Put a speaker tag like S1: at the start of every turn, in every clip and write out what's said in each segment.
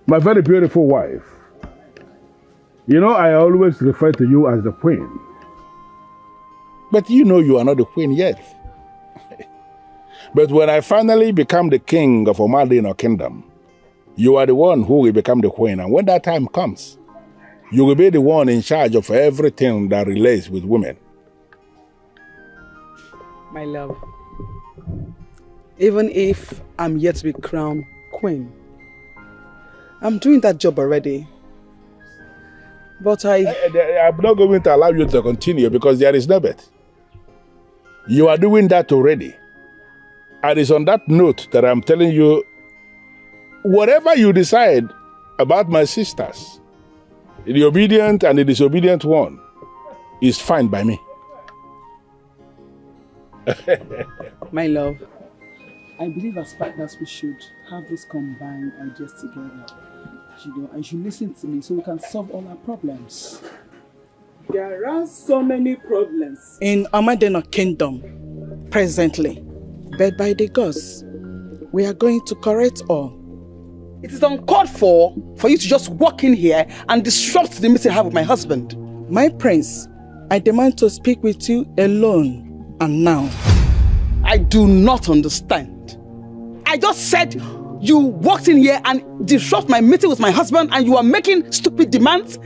S1: My very beautiful wife. You know, I always refer to you as the queen. But you know you are not the queen yet. But when I finally become the king of Omadino Kingdom, you are the one who will become the queen. And when that time comes, you will be the one in charge of everything that relates with women.
S2: My love, even if I'm yet to be crowned queen, I'm doing that job already. But I'm
S1: not going to allow you to continue because there is no bet. You are doing that already. And it's on that note that I'm telling you, whatever you decide about my sisters, the obedient and the disobedient one, is fine by me.
S2: My love, I believe as partners we should have this combined ideas together. You know, and you listen to me so we can solve all our problems. There are so many problems in Omadino Kingdom presently, but by the gods, we are going to correct all. It is uncalled for you to just walk in here and disrupt the meeting I have with my husband. My prince, I demand to speak with you alone and now. I do not understand. I just said you walked in here and disrupt my meeting with my husband and you are making stupid demands.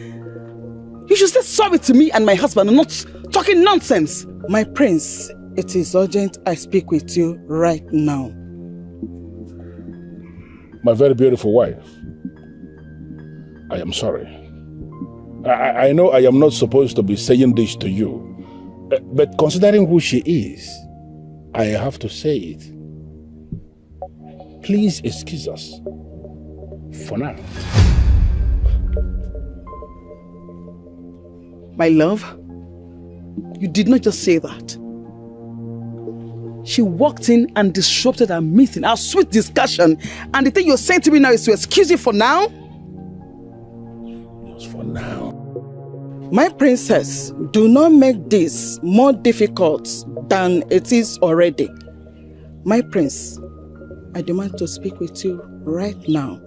S2: You should say sorry to me and my husband and not talking nonsense. My prince, it is urgent I speak with you right now.
S1: My very beautiful wife, I am sorry. I know I am not supposed to be saying this to you, but considering who she is, I have to say it. Please excuse us for now.
S2: My love, you did not just say that. She walked in and disrupted our meeting, our sweet discussion, and the thing you're saying to me now is to excuse you for now?
S1: Just for now.
S2: My princess, do not make this more difficult than it is already. My prince, I demand to speak with you right now.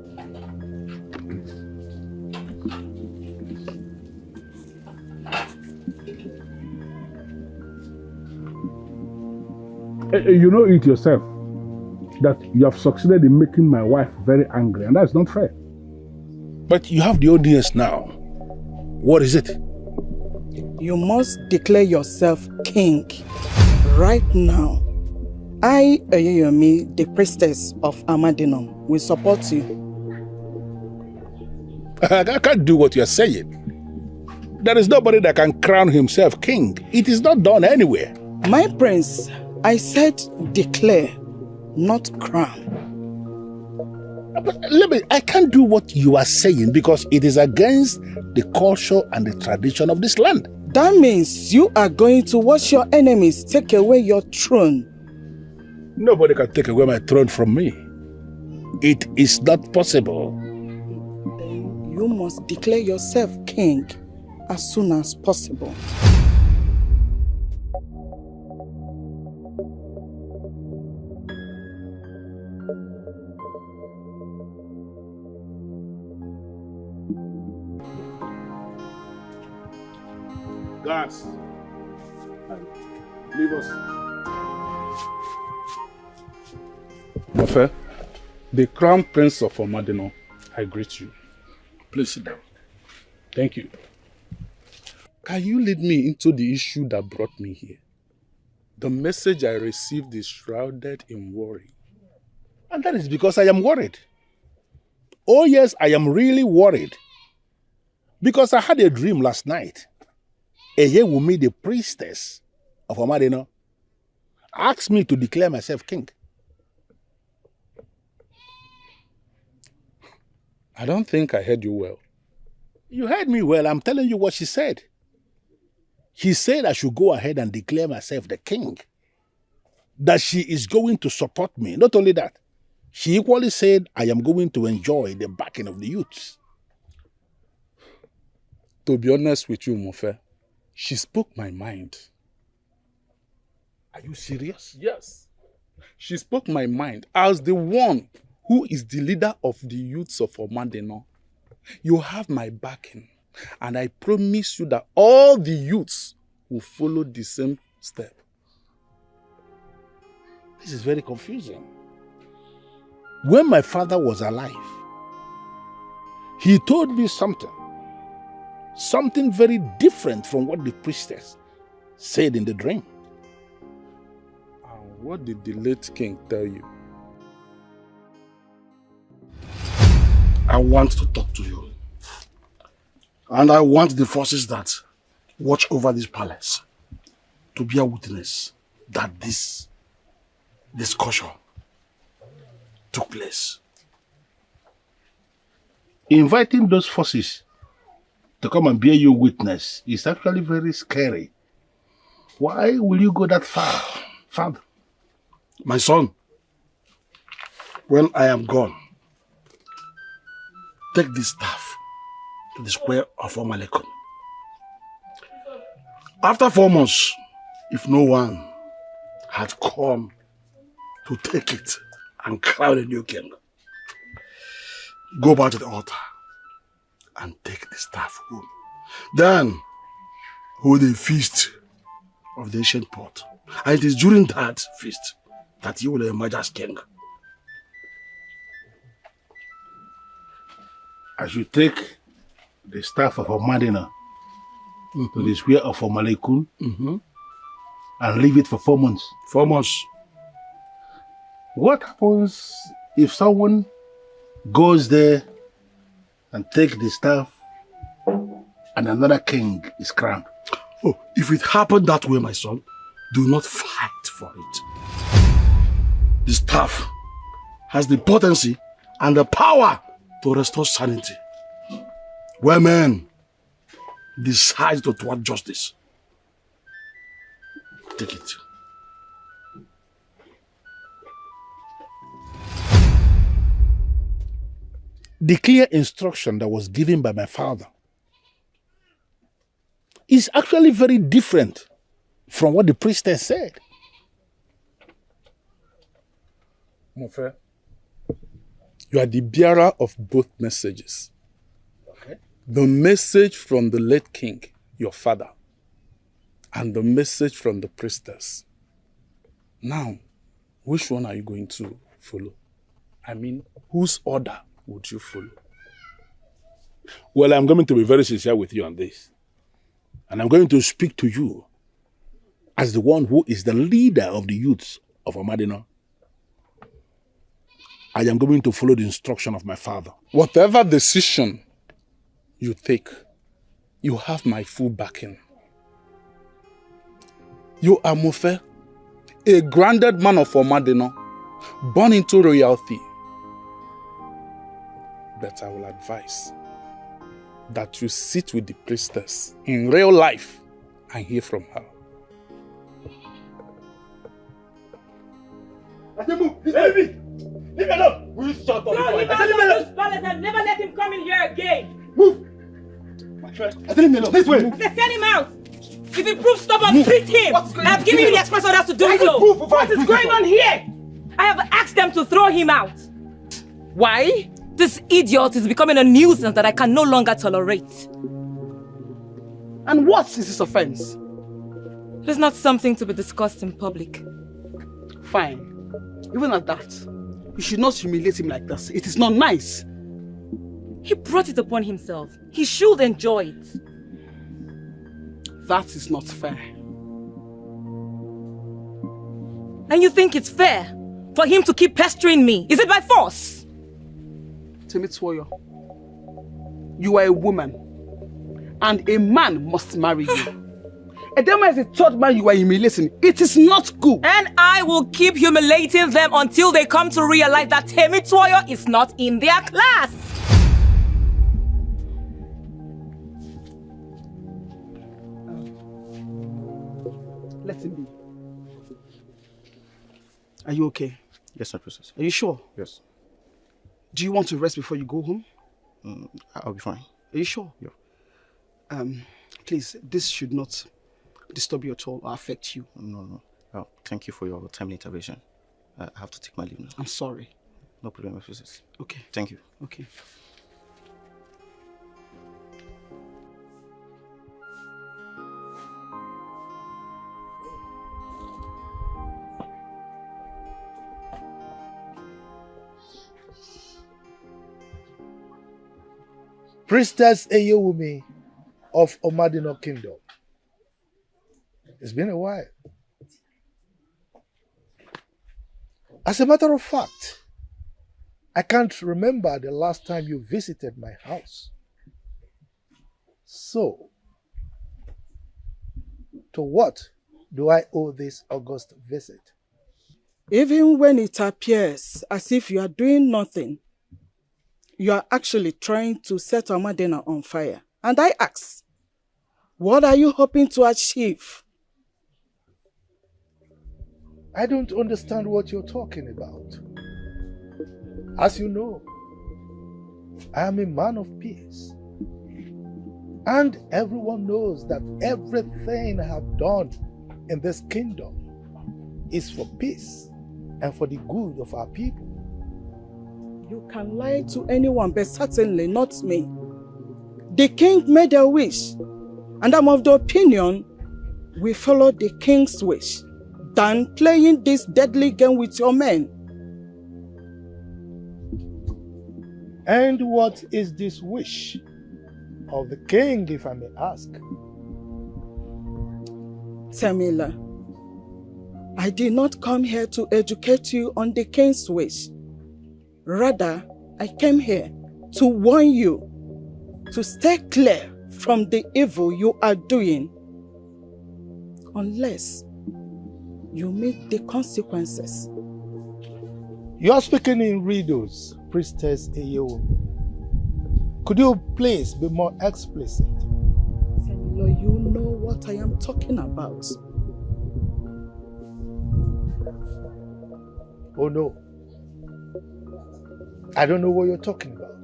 S1: You know it yourself that you have succeeded in making my wife very angry, and that's not fair. But you have the audience now. What is it?
S2: You must declare yourself king right now. I, Oyoyomi, the priestess of Amadino, will support you.
S1: I can't do what you're saying. There is nobody that can crown himself king. It is not done anywhere.
S2: My prince, I said declare, not crown.
S1: But I can't do what you are saying because it is against the culture and the tradition of this land.
S2: That means you are going to watch your enemies take away your throne.
S1: Nobody can take away my throne from me. It is not possible.
S2: Then you must declare yourself king as soon as possible.
S1: Guards, leave us.
S3: Ofe, the Crown Prince of Omadino, I greet you.
S1: Please sit down.
S3: Thank you. Can you lead me into the issue that brought me here? The message I received is shrouded in worry.
S1: And that is because I am worried. Oh yes, I am really worried. Because I had a dream last night. Eyewumi, the priestess of Omadino, asked me to declare myself king.
S3: I don't think I heard you well.
S1: You heard me well. I'm telling you what she said. She said I should go ahead and declare myself the king. That she is going to support me. Not only that, she equally said I am going to enjoy the backing of the youths.
S3: To be honest with you, Mofe, she spoke my mind.
S1: Are you serious?
S3: Yes. She spoke my mind as the one who is the leader of the youths of Omadeno, you have my backing. And I promise you that all the youths will follow the same step.
S1: This is very confusing. When my father was alive, he told me something very different from what the priestess said in the dream.
S3: What did the late king tell you?
S4: I want to talk to you. And I want the forces that watch over this palace to bear witness that this discussion took place.
S1: Inviting those forces to come and bear you witness is actually very scary. Why will you go that far, Father?
S4: My son, when I am gone, take this staff to the square of Omalekun. After 4 months, if no one had come to take it and crown a new king, go back to the altar and take the staff home. Then hold a feast of the ancient pot. And it is during that feast that you will emerge as king.
S1: I should take the staff of Omadena to the square of Omalekun and leave it for 4 months.
S4: 4 months.
S1: What happens if someone goes there and takes the staff and another king is crowned?
S4: Oh, if it happened that way, my son, do not fight for it. The staff has the potency and the power to restore sanity. Where men decide to thwart justice, take it.
S1: The clear instruction that was given by my father is actually very different from what the priestess said.
S3: Mofe, you are the bearer of both messages.
S1: Okay.
S3: The message from the late king, your father, and the message from the priestess. Now, which one are you going to follow? I mean, whose order would you follow?
S1: Well, I'm going to be very sincere with you on this. And I'm going to speak to you as the one who is the leader of the youths of Omadeno. I am going to follow the instruction of my father.
S3: Whatever decision you take, you have my full backing. You are Mofe, a grounded man of Omadeno, born into royalty. But I will advise that you sit with the priestess in real life and hear from her.
S5: Leave me alone! Will you shut up?
S6: No, leave me alone! And never let him come in here again!
S5: Move! My friend, leave me alone. This way!
S6: I said, send him out! If he proves stubborn, beat him! I have given you the express orders to do so! What is going on here? I have asked them to throw him out! Why? This idiot is becoming a nuisance that I can no longer tolerate.
S2: And what is his offense?
S6: It is not something to be discussed in public.
S2: Fine. Even at that, you should not humiliate him like this. It is not nice.
S6: He brought it upon himself. He should enjoy it.
S2: That is not fair.
S6: And you think it's fair for him to keep pestering me? Is it by force?
S2: Temitoyo, you are a woman, and a man must marry you. Edema is a third man you are humiliating. It is not good.
S6: And I will keep humiliating them until they come to realize that Temitoyo is not in their class.
S2: Let him be. Are you okay?
S7: Yes, sir, Princess.
S2: Are you sure?
S7: Yes.
S2: Do you want to rest before you go home?
S7: I'll be fine.
S2: Are you sure?
S7: Yeah.
S2: Please, this should not disturb you at all or affect you.
S7: No. Oh, thank you for your timely intervention. I have to take my leave now.
S2: I'm sorry.
S7: No problem, my princess.
S2: Okay.
S7: Thank you.
S2: Okay.
S8: Priestess Eyewumi of Omadino Kingdom. It's been a while. As a matter of fact, I can't remember the last time you visited my house. So, to what do I owe this august visit?
S2: Even when it appears as if you are doing nothing, you are actually trying to set Omadina on fire. And I ask, what are you hoping to achieve?
S8: I don't understand what you're talking about. As you know, I am a man of peace. And everyone knows that everything I have done in this kingdom is for peace and for the good of our people.
S2: You can lie to anyone, but certainly not me. The king made a wish, and I'm of the opinion we follow the king's wish than playing this deadly game with your men.
S8: And what is this wish of the king, if I may ask?
S2: Tamila, I did not come here to educate you on the king's wish. Rather, I came here to warn you to stay clear from the evil you are doing, unless you meet the consequences.
S8: You are speaking in riddles, Priestess Eyewumi. Could you please be more explicit?
S2: Senor, you know what I am talking about.
S8: Oh no. I don't know what you're talking about.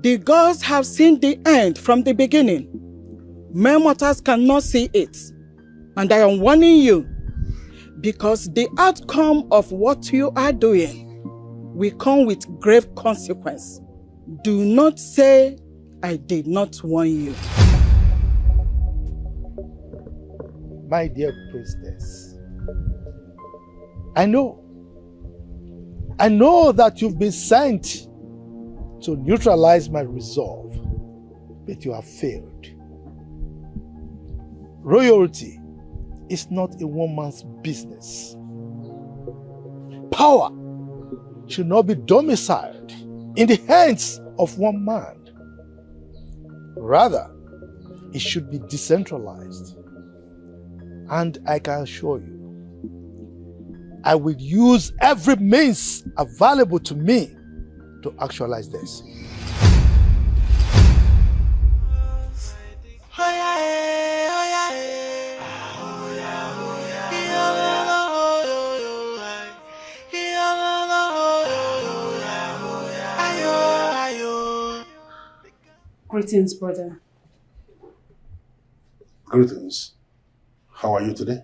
S2: The gods have seen the end from the beginning. Mere mortals cannot see it. And I am warning you, because the outcome of what you are doing will come with grave consequence. Do not say I did not warn you.
S8: My dear priestess, I know that you've been sent to neutralize my resolve, but you have failed. Royalty is not a woman's business. Power should not be domiciled in the hands of one man. Rather, it should be decentralized. And I can assure you, I will use every means available to me to actualize this.
S9: Greetings, brother.
S1: Greetings. How are you today?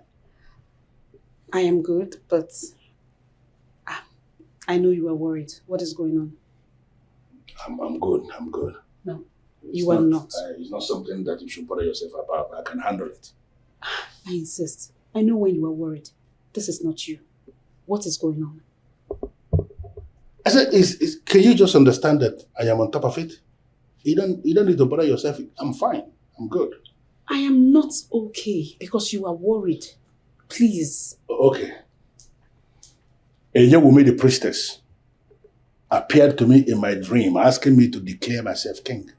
S9: I am good, but I know you are worried. What is going on?
S1: I'm good. I'm good.
S9: No, you are not.
S1: It's not something that you should bother yourself about. I can handle it.
S9: I insist. I know when you are worried. This is not you. What is going on?
S1: I said, can you just understand that I am on top of it? You don't need to bother yourself. I'm fine. I'm good.
S9: I am not okay because you are worried. Please.
S1: Okay. Eyewumi, the priestess, appeared to me in my dream, asking me to declare myself king.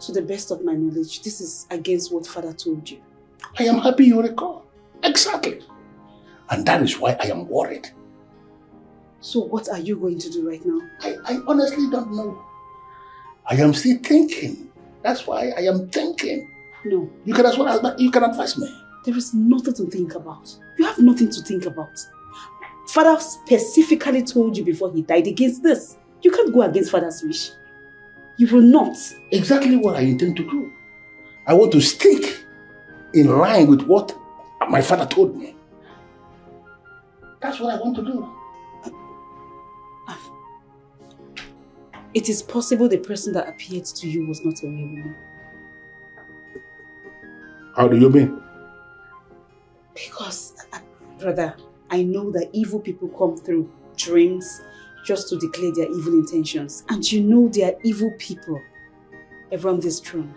S9: To the best of my knowledge, this is against what Father told you.
S1: I am happy you recall. Exactly. And that is why I am worried.
S9: So what are you going to do right now?
S1: I honestly don't know. I am still thinking. That's why I am thinking.
S9: No.
S1: You can advise me.
S9: There is nothing to think about. You have nothing to think about. Father specifically told you before he died against this. You can't go against Father's wish. You will not.
S1: Exactly what I intend to do. I want to stick in line with what my father told me. That's what I want to do.
S9: It is possible the person that appeared to you was not a real woman.
S1: How do you mean?
S9: Because, brother, I know that evil people come through dreams just to declare their evil intentions. And you know there are evil people around this throne.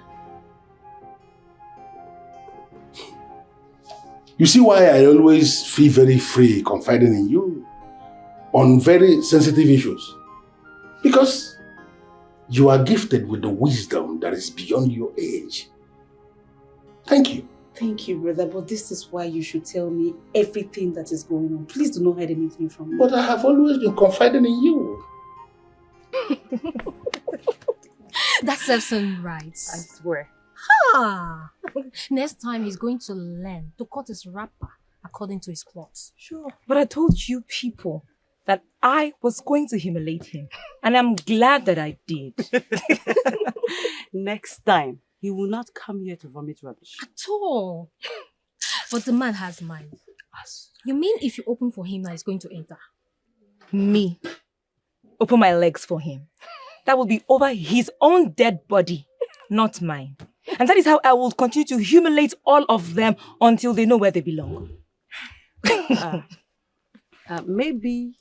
S1: You see why I always feel very free confiding in you on very sensitive issues? Because you are gifted with the wisdom that is beyond your age. Thank you.
S9: Thank you, brother, but this is why you should tell me everything that is going on. Please do not hide anything from me.
S1: But I have always been confiding in you.
S10: That serves him right.
S6: I swear.
S10: Ah! Next time he's going to learn to cut his wrapper according to his clothes.
S6: Sure. But I told you people that I was going to humiliate him. And I'm glad that I did.
S11: Next time, he will not come here to vomit rubbish.
S10: At all. But the man has mind. You mean if you open for him now he's going to enter?
S6: Me. Open my legs for him. That will be over his own dead body, not mine. And that is how I will continue to humiliate all of them until they know where they belong.
S11: Maybe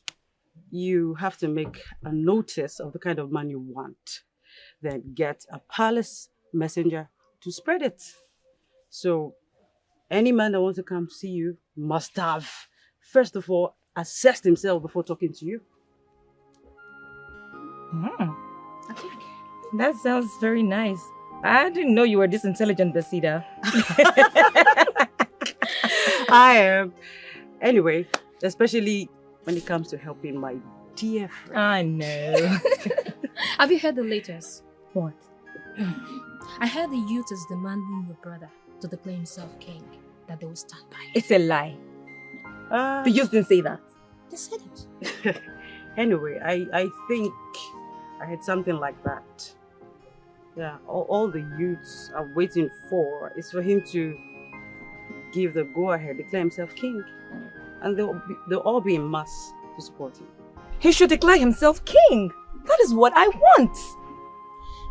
S11: you have to make a notice of the kind of man you want. Then get a palace messenger to spread it. So any man that wants to come see you must have, first of all, assessed himself before talking to you.
S6: That sounds very nice. I didn't know you were this intelligent, Basida.
S11: I am. Anyway, especially when it comes to helping my dear friend.
S6: I know.
S10: Have you heard the latest?
S6: What?
S10: I heard the youth is demanding your brother to declare himself king, that they will stand by it.
S6: It's a lie. The youth didn't say that.
S10: They said it.
S11: Anyway, I think I had something like that. Yeah, all the youths are waiting for is for him to give the go-ahead, declare himself king. And they'll all be in mass to support him.
S6: He should declare himself king. That is what I want.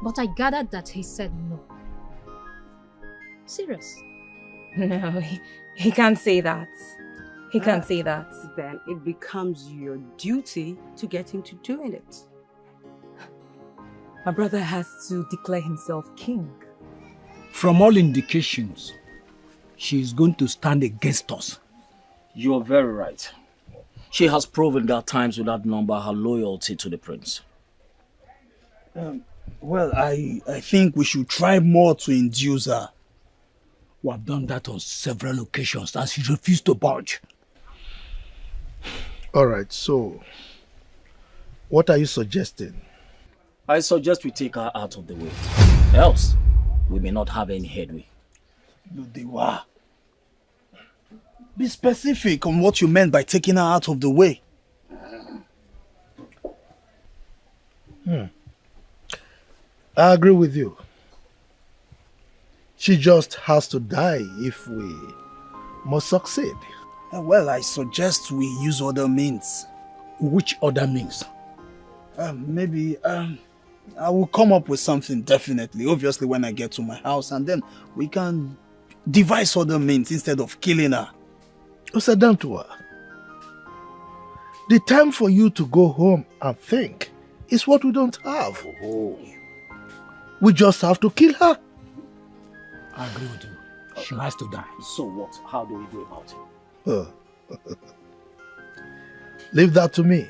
S10: But I gathered that he said no. Serious?
S6: No, he can't say that. He can't say that.
S11: Then it becomes your duty to get him to doing it.
S6: My brother has to declare himself king.
S12: From all indications, she is going to stand against us.
S13: You are very right. She has proven that times without number her loyalty to the prince.
S12: Well, I think we should try more to induce her. We have done that on several occasions and she refused to budge.
S8: All right, so what are you suggesting?
S13: I suggest we take her out of the way. Else, we may not have any headway.
S12: Ludiwa, be specific on what you meant by taking her out of the way.
S8: I agree with you. She just has to die if we must succeed.
S12: Well, I suggest we use other means.
S8: Which other means?
S12: Maybe I will come up with something definitely, obviously when I get to my house, and then we can devise other means instead of killing her.
S8: Sit down to her. The time for you to go home and think is what we don't have. We just have to kill her.
S12: I agree with you. She has to die.
S13: So what? How do we go about it?
S8: Leave that to me.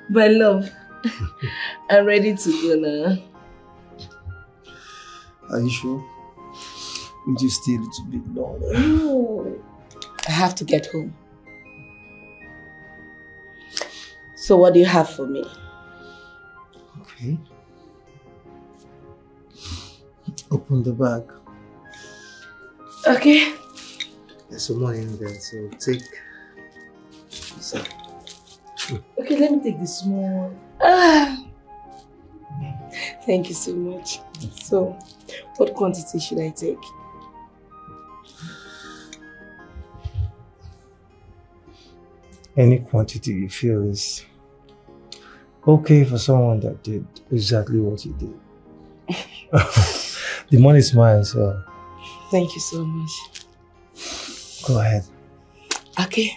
S14: My love, I'm ready to go now.
S15: Are you sure? We just stay a little bit longer.
S14: No, I have to get home. So what do you have for me?
S15: Okay. Open the bag.
S14: Okay.
S15: There's some money in there, so take. So.
S14: Okay, let me take the small. Thank you so much. So, what quantity should I take?
S15: Any quantity you feel is okay for someone that did exactly what you did. The money is mine, so
S14: Thank you so much.
S15: go ahead.
S14: Okay.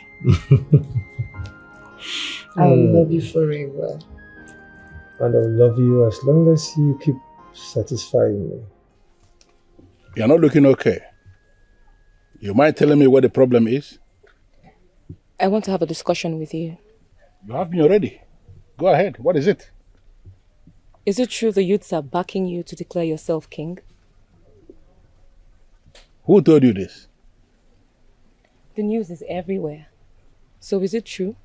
S14: I will love you forever.
S15: And I will love you as long as you keep satisfying me.
S1: You're not looking okay. You mind telling me what the problem is?
S6: I want to have a discussion with you.
S1: You have me already. Go ahead. What is it?
S6: Is it true the youths are backing you to declare yourself king?
S1: Who told you this?
S6: The news is everywhere. So is it true?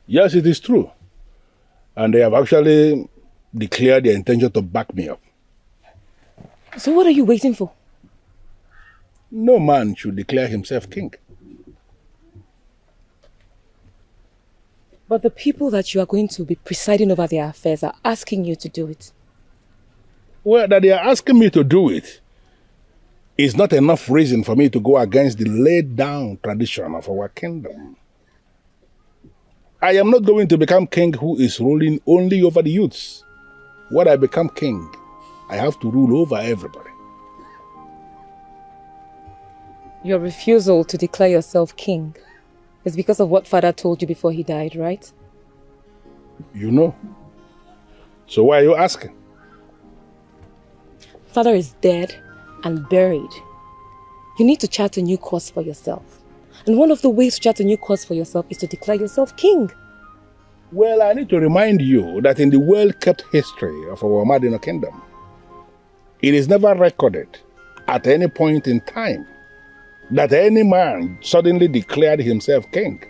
S1: Yes, it is true. And they have actually declared their intention to back me up.
S6: So what are you waiting for?
S1: No man should declare himself king.
S6: But the people that you are going to be presiding over their affairs are asking you to do it.
S1: Well, that they are asking me to do it is not enough reason for me to go against the laid down tradition of our kingdom. I am not going to become king who is ruling only over the youths. When I become king, I have to rule over everybody.
S6: Your refusal to declare yourself king is because of what father told you before he died, right?
S1: You know. So why are you asking?
S6: Father is dead and buried. You need to chart a new course for yourself. And one of the ways to chart a new course for yourself is to declare yourself king.
S1: Well, I need to remind you that in the well-kept history of our Madina kingdom, it is never recorded at any point in time that any man suddenly declared himself king.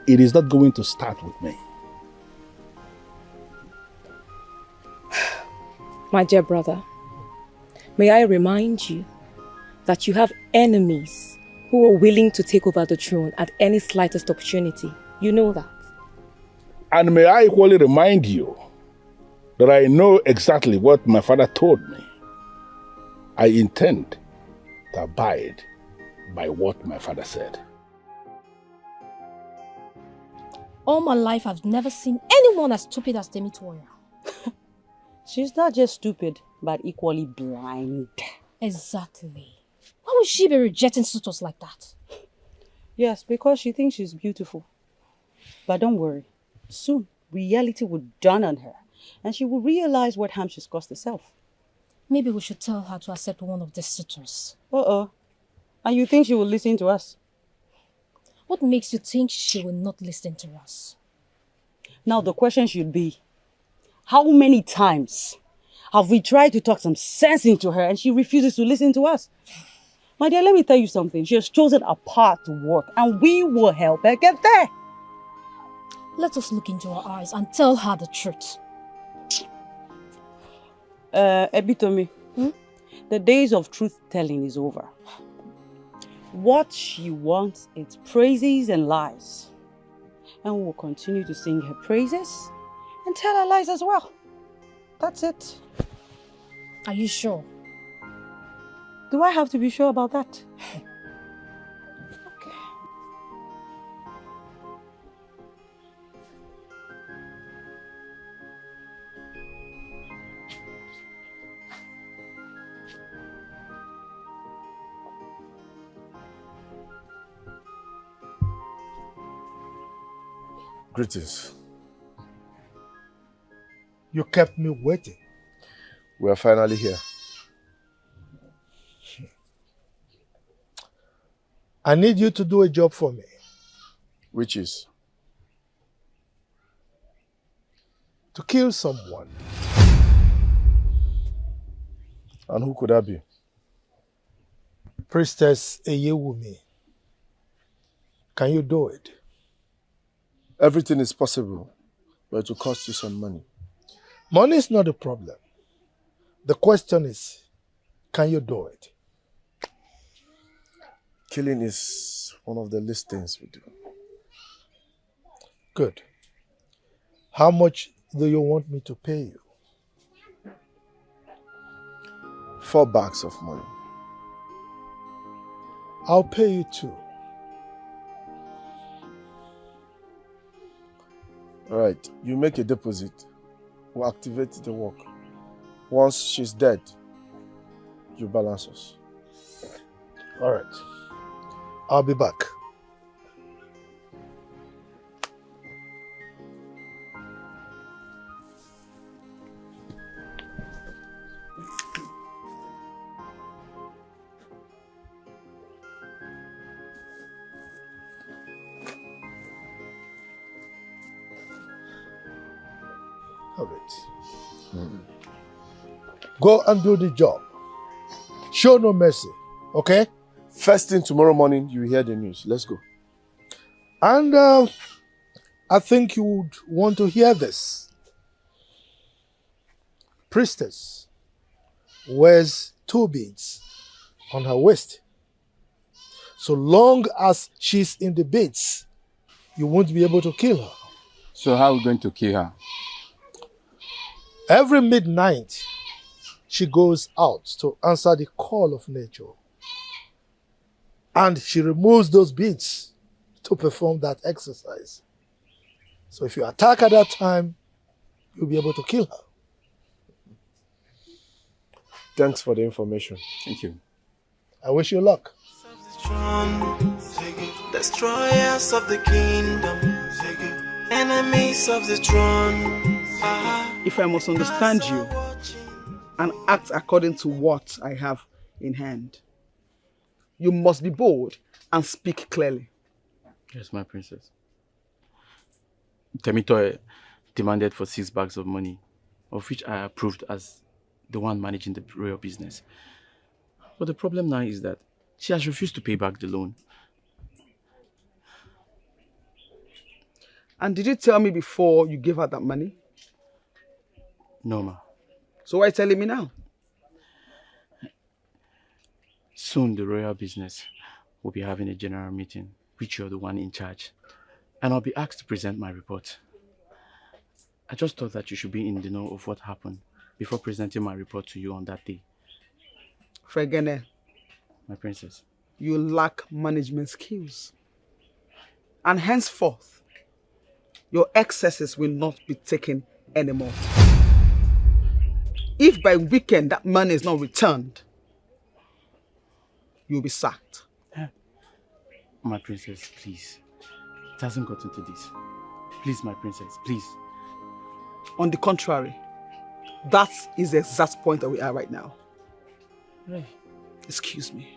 S1: It is not going to start with me.
S6: My dear brother, may I remind you that you have enemies who are willing to take over the throne at any slightest opportunity. You know that.
S1: And may I equally remind you that I know exactly what my father told me. I intend to abide by what my father said.
S10: All my life, I've never seen anyone as stupid as Temi Toya.
S11: She's not just stupid, but equally blind.
S10: Exactly. Why would she be rejecting suitors like that?
S11: Yes, because she thinks she's beautiful. But don't worry. Soon, reality will dawn on her, and she will realize what harm she's caused herself.
S10: Maybe we should tell her to accept one of the suitors.
S11: Uh-oh. And you think she will listen to us?
S10: What makes you think she will not listen to us?
S11: Now the question should be, how many times have we tried to talk some sense into her and she refuses to listen to us? My dear, let me tell you something. She has chosen a path to walk and we will help her get there.
S10: Let us look into her eyes and tell her the truth.
S11: Ebitomi, the days of truth-telling is over. What she wants is praises and lies. And we will continue to sing her praises and tell her lies as well. That's it.
S10: Are you sure?
S11: Do I have to be sure about that?
S4: Greetings.
S8: You kept me waiting.
S4: We are finally here.
S8: I need you to do a job for me.
S4: Which is?
S8: To kill someone.
S4: And who could that be?
S8: Priestess Eyewumi. Can you do it?
S4: Everything is possible, but it will cost you some money.
S8: Money is not a problem. The question is, can you do it?
S4: Killing is one of the least things we do.
S8: Good. How much do you want me to pay you?
S4: 4 bags of money.
S8: I'll pay you 2.
S4: Alright, you make a deposit. We'll activate the work. Once she's dead, you balance us.
S8: Alright. I'll be back. Go and do the job. Show no mercy, okay?
S4: First thing tomorrow morning, you hear the news. Let's go.
S8: And I think you would want to hear this. Priestess wears 2 beads on her waist. So long as she's in the beads, you won't be able to kill her.
S16: So how are we going to kill her?
S8: Every midnight, she goes out to answer the call of nature. And she removes those beads to perform that exercise. So if you attack at that time, you'll be able to kill her.
S4: Thanks for the information.
S16: Thank you.
S8: I wish you luck.
S17: Destroyers of the kingdom, enemies of the throne.
S2: If I must understand you and act according to what I have in hand, you must be bold and speak clearly.
S16: Yes, my princess. Temitoe demanded for 6 bags of money, of which I approved as the one managing the royal business. But the problem now is that she has refused to pay back the loan.
S2: And did you tell me before you gave her that money?
S16: No, ma.
S2: So why are you telling me now?
S16: Soon the royal business will be having a general meeting, which you're the one in charge. And I'll be asked to present my report. I just thought that you should be in the know of what happened before presenting my report to you on that day.
S2: Fregene,
S16: my princess,
S2: you lack management skills. And henceforth, your excesses will not be taken anymore. If by weekend that money is not returned, you'll be sacked.
S16: My princess, please. It hasn't gotten to this. Please, my princess, please.
S2: On the contrary, that is the exact point that we are right now.
S16: Right.
S2: Excuse me.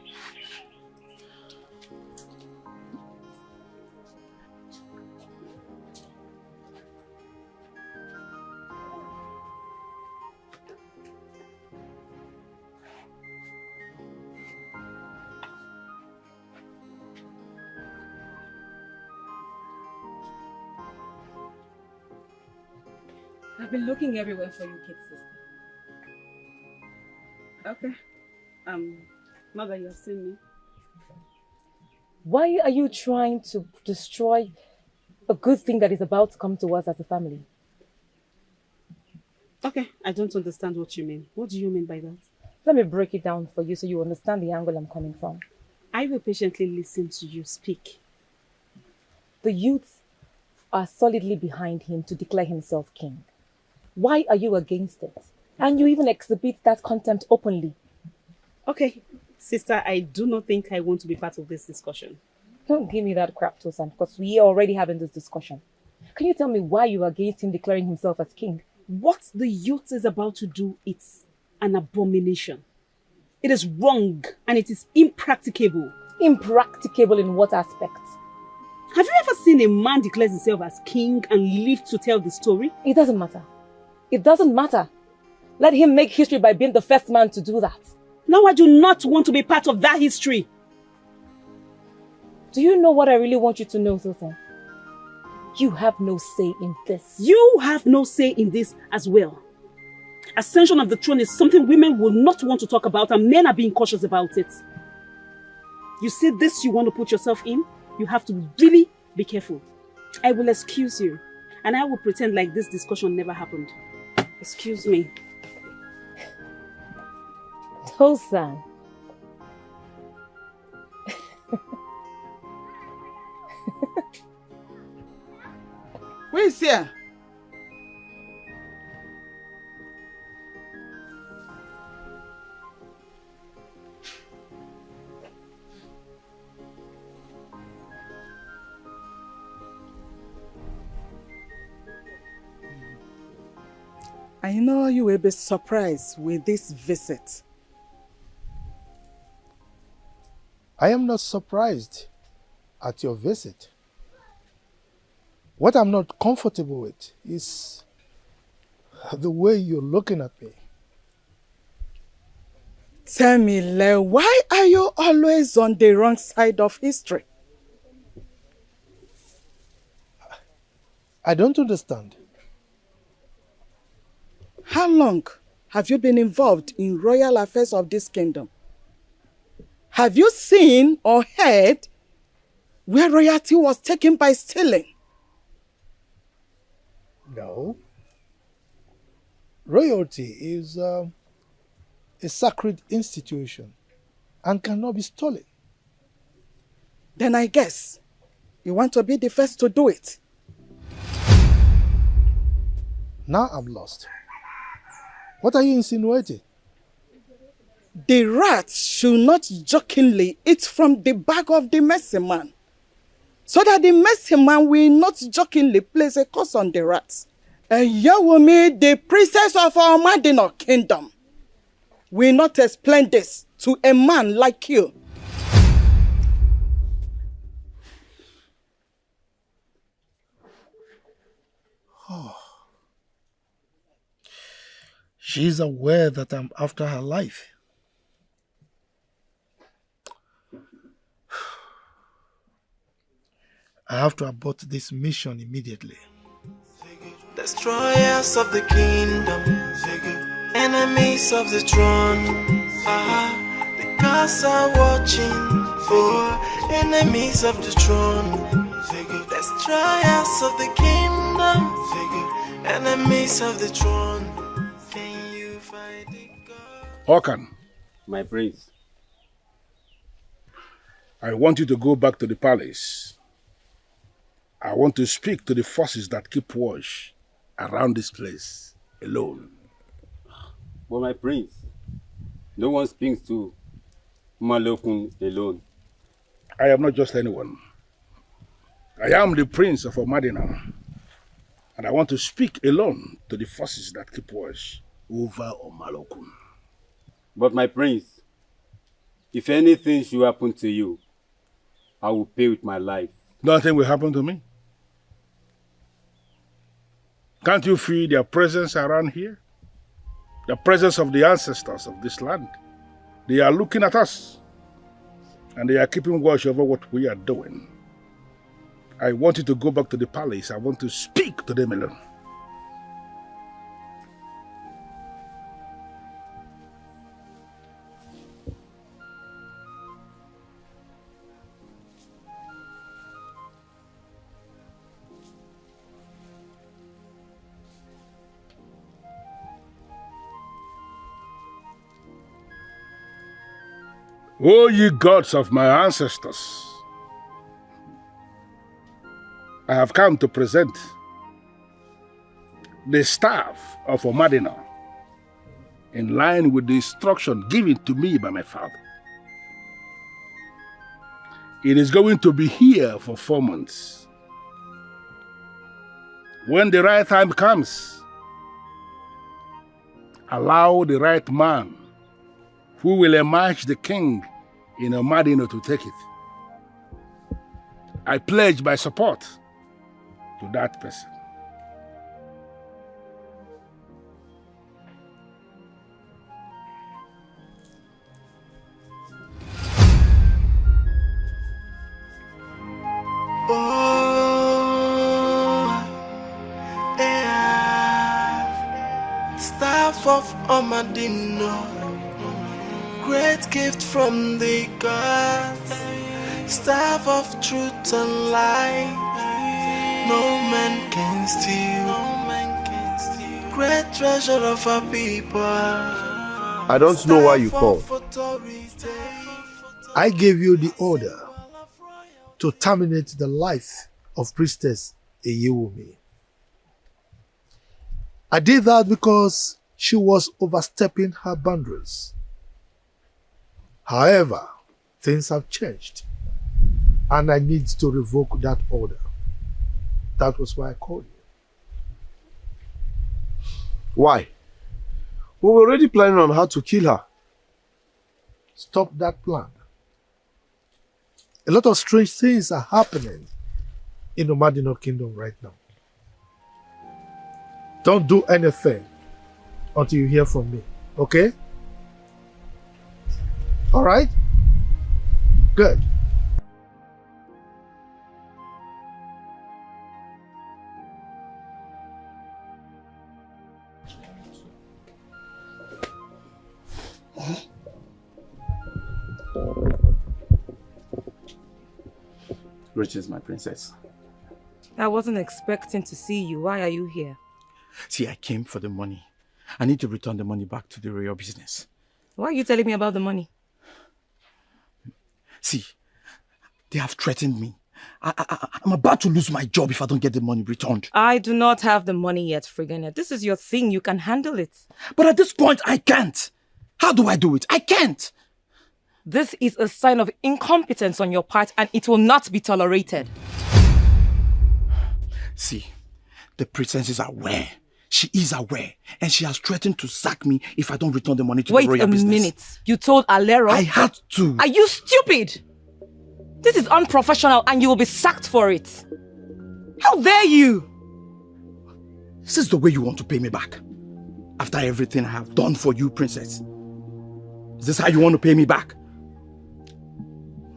S6: I've been looking everywhere for you, kid sister.
S9: Okay. Mother, you have seen me.
S6: Why are you trying to destroy a good thing that is about to come to us as a family?
S9: Okay, I don't understand what you mean. What do you mean by that?
S6: Let me break it down for you so you understand the angle I'm coming from.
S9: I will patiently listen to you speak.
S6: The youths are solidly behind him to declare himself king. Why are you against it? And you even exhibit that contempt openly.
S9: Okay, sister, I do not think I want to be part of this discussion.
S6: Don't give me that crap, Tosan, because we are already having this discussion. Can you tell me why you are against him declaring himself as king?
S9: What the youth is about to do, it's an abomination. It is wrong and it is impracticable.
S6: Impracticable in what aspect?
S9: Have you ever seen a man declare himself as king and live to tell the story?
S6: It doesn't matter. It doesn't matter. Let him make history by being the first man to do that.
S9: Now I do not want to be part of that history.
S6: Do you know what I really want you to know, Tosan? You have no say in this.
S9: You have no say in this as well. Ascension of the throne is something women will not want to talk about and men are being cautious about it. You see this you want to put yourself in, you have to really be careful. I will excuse you. And I will pretend like this discussion never happened. Excuse me.
S6: Tosan.
S2: Who is here? I know you will be surprised with this visit.
S8: I am not surprised at your visit. What I'm not comfortable with is the way you're looking at me.
S2: Tell me, Le, why are you always on the wrong side of history?
S8: I don't understand.
S2: How long have you been involved in royal affairs of this kingdom? Have you seen or heard where royalty was taken by stealing?
S8: No. Royalty is a sacred institution and cannot be stolen.
S2: Then I guess you want to be the first to do it.
S8: Now I'm lost. What are you insinuating?
S2: The rats should not jokingly eat from the bag of the messy man, so that the messy man will not jokingly place a curse on the rats. And Yawumi, the princess of our Madino kingdom, will not explain this to a man like you.
S8: Oh. She's aware that I'm after her life. I have to abort this mission immediately.
S17: Destroyers of the kingdom, enemies of the throne. The gods are watching for enemies of the throne. Destroyers of the kingdom, enemies of the throne. Can you find it?
S1: Orkan,
S18: my prince.
S1: I want you to go back to the palace. I want to speak to the forces that keep watch around this place alone.
S18: But my prince, no one speaks to Malokun alone.
S1: I am not just anyone. I am the prince of Omadina, and I want to speak alone to the forces that keep watch over Omalokun.
S18: But my prince, if anything should happen to you, I will pay with my life.
S1: Nothing will happen to me. Can't you feel their presence around here? The presence of the ancestors of this land. They are looking at us, and they are keeping watch over what we are doing. I want you to go back to the palace. I want to speak to them alone. O ye gods of my ancestors, I have come to present the staff of Omadina in line with the instruction given to me by my father. It is going to be here for 4 months. When the right time comes, allow the right man who will emerge the king in Omadina to take it. I pledge my support to that person.
S17: Staff of Omadino, great gift from the gods, staff of truth and light, no man can steal. Great treasure of our people.
S8: I don't know why you called. I gave you the order to terminate the life of Priestess Eyewumi. I did that because she was overstepping her boundaries. However, things have changed, and I need to revoke that order. That was why I called you.
S4: Why? We were already planning on how to kill her.
S8: Stop that plan. A lot of strange things are happening in the Madino Kingdom right now. Don't do anything until you hear from me, okay? All right? Good.
S16: Riches, my princess.
S6: I wasn't expecting to see you. Why are you here?
S16: See, I came for the money. I need to return the money back to the royal business.
S6: Why are you telling me about the money?
S16: See, they have threatened me. I'm about to lose my job if I don't get the money returned.
S6: I do not have the money yet, Frigania. This is your thing. You can handle it.
S16: But at this point, I can't. How do I do it? I can't.
S6: This is a sign of incompetence on your part, and it will not be tolerated.
S16: See, the princess is aware. She is aware. And she has threatened to sack me if I don't return the money to the royal business.
S6: Wait a minute. You told Alero?
S16: I had to.
S6: Are you stupid? This is unprofessional and you will be sacked for it. How dare you?
S16: Is this the way you want to pay me back? After everything I have done for you, princess? Is this how you want to pay me back?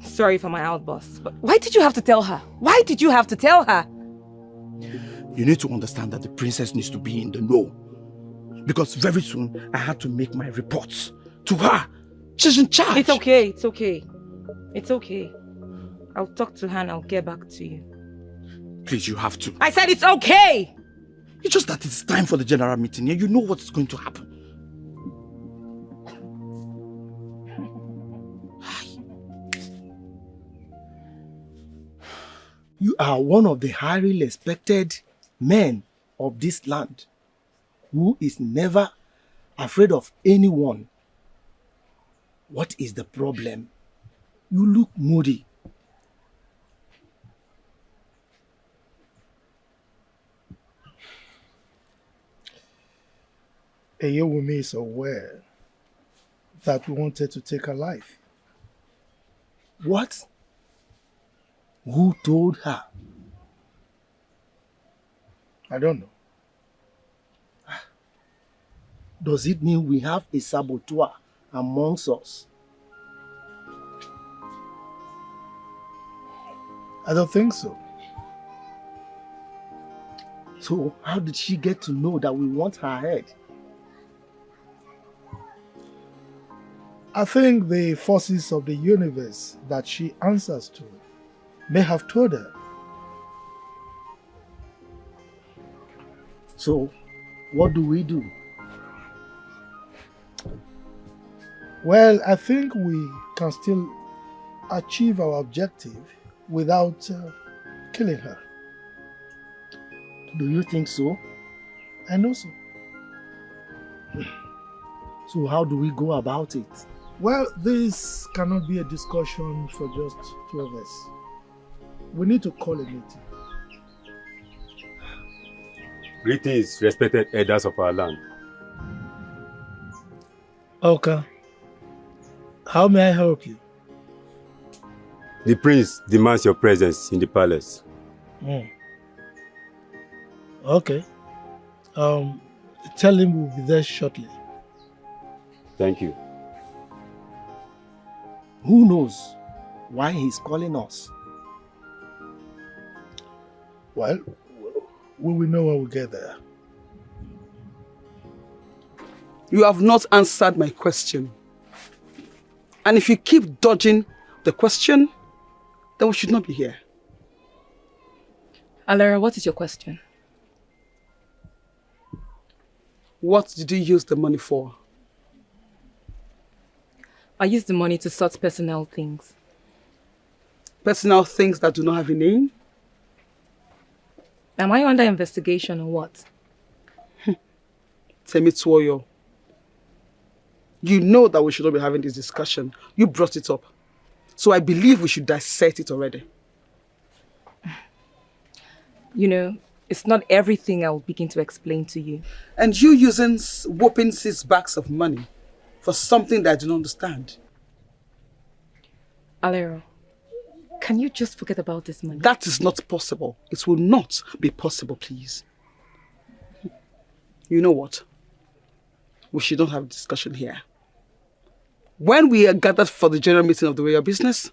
S6: Sorry for my outburst, but why did you have to tell her? Why did you have to tell her?
S16: You need to understand that the princess needs to be in the know. Because very soon, I had to make my reports to her. She's in charge.
S6: It's okay, it's okay. It's okay. I'll talk to her and I'll get back to you.
S16: Please, you have to.
S6: I said it's okay!
S16: It's just that it's time for the general meeting and you know what's going to happen.
S19: You are one of the highly respected men of this land who is never afraid of anyone. What is the problem? You look moody.
S8: Eyewumi is aware that we wanted to take her life.
S19: What? Who told her?
S8: I don't know.
S19: Does it mean we have a saboteur amongst us?
S8: I don't think so.
S19: So how did she get to know that we want her head?
S8: I think the forces of the universe that she answers to may have told her.
S19: So, what do we do?
S8: Well, I think we can still achieve our objective without killing her.
S19: Do you think so?
S8: I know so.
S19: So how do we go about it?
S8: Well, this cannot be a discussion for just two of us. We need to call a meeting.
S18: Greetings, respected elders of our land.
S8: Okay. How may I help you?
S18: The prince demands your presence in the palace.
S8: Okay. Tell him we'll be there shortly.
S18: Thank you.
S19: Who knows why he's calling us?
S8: Well, we will know when we get there.
S2: You have not answered my question. And if you keep dodging the question, then we should not be here.
S6: Alera, what is your question?
S2: What did you use the money for?
S6: I used the money to sort personal things.
S2: Personal things that do not have a name?
S6: Am I under investigation or what?
S2: Temitoyo, you know that we should not be having this discussion. You brought it up. So I believe we should dissect it already.
S6: You know, it's not everything I will begin to explain to you.
S2: And you using whopping 6 bags of money for something that I do not understand.
S6: Alero, can you just forget about this money?
S2: That is not possible. It will not be possible, please. You know what? We should not have a discussion here. When we are gathered for the general meeting of the royal business,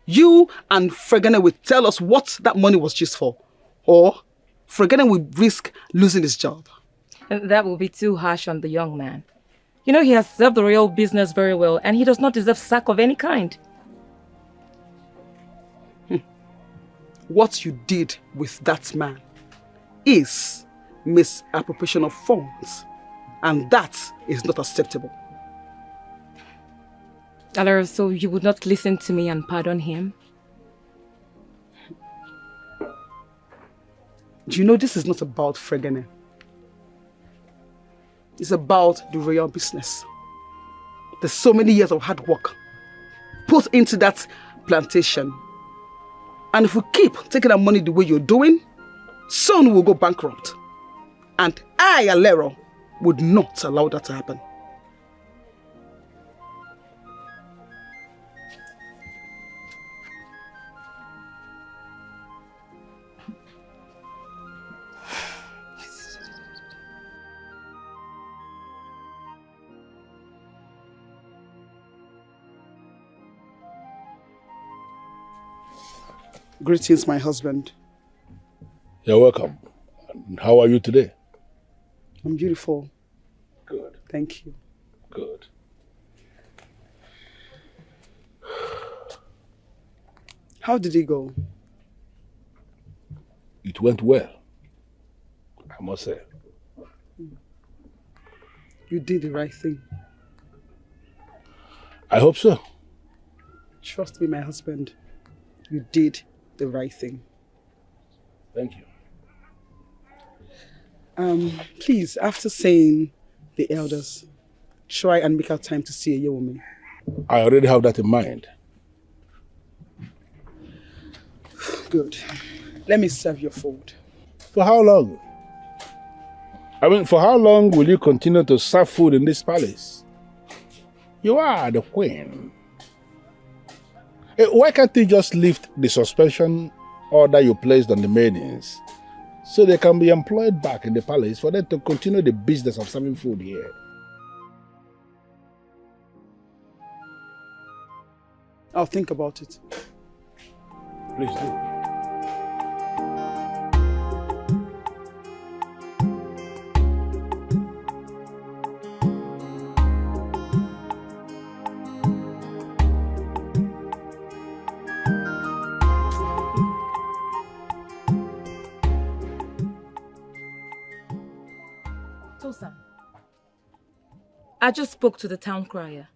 S2: you and Fregene will tell us what that money was used for. Or Fregene will risk losing his job.
S6: And that will be too harsh on the young man. You know, he has served the royal business very well and he does not deserve sack of any kind.
S2: What you did with that man is misappropriation of funds. And that is not acceptable.
S6: Alero, so you would not listen to me and pardon him?
S2: Do you know this is not about Fregene? It's about the royal business. There's so many years of hard work put into that plantation. And if we keep taking our money the way you're doing, soon we'll go bankrupt. And I, Alero, would not allow that to happen. Greetings, my husband.
S1: You're welcome. How are you today?
S2: I'm beautiful.
S1: Good.
S2: Thank you.
S1: Good.
S2: How did it go?
S1: It went well, I must say.
S2: You did the right thing.
S1: I hope so.
S2: Trust me, my husband. You did the right thing.
S1: Thank you.
S2: Please, after saying the elders, try and make out time to see a young woman.
S1: I already have that in mind.
S2: Good. Let me serve your food.
S1: For how long? I mean, for how long will you continue to serve food in this palace? You are the queen. Why can't you just lift the suspension order you placed on the maidens so they can be employed back in the palace for them to continue the business of serving food here?
S2: I'll think about it.
S1: Please do.
S6: I just spoke to the town crier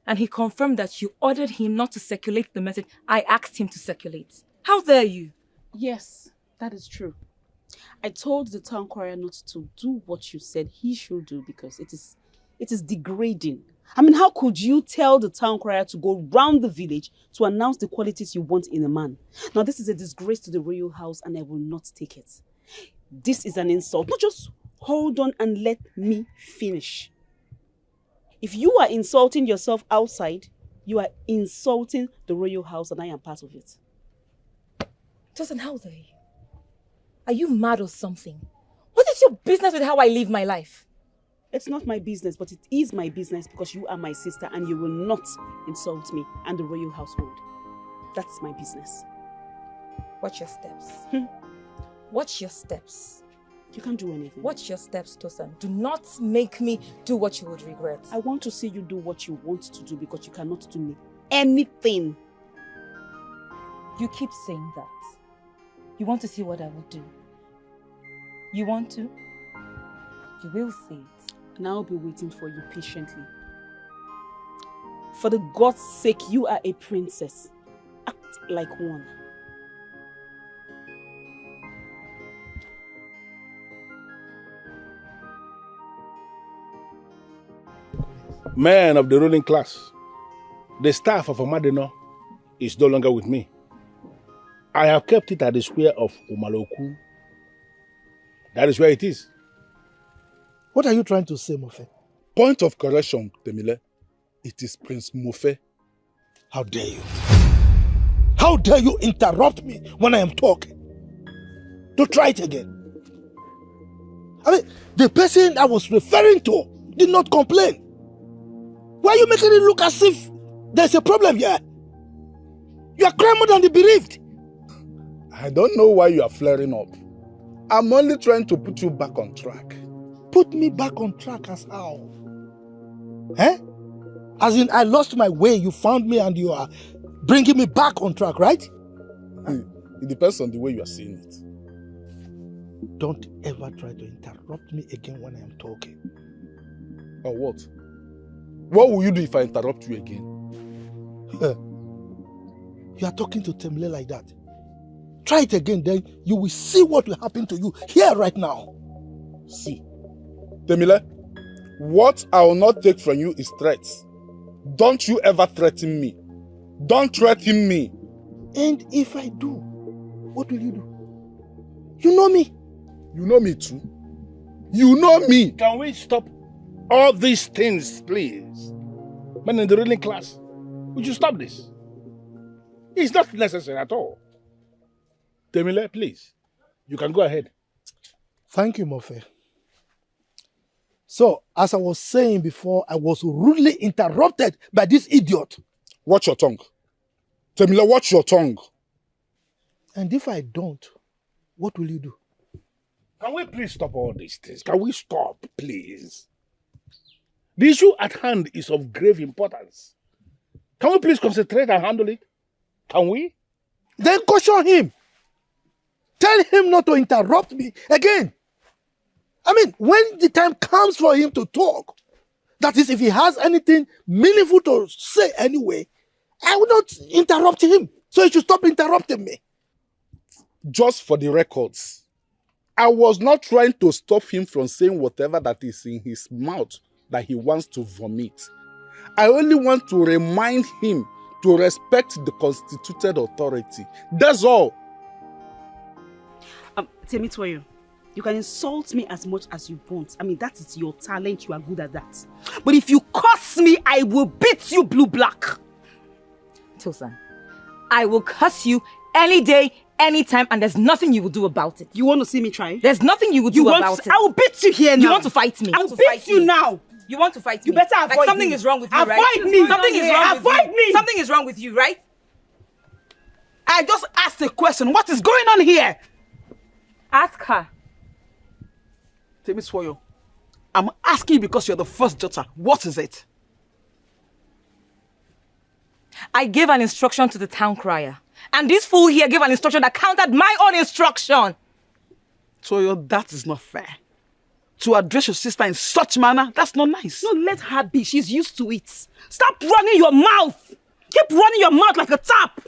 S6: and he confirmed that you ordered him not to circulate the message I asked him to circulate. How dare you?
S9: Yes, that is true. I told the town crier not to do what you said he should do because it is degrading. I mean, how could you tell the town crier to go round the village to announce the qualities you want in a man? Now, this is a disgrace to the royal house and I will not take it. This is an insult. Not just hold on and let me finish. If you are insulting yourself outside, you are insulting the royal house and I am part of it.
S6: Tosin, how dare you? Are you mad or something? What is your business with how I live my life?
S9: It's not my business, but it is my business because you are my sister and you will not insult me and the royal household. That's my business.
S6: Watch your steps. Watch your steps.
S9: You can't do anything.
S6: Watch your steps, Tosin. Do not make me do what you would regret.
S9: I want to see you do what you want to do because you cannot do me anything.
S6: You keep saying that. You want to see what I would do. You want to? You will see it.
S9: and I'll be waiting for you patiently. For the God's sake, you are a princess. Act like one.
S1: Man of the ruling class, the staff of Amadino is no longer with me. I have kept it at the square of Umaloku. That is where it is.
S8: What are you trying to say, Mofe?
S3: Point of correction, Temile. It is Prince Mofe.
S8: How dare you? How dare you interrupt me when I am talking? To try it again. I mean, the person I was referring to did not complain. Why are you making it look as if there's a problem here? You are crying more than the bereaved.
S3: I don't know why you are flaring up. I'm only trying to put you back on track.
S8: Put me back on track as how? Eh? As in, I lost my way, you found me and you are bringing me back on track, right?
S3: It depends on the way you are seeing it.
S8: Don't ever try to interrupt me again when I am talking.
S3: Or what? What will you do if I interrupt you again?
S8: You are talking to Temile like that. Try it again, then you will see what will happen to you here right now.
S3: See, Temile, what I will not take from you is threats. Don't you ever threaten me. Don't threaten me.
S8: And if I do, what will you do? You know me.
S3: You know me too. You know me.
S1: Can we stop all these things, please? Men in the ruling class, would you stop this? It's not necessary at all. Temile, please, you can go ahead.
S8: Thank you, Mofe. So, as I was saying before, I was rudely interrupted by this idiot.
S3: Watch your tongue. Temile, watch your tongue.
S8: And if I don't, what will you do?
S1: Can we please stop all these things? Can we stop, please? The issue at hand is of grave importance. Can we please concentrate and handle it? Can we?
S8: Then caution him. Tell him not to interrupt me again. I mean, when the time comes for him to talk, that is, if he has anything meaningful to say anyway, I will not interrupt him. So he should stop interrupting me.
S3: Just for the records, I was not trying to stop him from saying whatever that is in his mouth that he wants to vomit. I only want to remind him to respect the constituted authority. That's all.
S9: Temitoyo, you can insult me as much as you want. I mean, that is your talent. You are good at that. But if you curse me, I will beat you blue-black.
S6: Tosan, I will curse you any day, anytime, and there's nothing you will do about it.
S9: You want to see me try?
S6: There's nothing you will do about it.
S9: I will beat you here now.
S6: You want to fight me?
S9: I will beat you now.
S6: You want to fight me?
S9: You better avoid me.
S6: Something is wrong with you, right?
S9: Avoid me.
S6: Something is wrong with you.
S9: Avoid me.
S6: Something is wrong with you, right?
S9: I just asked a question. What is going on here?
S6: Ask her.
S9: Temitoyo, I'm asking you because you're the first daughter. What is it?
S6: I gave an instruction to the town crier. And this fool here gave an instruction that countered my own instruction.
S9: Toyo, that is not fair. To address your sister in such manner, that's not nice. No, let her be. She's used to it. Stop running your mouth. Keep running your mouth like a tap.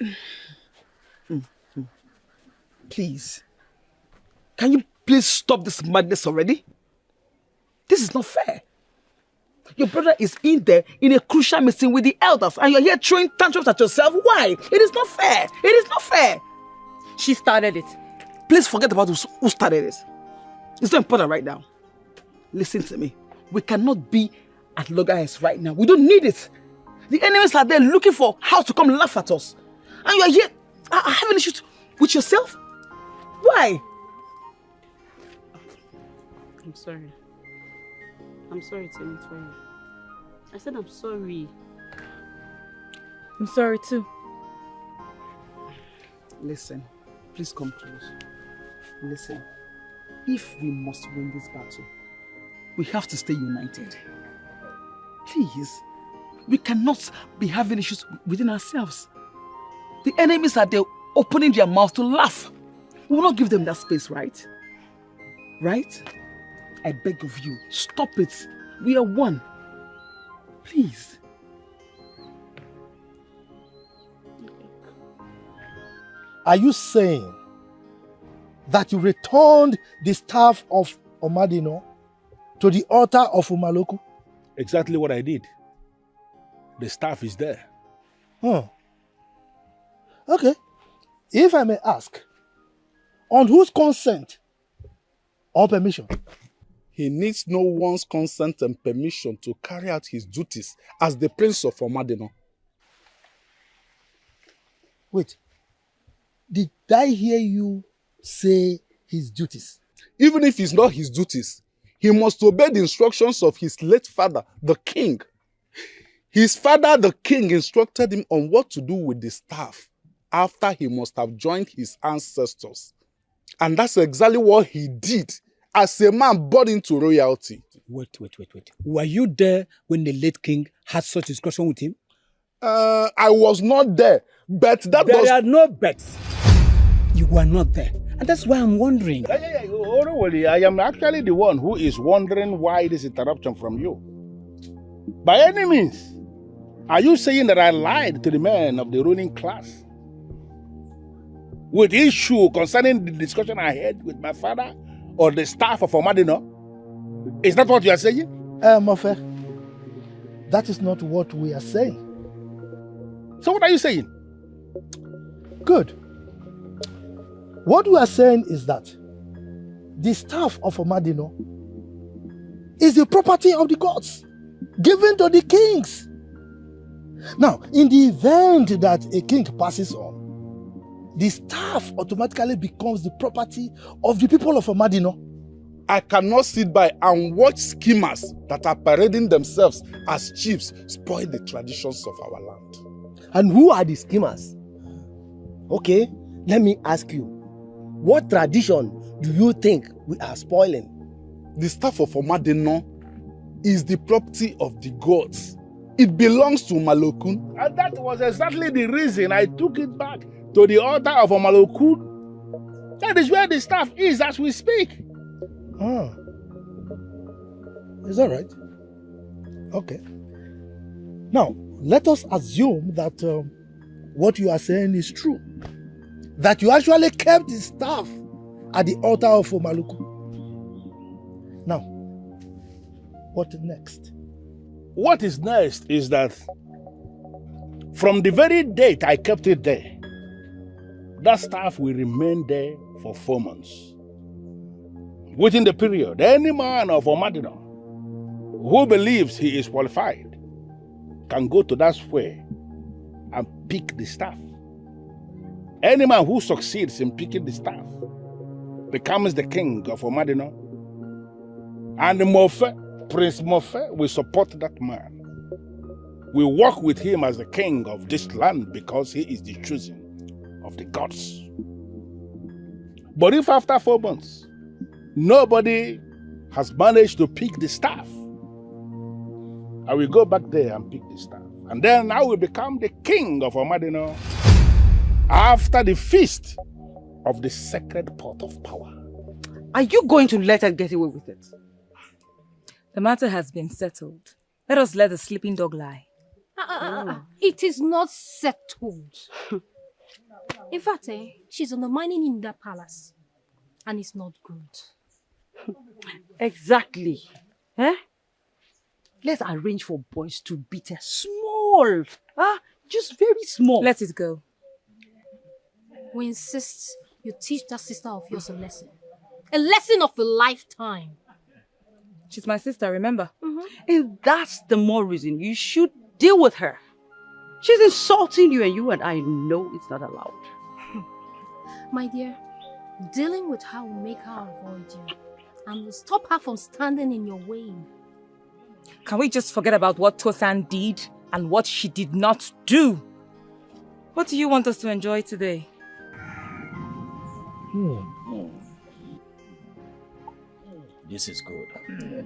S9: Please. Can you please stop this madness already? This is not fair. Your brother is in there in a crucial meeting with the elders and you're here throwing tantrums at yourself. Why? It is not fair. It is not fair.
S6: She started it.
S9: Please forget about who started it. It's not important right now. Listen to me. We cannot be at loggerheads right now. We don't need it. The enemies are there looking for how to come laugh at us. And you are here having issues with yourself? Why? I'm sorry. I'm sorry, Temitoyo. I said I'm sorry.
S6: I'm sorry too.
S9: Listen, please come close. Listen, if we must win this battle, we have to stay united. Please, we cannot be having issues within ourselves. The enemies are there opening their mouths to laugh. We will not give them that space, right? Right? I beg of you, stop it.
S2: We are one. Please.
S8: Are you saying that you returned the staff of Omadino to the altar of Umaloku?
S1: Exactly what I did. The staff is there.
S8: Huh. Okay. If I may ask, on whose consent or permission?
S3: He needs no one's consent and permission to carry out his duties as the Prince of Omadino.
S8: Wait. Did I hear you say his duties?
S3: Even if it's not his duties, he must obey the instructions of his late father, the king. His father, the king, instructed him on what to do with the staff after he must have joined his ancestors. And that's exactly what he did as a man born into royalty.
S20: Wait. Were you there when the late king had such discussion with him?
S3: I was not there, but
S20: There are no bets. You were not there. And that's why I'm wondering.
S1: I am actually the one who is wondering why this interruption from you. By any means, are you saying that I lied to the men of the ruling class? With issue concerning the discussion I had with my father or the staff of Omadino? Is that what you are saying?
S8: Mofe, that is not what we are saying.
S1: So what are you saying?
S8: Good. What we are saying is that the staff of Omadino is the property of the gods, given to the kings. Now, in the event that a king passes on, the staff automatically becomes the property of the people of Omadino.
S3: I cannot sit by and watch schemers that are parading themselves as chiefs spoil the traditions of our land.
S19: And who are the schemers? Okay, let me ask you. What tradition do you think we are spoiling?
S3: The staff of Omadino is the property of the gods. It belongs to Malokun.
S1: And that was exactly the reason I took it back to the altar of Malokun. That is where the staff is as we speak.
S8: Ah. Is that right? Okay. Now, let us assume that what you are saying is true. That you actually kept the staff at the altar of Omaluku. Now, what next?
S1: What is next is that from the very date I kept it there, that staff will remain there for 4 months. Within the period, any man of Omadino who believes he is qualified can go to that square and pick the staff. Any man who succeeds in picking the staff becomes the king of Omadino. And Mofe, Prince Mofe, will support that man. We work with him as the king of this land because he is the chosen of the gods. But if after 4 months, nobody has managed to pick the staff, I will go back there and pick the staff. And then I will become the king of Omadino after the feast of the sacred pot of power.
S11: Are you going to let her get away with it?
S6: The matter has been settled. Let us let the sleeping dog lie.
S10: It is not settled. In fact, she's undermining in that palace. And it's not good.
S11: Exactly. Eh? Let's arrange for boys to beat her small. Just very small.
S6: Let it go.
S10: We insist you teach that sister of yours a lesson. A lesson of a lifetime.
S6: She's my sister, remember?
S11: And that's the more reason you should deal with her. She's insulting you and I know it's not allowed.
S10: My dear, dealing with her will make her avoid you and will stop her from standing in your way.
S6: Can we just forget about what Tosan did and what she did not do? What do you want us to enjoy today?
S13: This is good.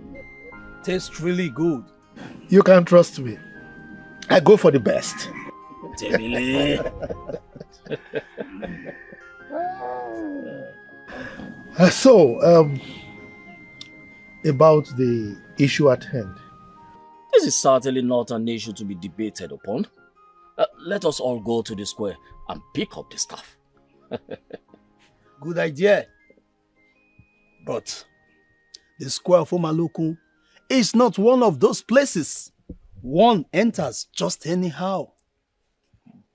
S12: Tastes really good.
S8: You can trust me. I go for the best. about the issue at hand.
S13: This is certainly not an issue to be debated upon. Let us all go to the square and pick up the stuff.
S12: Good idea. But the square of Omalokun is not one of those places one enters just anyhow.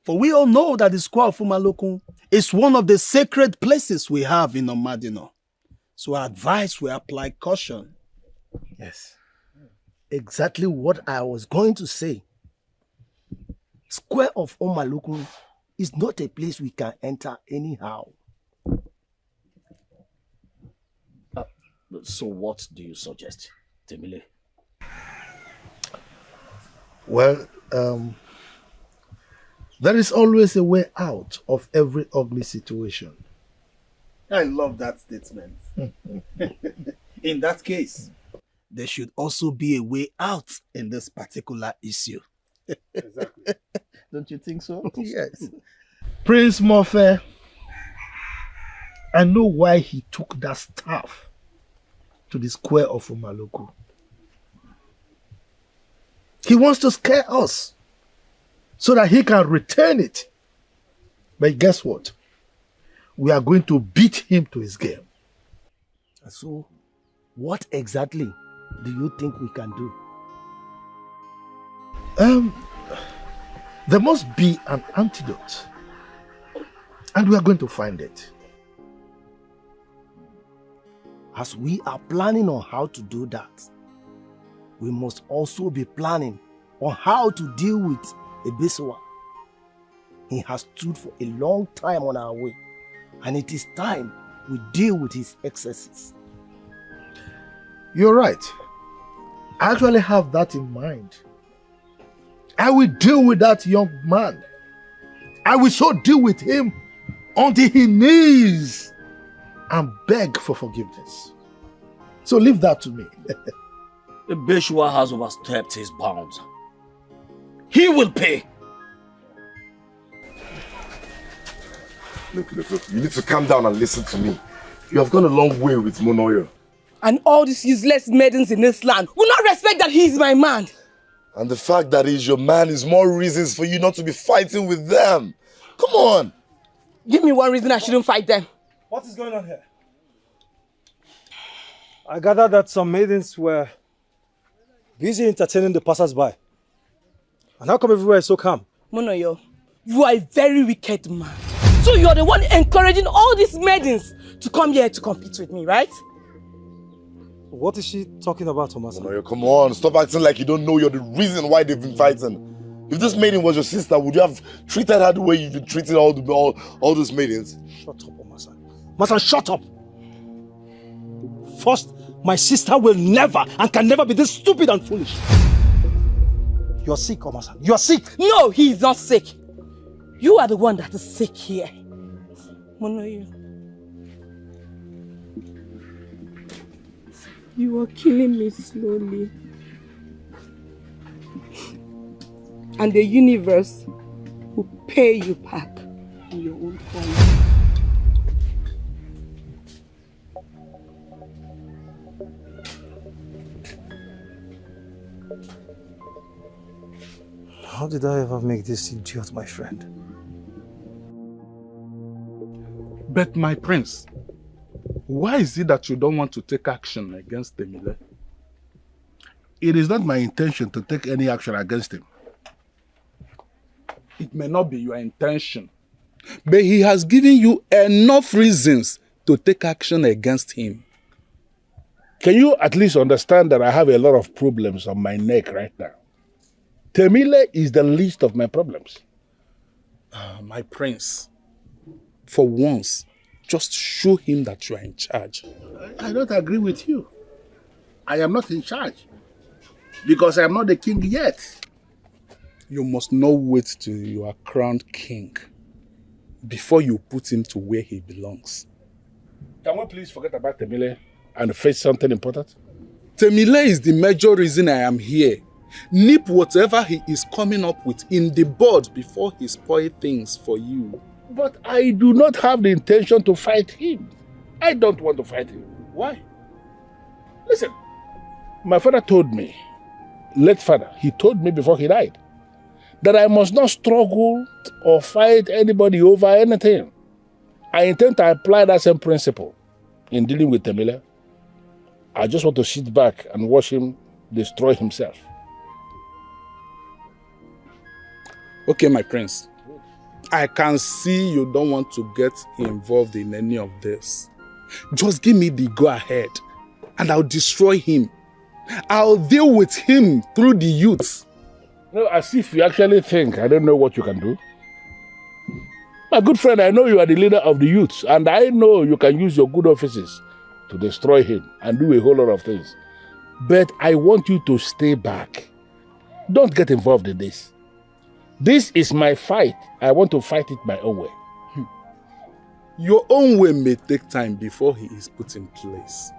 S12: For we all know that the square of Omalokun is one of the sacred places we have in Omadino. So I advise we apply caution.
S19: Yes. Exactly what I was going to say. Square of Omalokun is not a place we can enter anyhow.
S13: So what do you suggest, Temile?
S8: Well, there is always a way out of every ugly situation.
S12: I love that statement. In that case, there should also be a way out in this particular issue.
S8: Exactly.
S12: Don't you think so?
S8: Yes. Prince Morphe, I know why he took that staff to the square of Omaloko. He wants to scare us so that he can return it. But guess what? We are going to beat him to his game.
S19: So, what exactly do you think we can do?
S8: There must be an antidote. And we are going to find it.
S19: As we are planning on how to do that, we must also be planning on how to deal with Ebesewa. He has stood for a long time on our way, and it is time we deal with his excesses.
S8: You're right. I actually have that in mind. I will deal with that young man. I will so deal with him until he kneels and beg for forgiveness. So leave that to me.
S13: Ebeshua has overstepped his bounds. He will pay.
S4: Look. You need to calm down and listen to me. You have gone a long way with Monoyo.
S6: And all these useless maidens in this land will not respect that he is my man.
S4: And the fact that he's your man is more reasons for you not to be fighting with them. Come on.
S6: Give me one reason I shouldn't fight them.
S15: What is going on here? I gathered that some maidens were busy entertaining the passers-by. And how come everywhere is so calm?
S6: Monoyo, you are a very wicked man. So you're the one encouraging all these maidens to come here to compete with me, right?
S15: What is she talking about, Thomas?
S4: Monoyo, come on. Stop acting like you don't know you're the reason why they've been fighting. If this maiden was your sister, would you have treated her the way you've been treating all those maidens?
S15: Shut up, Omasan. Masan, shut up! First, my sister will never and can never be this stupid and foolish. You're sick, Omasan. You're sick!
S6: No, he is not sick. You are the one that is sick here. Monoyo. You are killing me slowly. And the universe will pay you back in your own form.
S15: How did I ever make this idiot my friend?
S3: But my prince, why is it that you don't want to take action against Temile?
S1: It is not my intention to take any action against him.
S3: It may not be your intention, but he has given you enough reasons to take action against him.
S1: Can you at least understand that I have a lot of problems on my neck right now? Temile is the least of my problems.
S3: My prince, for once, just show him that you are in charge.
S1: I don't agree with you. I am not in charge. Because I am not the king yet.
S3: You must not wait till you are crowned king before you put him to where he belongs.
S1: Can we please forget about Temile and face something important?
S3: Temile is the major reason I am here. Nip whatever he is coming up with in the bud before he spoils things for you.
S1: But I do not have the intention to fight him. I don't want to fight him. Why? Listen, My father told me, late father, he told me before he died, that I must not struggle or fight anybody over anything. I intend to apply that same principle in dealing with Temile. I just want to sit back and watch him destroy himself.
S3: Okay, my prince. I can see you don't want to get involved in any of this. Just give me the go-ahead and I'll destroy him. I'll deal with him through the youths.
S1: No, as if you actually think I don't know what you can do. My good friend, I know you are the leader of the youths, and I know you can use your good offices to destroy him and do a whole lot of things. But I want you to stay back. Don't get involved in this. This is my fight. I want to fight it my own way.
S3: Your own way may take time before he is put in place.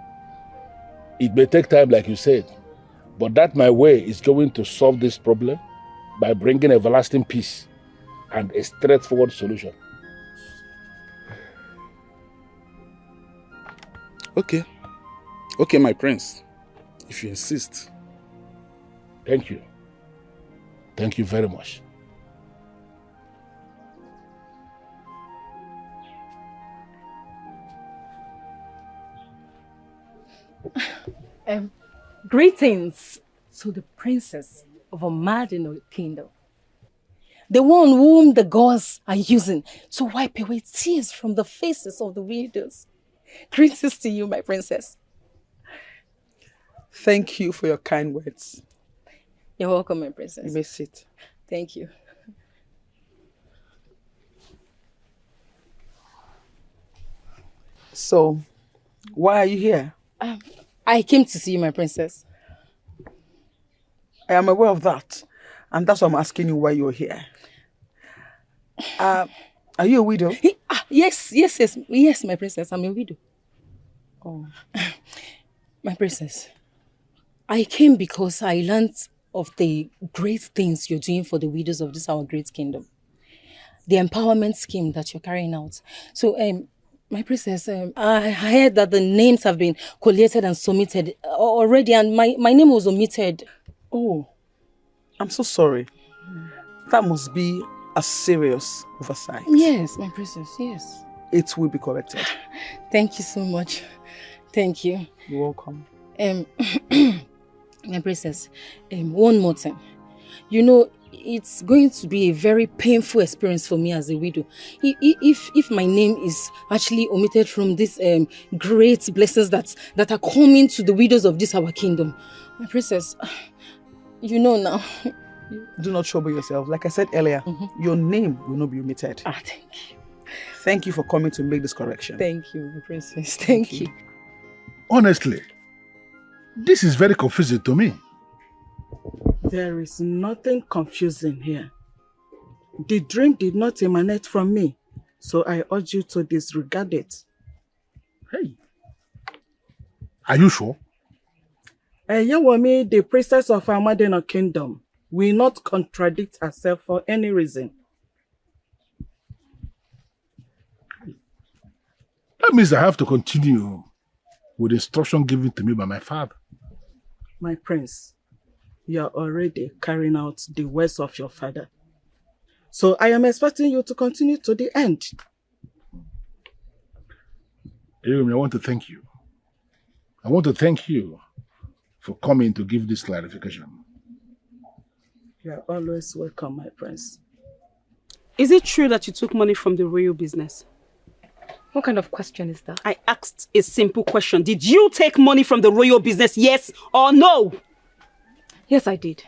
S1: It may take time, like you said, but that my way is going to solve this problem by bringing everlasting peace and a straightforward solution.
S3: Okay. Okay, my prince. If you insist.
S1: Thank you. Thank you very much.
S6: Greetings to the princess of a Madino kingdom. The one whom the gods are using to wipe away tears from the faces of the widows. Greetings to you, my princess.
S2: Thank you for your kind words.
S6: You're welcome, my princess.
S2: You may sit.
S6: Thank you.
S2: So, why are you here?
S6: I came to see you, my princess.
S2: I am aware of that. And that's why I'm asking you why you're here. Are you a widow?
S6: Yes, my princess. I'm a widow.
S2: Oh.
S6: My princess, I came because I learned of the great things you're doing for the widows of this our great kingdom. The empowerment scheme that you're carrying out. So, my princess, I heard that the names have been collated and submitted already, and my name was omitted.
S2: Oh, I'm so sorry. That must be a serious oversight.
S6: Yes, my princess, yes.
S2: It will be corrected.
S6: Thank you so much. Thank you.
S2: You're welcome.
S6: My princess, one more thing. You know, it's going to be a very painful experience for me as a widow. If my name is actually omitted from these great blessings that are coming to the widows of this our kingdom. My princess, you know now.
S2: Do not trouble yourself. Like I said earlier, your name will not be omitted.
S6: Thank you.
S2: Thank you for coming to make this correction.
S6: Thank you, my princess. Thank you.
S1: Honestly, this is very confusing to me.
S2: There is nothing confusing here. The dream did not emanate from me, so I urge you to disregard it.
S1: Hey, are you sure?
S2: Yawami, the princess of Amadino kingdom, will not contradict herself for any reason.
S1: That means I have to continue with the instruction given to me by my father.
S2: My prince, you are already carrying out the words of your father. So I am expecting you to continue to the end.
S1: Ayumi, I want to thank you. I want to thank you for coming to give this clarification.
S2: You are always welcome, my prince.
S9: Is it true that you took money from the royal business?
S6: What kind of question is that?
S9: I asked a simple question. Did you take money from the royal business, yes or no?
S6: Yes, I did.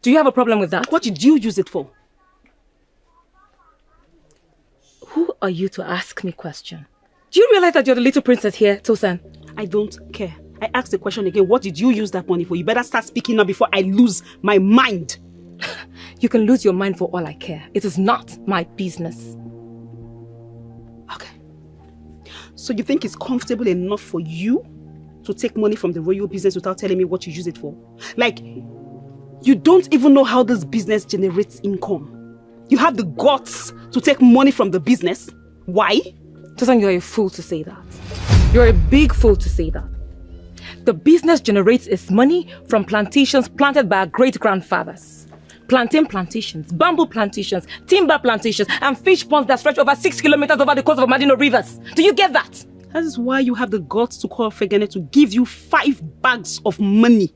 S6: Do you have a problem with that?
S9: What did you use it for?
S6: Who are you to ask me question? Do you realize that you're the little princess here, Tosan?
S9: I don't care. I asked the question again. What did you use that money for? You better start speaking now before I lose my mind.
S6: You can lose your mind for all I care. It is not my business.
S9: Okay. So you think it's comfortable enough for you to take money from the royal business without telling me what you use it for? Like, you don't even know how this business generates income. You have the guts to take money from the business. Why?
S6: Tosan, you're a fool to say that. You're a big fool to say that. The business generates its money from plantations planted by our great-grandfathers. Plantain plantations, bamboo plantations, timber plantations, and fish ponds that stretch over 6 kilometers over the course of Madino rivers. Do you get that?
S9: That is why you have the guts to call Fegene to give you 5 bags of money.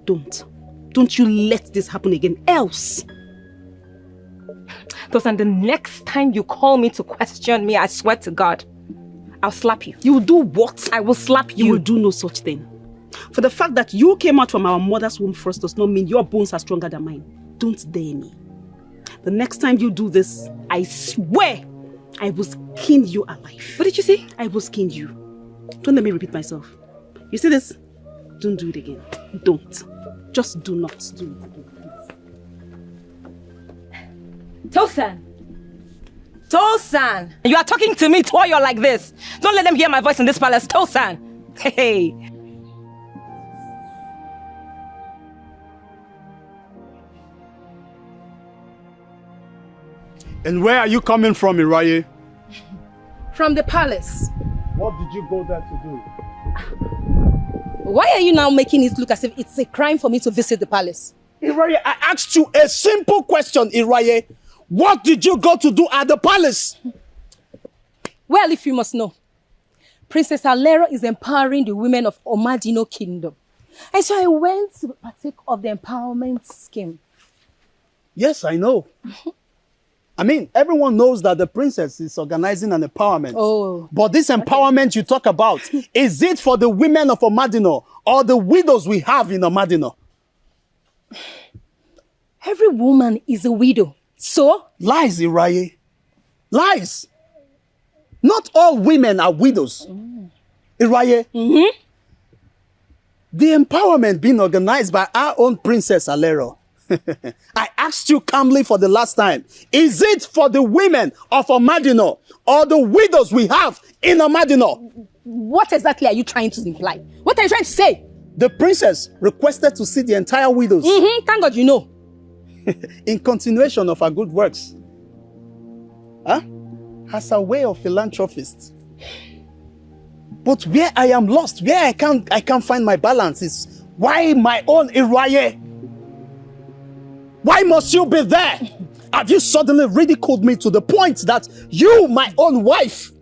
S9: Don't you let this happen again, else.
S6: Tosan, the next time you call me to question me, I swear to God, I'll slap you.
S9: You will do what?
S6: I will slap you.
S9: You will do no such thing. For the fact that you came out from our mother's womb first does not mean your bones are stronger than mine. Don't dare me. The next time you do this, I swear I will skin you alive.
S6: What did you say?
S9: I will skin you. Don't let me repeat myself. You see this? Don't do it again. Don't. Just do not do it again, please.
S6: Tosan! Tosan! You are talking to me while you're like this. Don't let them hear my voice in this palace. Tosan! Hey!
S12: And where are you coming from, Iraye?
S10: From the palace.
S12: What did you go there to do?
S10: Why are you now making it look as if it's a crime for me to visit the palace?
S12: Iraye, I asked you a simple question, Iraye. What did you go to do at the palace?
S10: Well, if you must know, Princess Alero is empowering the women of Omadino Kingdom. And so I went to partake of the empowerment scheme.
S12: Yes, I know. I mean, everyone knows that the princess is organizing an empowerment.
S10: Oh.
S12: But this empowerment you talk about, is it for the women of Omadino or the widows we have in Omadino?
S10: Every woman is a widow. So?
S12: Lies, Iraye. Lies. Not all women are widows. Iraye. The empowerment being organized by our own Princess Alero. I asked you calmly for the last time. Is it for the women of Omadino or the widows we have in Omadino?
S10: What exactly are you trying to imply? What are you trying to say?
S12: The princess requested to see the entire widows.
S10: Thank God you know.
S12: In continuation of her good works. Huh? As a way of philanthropist. But where I am lost, where I can't find my balance is why my own Iraye? Why must you be there? Have you suddenly ridiculed me to the point that you, my own wife,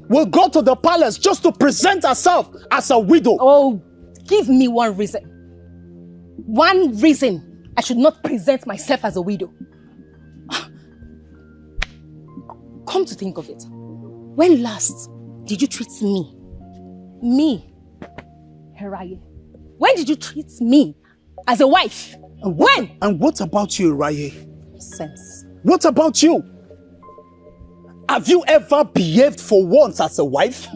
S12: will go to the palace just to present herself as a widow?
S10: Oh, give me one reason. One reason I should not present myself as a widow. Come to think of it, when last did you treat me, Iraye? When did you treat me as a wife? When?
S12: And what about you, Iraye?
S10: Sense.
S12: What about you? Have you ever behaved for once as a wife?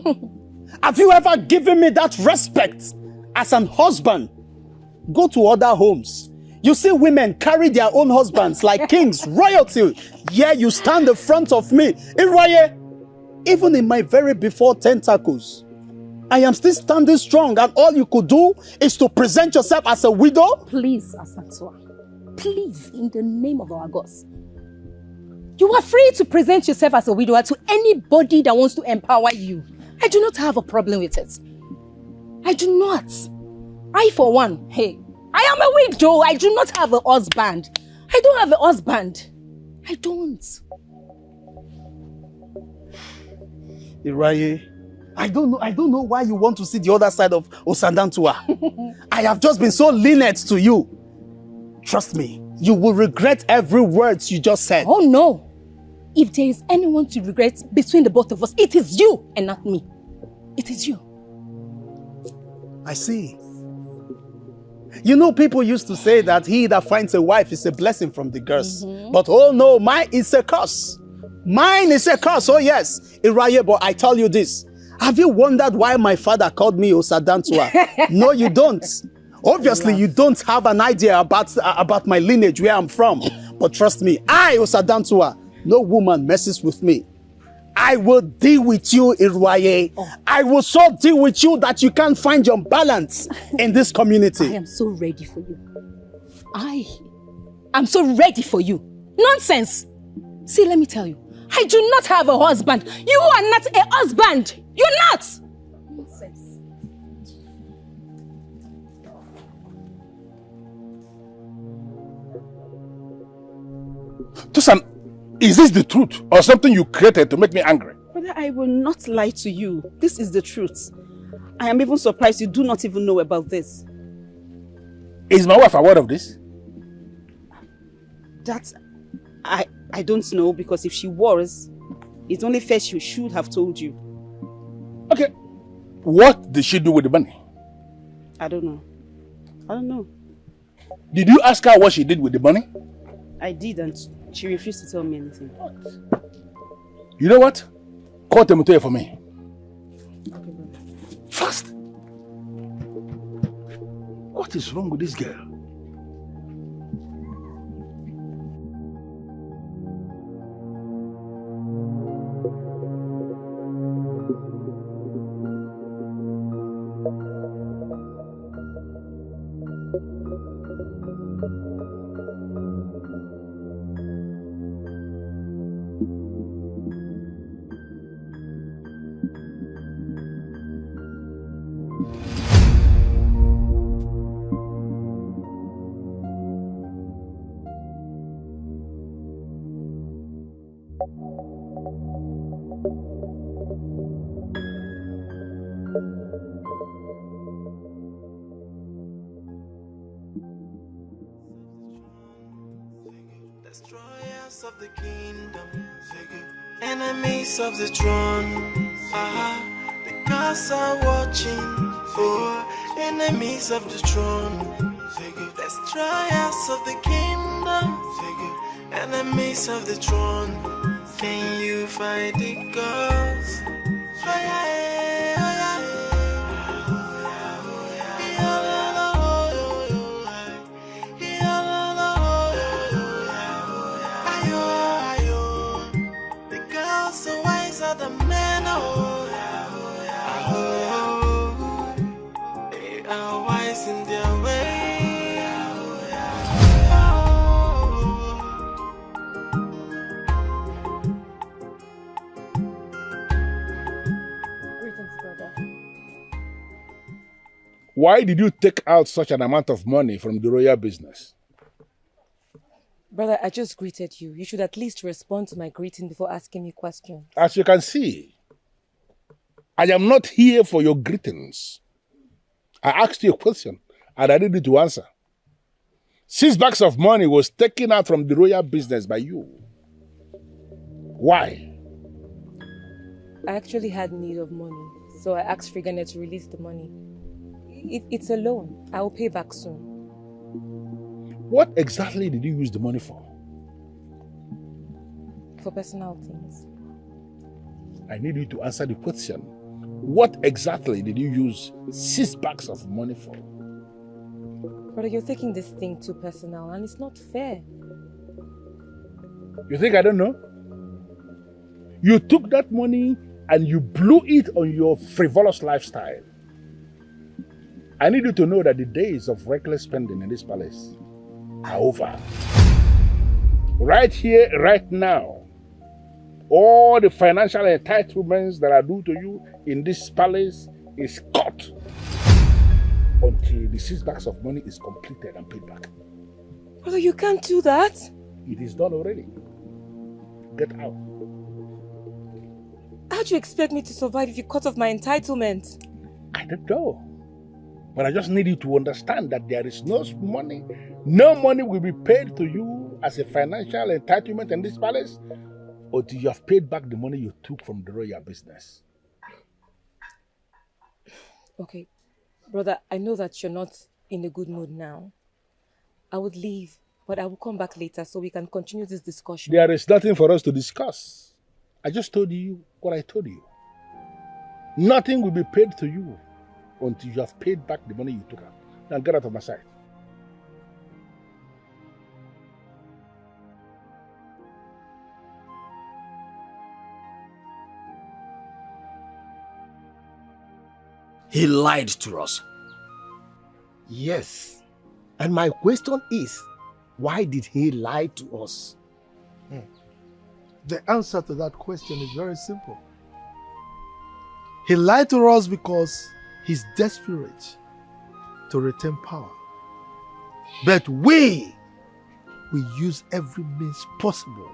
S12: Have you ever given me that respect as an husband? Go to other homes. You see women carry their own husbands like kings, royalty. Yeah, you stand in front of me. Iraye, even in my very before tentacles, I am still standing strong, and all you could do is to present yourself as a widow?
S10: Please, Asantua. Please, in the name of our gods. You are free to present yourself as a widower to anybody that wants to empower you. I do not have a problem with it. I do not. I, for one, hey, I am a widow. I do not have a husband. I don't have a husband. I don't.
S12: Iraye, I don't know why you want to see the other side of Osandantua. I have just been so lenient to you. Trust me, you will regret every word you just said.
S10: Oh no. If there is anyone to regret between the both of us, it is you and not me. It is you.
S12: I see. You know, people used to say that he that finds a wife is a blessing from the gods. But oh no, mine is a curse. Mine is a curse, oh yes. Iraye, but I tell you this. Have you wondered why my father called me Osadantua? No, you don't. Obviously, you don't have an idea about my lineage, where I'm from. But trust me, I, Osadantua, no woman messes with me. I will deal with you, Iraye. I will so deal with you that you can't find your balance in this community.
S10: I am so ready for you. I am so ready for you. Nonsense. See, let me tell you. I do not have a husband. You are not a husband. You're not. Nonsense.
S1: Tosan, is this the truth or something you created to make me angry?
S9: Brother, I will not lie to you. This is the truth. I am even surprised you do not even know about this.
S1: Is my wife aware of this?
S9: That I don't know, because if she was, it's only fair she should have told you.
S1: Okay. What did she do with the money?
S9: I don't know. I don't know.
S1: Did you ask her what she did with the money?
S9: I did, and she refused to tell me anything.
S1: You know what? Call Temutoye for me.
S9: Okay, brother.
S1: Fast. What is wrong with this girl?
S17: Destroyers of the kingdom, enemies of the throne. The gods are watching for enemies of the throne. Destroyers of the kingdom, enemies of the throne. Can you fight the gods? Oh yeah, oh yeah. The girls are wiser than men, they are wise in their way.
S6: Greetings, brother.
S1: Why did you take out such an amount of money from the royal business?
S6: Brother, I just greeted you. You should at least respond to my greeting before asking me questions.
S1: As you can see, I am not here for your greetings. I asked you a question and I need you to answer. 6 bags of money was taken out from the royal business by you. Why?
S6: I actually had need of money, so I asked Frigane to release the money. It's a loan. I will pay back soon.
S1: What exactly did you use the money for?
S6: For personal things.
S1: I need you to answer the question. What exactly did you use 6 bags of money for?
S6: Brother, you're taking this thing too personal and it's not fair.
S1: You think I don't know? You took that money and you blew it on your frivolous lifestyle. I need you to know that the days of reckless spending in this palace are over. Right here, right now, all the financial entitlements that are due to you in this palace is cut until the 6 bags of money is completed and paid back.
S6: Brother, you can't do that.
S1: It is done already. Get out.
S6: How do you expect me to survive if you cut off my entitlement?
S1: I don't know. But I just need you to understand that there is no money. No money will be paid to you as a financial entitlement in this palace until you have paid back the money you took from the royal business.
S6: Okay, brother, I know that you're not in a good mood now. I would leave, but I will come back later so we can continue this discussion.
S1: There is nothing for us to discuss. I just told you what I told you. Nothing will be paid to you until you have paid back the money you took out. Now get out of my sight.
S19: He lied to us. Yes. And my question is, why did he lie to us?
S8: The answer to that question is very simple. He lied to us because he's desperate to retain power. But we will use every means possible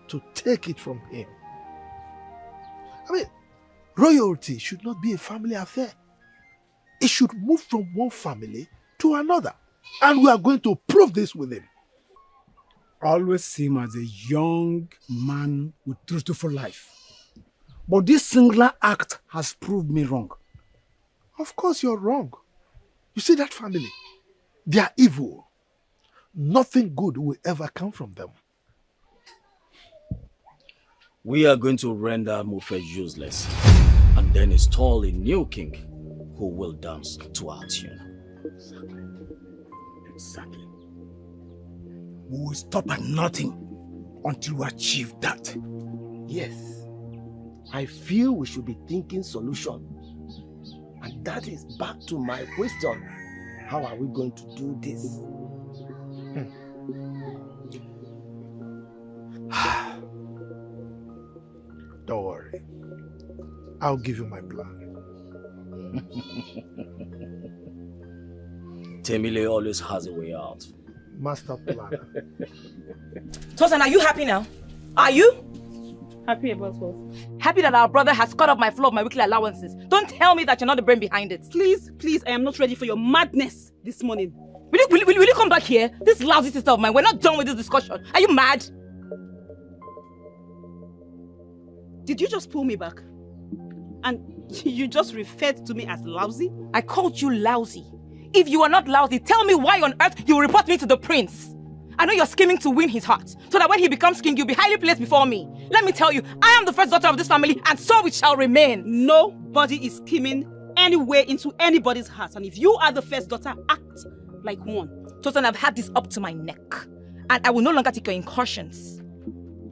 S8: to take it from him. I mean, royalty should not be a family affair. It should move from one family to another. And we are going to prove this with him.
S20: Always see him as a young man with truthful life. But this singular act has proved me wrong.
S8: Of course you're wrong. You see that family? They are evil. Nothing good will ever come from them.
S13: We are going to render Mufe useless and then install a new king who will dance to our tune.
S20: Exactly. We will stop at nothing until we achieve that.
S19: Yes. I feel we should be thinking solution. And that is back to my question. How are we going to do this?
S8: Don't worry. I'll give you my plan.
S13: Temile always has a way out.
S8: Master plan.
S6: Tosan, are you happy now? Are you?
S9: Happy about what?
S6: Happy that our brother has cut off my flow of my weekly allowances. Don't tell me that you're not the brain behind it.
S9: Please, I am not ready for your madness this morning.
S6: Will you come back here? This lousy sister of mine, we're not done with this discussion. Are you mad?
S9: Did you just pull me back? And you just referred to me as lousy?
S6: I called you lousy. If you are not lousy, tell me why on earth you will report me to the prince. I know you're scheming to win his heart, so that when he becomes king, you'll be highly placed before me. Let me tell you, I am the first daughter of this family, and so it shall remain.
S9: Nobody is scheming any way into anybody's heart, and if you are the first daughter, act like one.
S6: Tosan, I've had this up to my neck, and I will no longer take your incursions.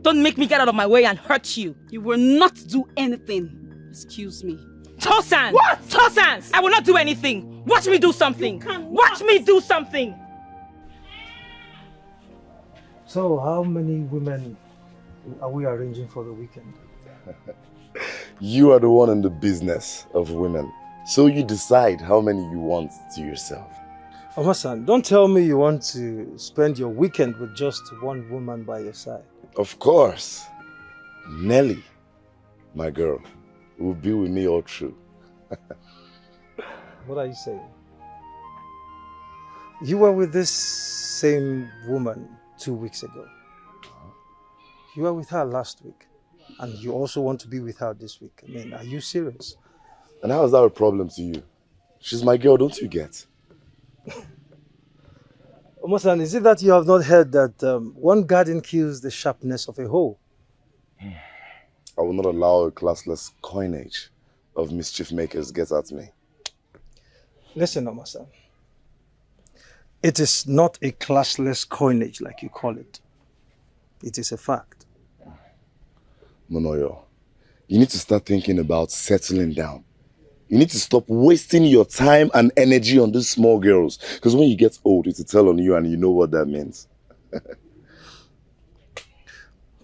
S6: Don't make me get out of my way and hurt you.
S9: You will not do anything. Excuse me.
S6: Tosan! What? Tosan! I will not do anything. Watch me do something. Watch me do something.
S15: So, how many women are we arranging for the weekend?
S21: You are the one in the business of women. So you decide how many you want to yourself.
S15: Omasan, don't tell me you want to spend your weekend with just one woman by your side.
S21: Of course. Nelly, my girl, will be with me all through.
S15: What are you saying? You were with this same woman 2 weeks ago. You were with her last week. And you also want to be with her this week. I mean, are you serious?
S21: And how is that a problem to you? She's my girl, don't you get?
S15: Omasan, is it that you have not heard that one garden kills the sharpness of a hoe?
S21: I will not allow a classless coinage of mischief makers get at me.
S15: Listen, Omasan. It is not a classless coinage like you call it. It is a fact.
S21: Monoyo, you need to start thinking about settling down. You need to stop wasting your time and energy on these small girls. Because when you get old, it's a tell on you and you know what that means.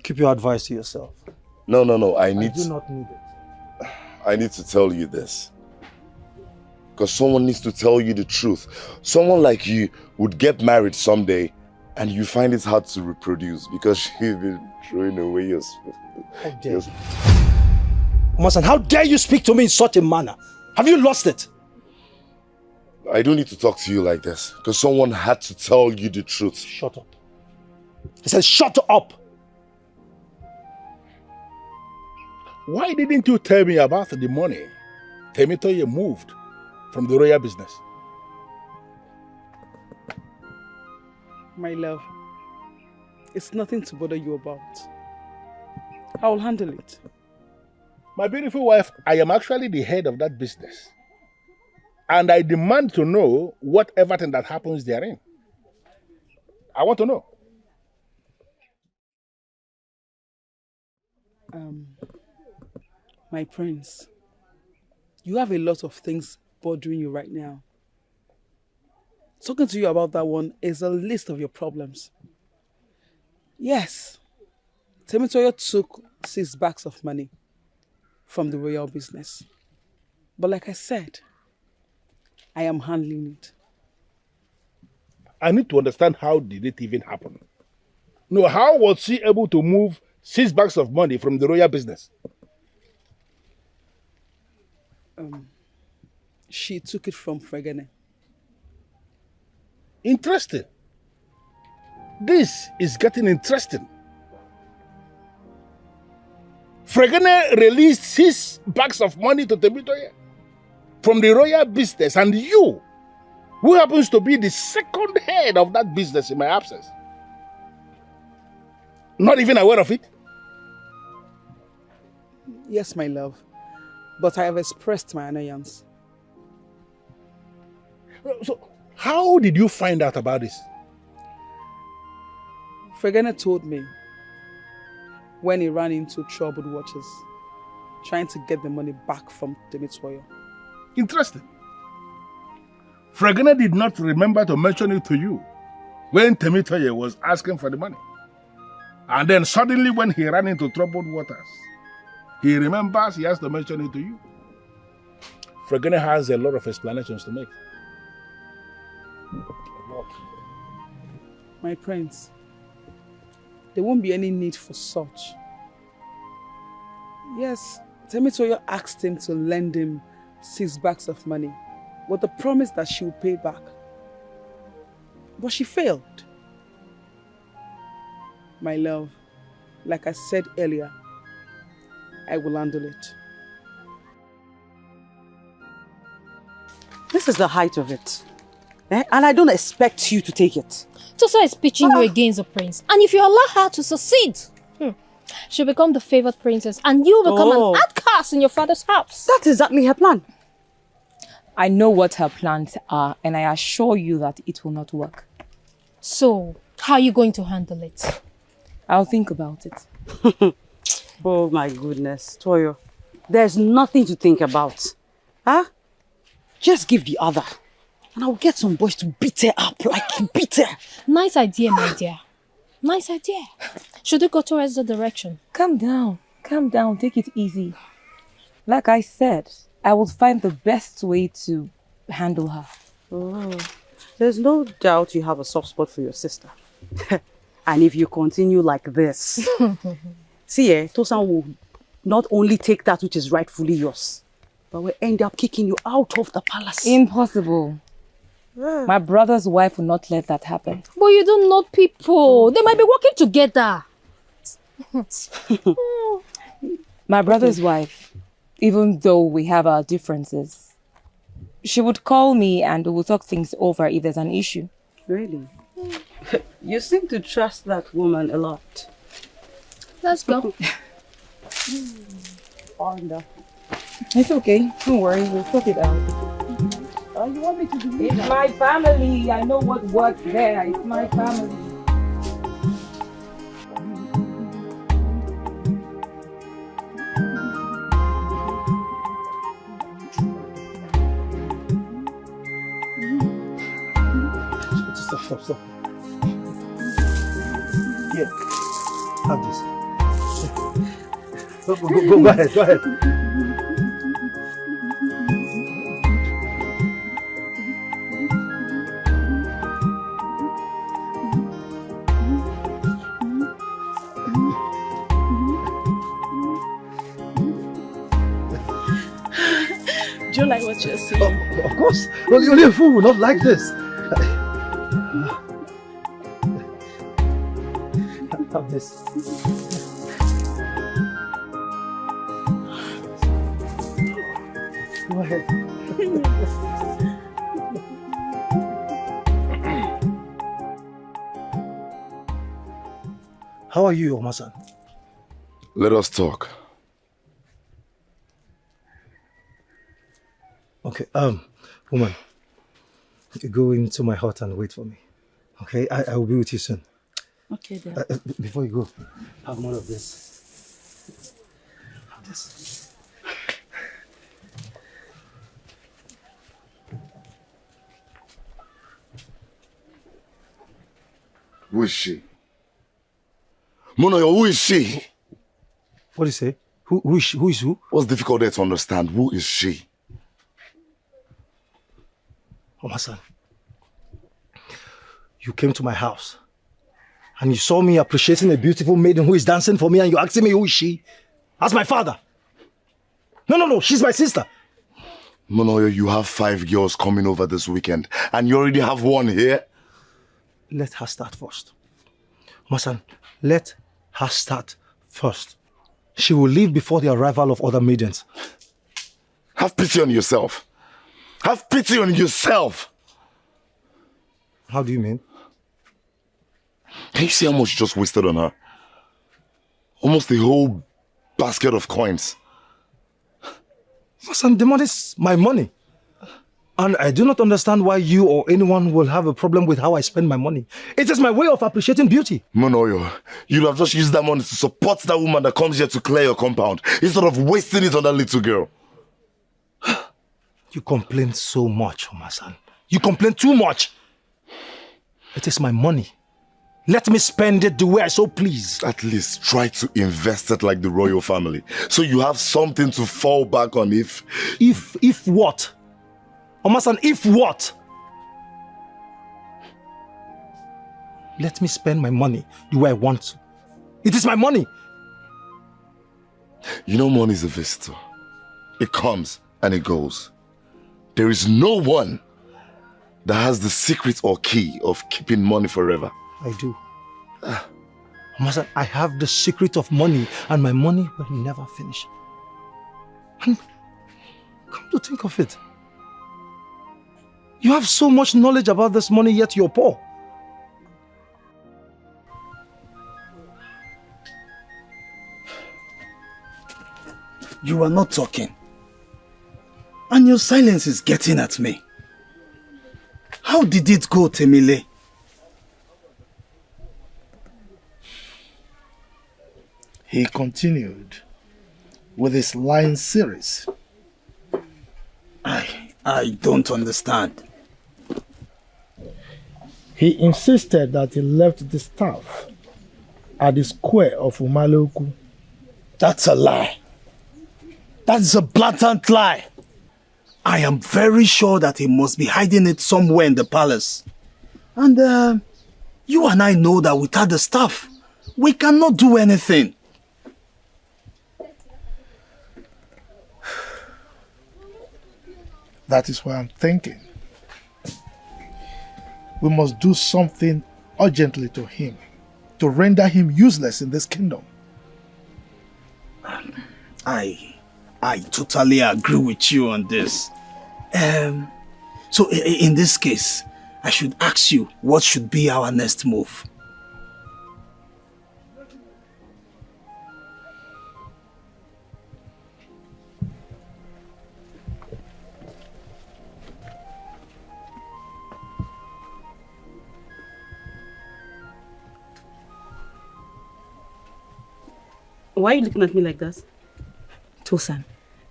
S15: Keep your advice to yourself.
S21: No. I
S15: do not need it.
S21: I need to tell you this. Because someone needs to tell you the truth. Someone like you would get married someday and you find it hard to reproduce because you've been throwing away your...
S15: How dare you? Omasan, how dare you speak to me in such a manner? Have you lost it?
S21: I don't need to talk to you like this because someone had to tell you the truth.
S15: Shut up. I said shut up!
S1: Why didn't you tell me about the money Temitoye moved from the royal business?
S2: My love, it's nothing to bother you about. I'll handle it.
S1: My beautiful wife, I am actually the head of that business. And I demand to know what everything that happens therein. I want to know.
S2: My prince, you have a lot of things bothering you right now. Talking to you about that one is a list of your problems. Yes, Temitoye took 6 bags of money from the royal business. But like I said, I am handling it.
S1: I need to understand how did it even happen. No, how was she able to move 6 bags of money from the royal business?
S2: She took it from Fregene.
S1: Interesting. This is getting interesting. Fregene released 6 bags of money to Temitoye from the royal business, and you, who happens to be the second head of that business in my absence, not even aware of it?
S2: Yes, my love. But I have expressed my annoyance.
S1: So, how did you find out about this?
S2: Fregene told me when he ran into troubled waters, trying to get the money back from Temitoye.
S1: Interesting. Fregene did not remember to mention it to you when Temitoye was asking for the money. And then suddenly when he ran into troubled waters, he remembers he has to mention it to you. Fregene has a lot of explanations to make.
S2: My prince, there won't be any need for such. Yes, Temitoye asked him to lend him 6 bags of money with the promise that she would pay back. But she failed. My love, like I said earlier, I will handle it.
S11: This is the height of it. And I don't expect you to take it.
S10: Tosa is pitching you against the prince. And if you allow her to succeed, she'll become the favored princess and you'll become an outcast in your father's house.
S11: That's exactly her plan.
S6: I know what her plans are, and I assure you that it will not work.
S10: So, how are you going to handle it?
S6: I'll think about it.
S11: Oh my goodness, Toyo. There's nothing to think about. Huh? Just give the other. And I'll get some boys to beat her up, like beat her.
S10: Nice idea, my dear. Nice idea. Should we go towards the direction?
S6: Calm down, take it easy. Like I said, I will find the best way to handle her.
S11: Oh, there's no doubt you have a soft spot for your sister. And if you continue like this, see, Tosan will not only take that which is rightfully yours, but will end up kicking you out of the palace.
S6: Impossible. My brother's wife will not let that happen.
S10: But you don't know people. They might be working together.
S6: My brother's wife, even though we have our differences, she would call me and we will talk things over if there's an issue.
S11: Really? You seem to trust that woman a lot.
S10: Let's go.
S6: It's okay. Don't worry. We'll sort it out. You want me to do it? It's my family. I know what works there. It's my family.
S19: Stop. Here, have this. Go ahead.
S2: Do you like what you're saying?
S19: Of course. Well, only a fool would not like this. Have this. Go ahead. How are you, Oma-san?
S21: Let us talk.
S19: Okay, woman, you go into my hut and wait for me. Okay, I will be with you soon.
S11: Okay, then.
S19: Before you go, have more of this. Have this.
S21: Who is she? Monoyo, who is she?
S19: What do you say? Who is who?
S21: What's difficult there to understand? Who is she?
S19: Oma-san, you came to my house And you saw me appreciating a beautiful maiden who is dancing for me and you're asking me who is she? That's my father. No, she's my sister.
S21: Monoyo, you have 5 girls coming over this weekend and you already have one here?
S19: Let her start first. Masan, let her start first. She will leave before the arrival of other maidens.
S21: Have pity on yourself. Have pity on yourself.
S19: How do you mean?
S21: Can you see how much you just wasted on her? Almost a whole basket of coins.
S19: Masan, the money is my money. And I do not understand why you or anyone will have a problem with how I spend my money. It is my way of appreciating beauty.
S21: Monoyo, you'll have just used that money to support that woman that comes here to clear your compound instead of wasting it on that little girl.
S19: You complain so much, Omasan. You complain too much. It is my money. Let me spend it the way I so please.
S21: At least try to invest it like the royal family, so you have something to fall back on if...
S19: If what? Omasan, if what? Let me spend my money the way I want to. It is my money.
S21: You know money is a visitor. It comes and it goes. There is no one that has the secret or key of keeping money forever.
S19: I do. Omasan, I have the secret of money and my money will never finish. And come to think of it, you have so much knowledge about this money, yet you're poor.
S12: You are not talking. And your silence is getting at me. How did it go, Temile?
S8: He continued with his line series.
S12: I don't understand.
S8: He insisted that he left the staff at the square of Umaloku.
S12: That's a lie. That's a blatant lie. I am very sure that he must be hiding it somewhere in the palace. And you and I know that without the staff, we cannot do anything.
S8: That is why I'm thinking we must do something urgently to him to render him useless in this kingdom.
S12: I totally agree with you on this. So in this case, I should ask you, what should be our next move?
S9: Why are you looking at me like that?
S6: Tosan,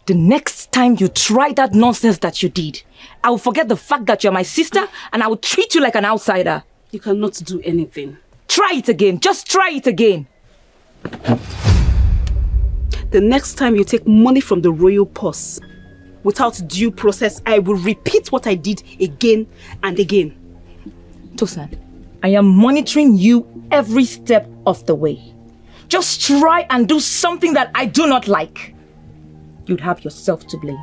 S6: the next time you try that nonsense that you did, I will forget the fact that you're my sister and I will treat you like an outsider.
S9: You cannot do anything.
S6: Try it again. Just try it again.
S9: The next time you take money from the royal purse without due process, I will repeat what I did again and again.
S6: Tosan, I am monitoring you every step of the way. Just try and do something that I do not like. You'd have yourself to blame.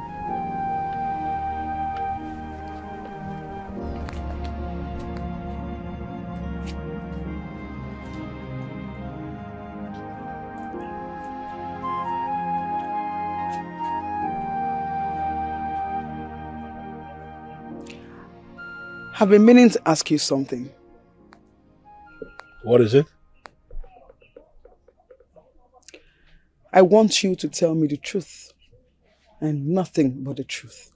S2: I've been meaning to ask you something.
S1: What is it?
S2: I want you to tell me the truth and nothing but the truth.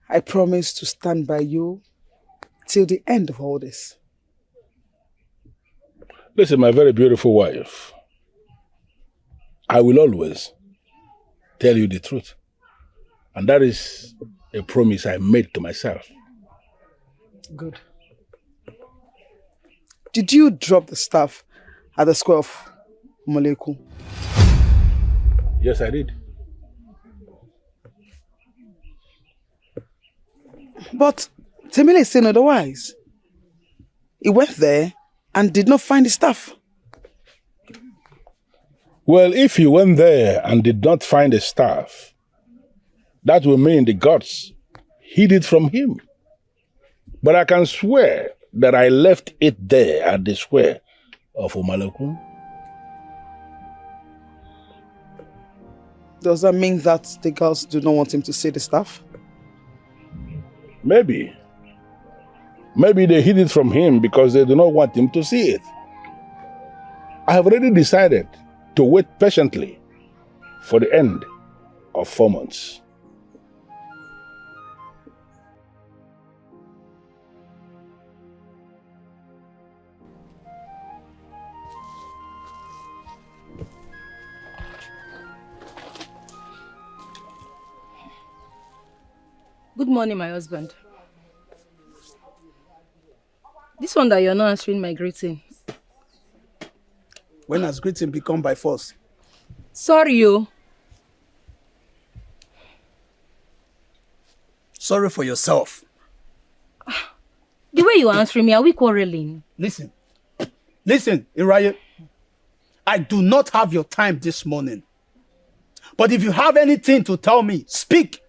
S2: I promise to stand by you till the end of all this.
S1: Listen, my very beautiful wife, I will always tell you the truth. And that is a promise I made to myself.
S2: Good. Did you drop the staff at the square of Moleku?
S1: Yes, I did.
S2: But Temile is saying otherwise. he went there and did not find the staff.
S1: Well, if he went there and did not find the staff, that will mean the gods hid it from him. But I can swear that I left it there at the square of Umalokun.
S2: Does that mean that the girls do not want him to see the staff?
S1: Maybe. Maybe they hid it from him because they do not want him to see it. I have already decided to wait patiently for the end of 4 months.
S10: Good morning, my husband. This one that you're not answering my greeting.
S12: When has greeting become by force?
S10: Sorry, you.
S12: Sorry for yourself.
S10: The way you are answering me, are we quarreling?
S12: Listen, Iraye. I do not have your time this morning. But if you have anything to tell me, speak.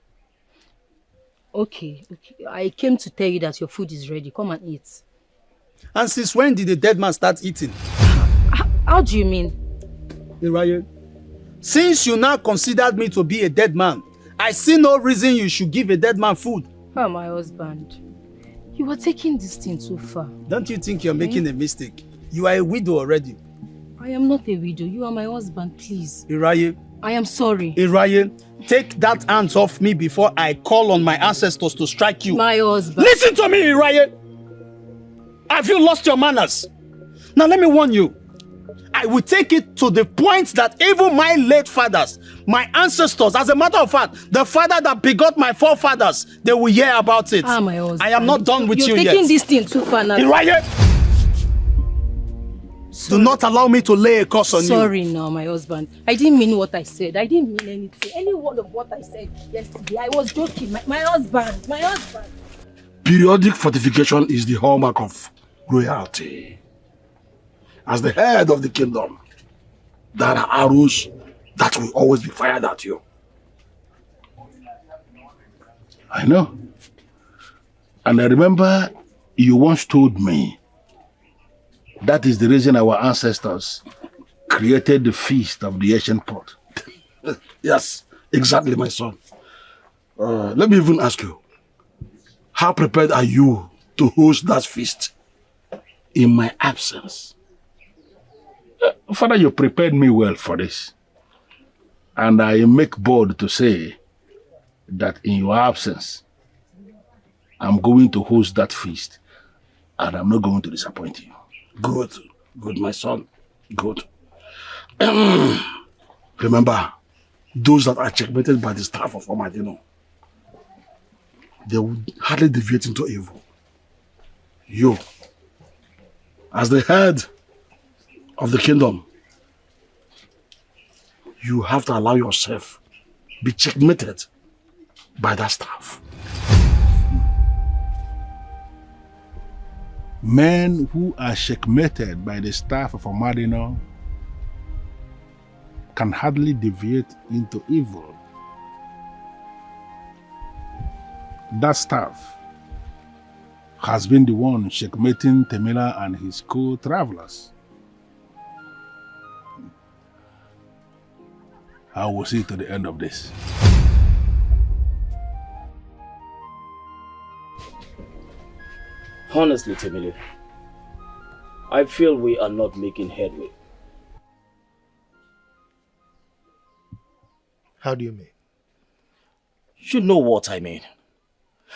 S10: Okay. I came to tell you that your food is ready. Come and eat.
S12: And since when did the dead man start eating?
S10: How do you mean?
S12: Iraye, since you now considered me to be a dead man, I see no reason you should give a dead man food.
S10: Oh, my husband. You are taking this thing too far.
S12: Don't you think you're making a mistake? You are a widow already.
S10: I am not a widow. You are my husband, please.
S12: Iraye.
S10: I am sorry.
S12: Iraye, take that hands off me before I call on my ancestors to strike you.
S10: My husband.
S12: Listen to me, Iraye. Have you lost your manners? Now let me warn you. I will take it to the point that even my late fathers, my ancestors, as a matter of fact, the father that begot my forefathers, they will hear about it.
S10: Ah, my husband.
S12: I am not done with you yet.
S10: You're taking this thing too far now.
S12: Iraye! Do not allow me to lay a curse on you.
S10: Sorry now, my husband. I didn't mean what I said. I didn't mean anything. Any word of what I said yesterday, I was joking. My husband.
S4: Periodic fortification is the hallmark of royalty. As the head of the kingdom, there are arrows that will always be fired at you.
S1: I know. And I remember you once told me that is the reason our ancestors created the feast of the ancient pot.
S4: Yes, exactly, my son. Let me even ask you, how prepared are you to host that feast in my absence?
S1: Father, you prepared me well for this. And I make bold to say that in your absence, I'm going to host that feast and I'm not going to disappoint you.
S4: Good, my son. Good. Remember, those that are checkmated by the staff of Amadino, they will hardly deviate into evil. You, as the head of the kingdom, you have to allow yourself be checkmated by that staff.
S1: Men who are checkmated by the staff of Amadino can hardly deviate into evil. That staff has been the one checkmating Temila and his co-travelers. I will see to the end of this.
S13: Honestly, Temile, I feel we are not making headway.
S8: How do you mean?
S13: You know what I mean.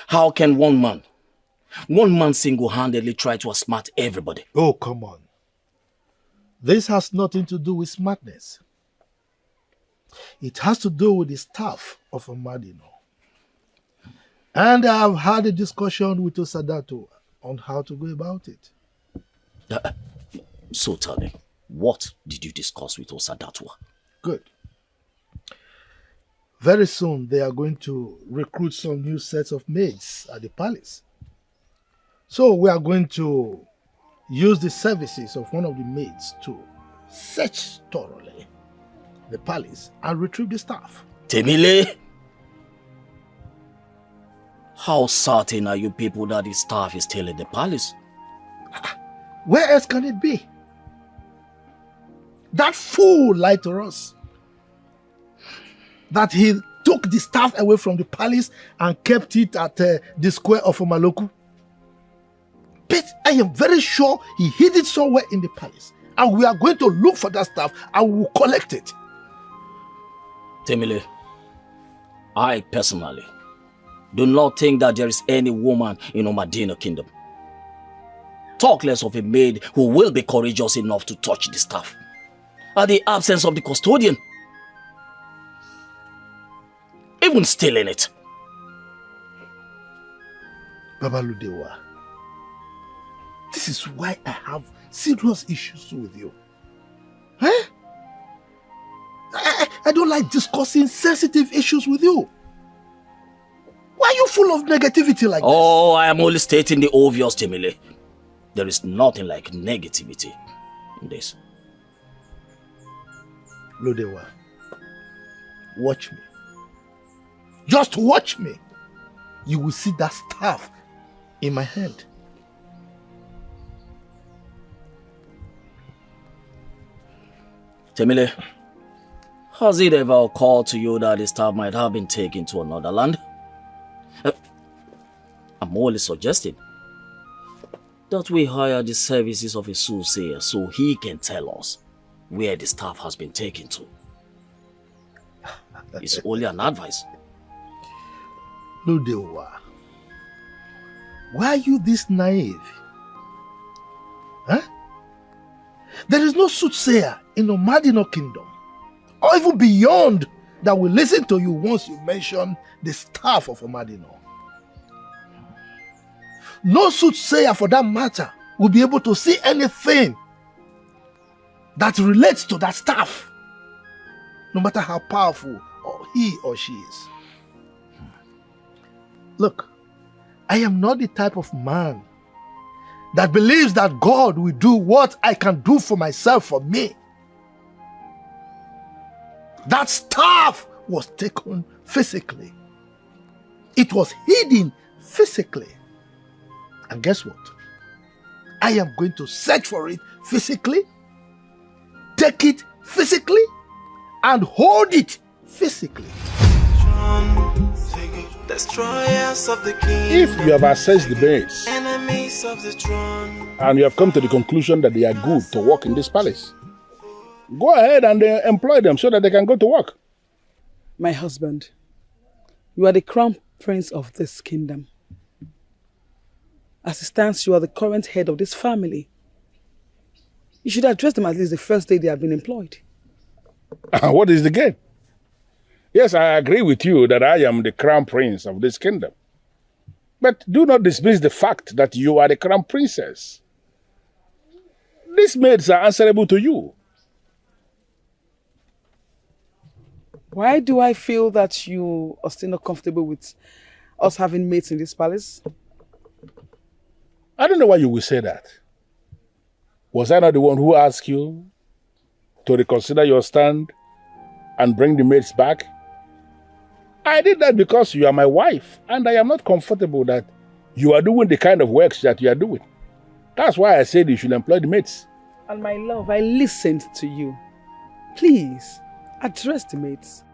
S13: How can one man single-handedly try to outsmart everybody?
S8: Oh, come on. This has nothing to do with smartness. It has to do with the staff of Amadino. And I've had a discussion with Osadato on how to go about it.
S13: So tell me, what did you discuss with Osadato?
S8: Good. Very soon they are going to recruit some new sets of maids at the palace. So we are going to used the services of one of the maids to search thoroughly the palace and retrieve the staff.
S13: Temile, how certain are you people that the staff is still in the palace?
S8: Where else can it be? That fool lied to us that he took the staff away from the palace and kept it at the square of Omaloku. But I am very sure he hid it somewhere in the palace. And we are going to look for that staff and we will collect it.
S13: Temile, I personally do not think that there is any woman in Omadino kingdom. Talk less of a maid who will be courageous enough to touch the staff. At the absence of the custodian. Even stealing it.
S8: Babaludewa, this is why I have serious issues with you. Huh? I don't like discussing sensitive issues with you. Why are you full of negativity like this?
S13: Oh, I am only stating the obvious, Temile. There is nothing like negativity in this.
S8: Ludewa, watch me. Just watch me. You will see that staff in my hand.
S13: Temile, has it ever occurred to you that the staff might have been taken to another land? I'm only suggesting that we hire the services of a soothsayer so he can tell us where the staff has been taken to. It's only an advice.
S8: Ludewa, why are you this naive? Huh? There is no soothsayer in Omadino kingdom, or even beyond, that will listen to you once you mention the staff of Omadino. No soothsayer, for that matter, will be able to see anything that relates to that staff, no matter how powerful or he or she is. Look, I am not the type of man that believes that God will do what I can do for myself for me. That staff was taken physically. It was hidden physically. And guess what? I am going to search for it physically, take it physically, and hold it physically.
S17: Destroyers of the kingdom,
S1: If you have assessed the maids
S17: enemies of the throne,
S1: and you have come to the conclusion that they are good to work in this palace, go ahead and employ them so that they can go to work.
S2: My husband, you are the crown prince of this kingdom. As it stands, you are the current head of this family. You should address them at least the first day they have been employed.
S1: What is the game? Yes, I agree with you that I am the crown prince of this kingdom. But do not dismiss the fact that you are the crown princess. These maids are answerable to you.
S2: Why do I feel that you are still not comfortable with us having maids in this palace?
S1: I don't know why you will say that. Was I not the one who asked you to reconsider your stand and bring the maids back? I did that because you are my wife and I am not comfortable that you are doing the kind of works that you are doing. That's why I said you should employ the maids.
S2: And my love, I listened to you. Please, address the maids.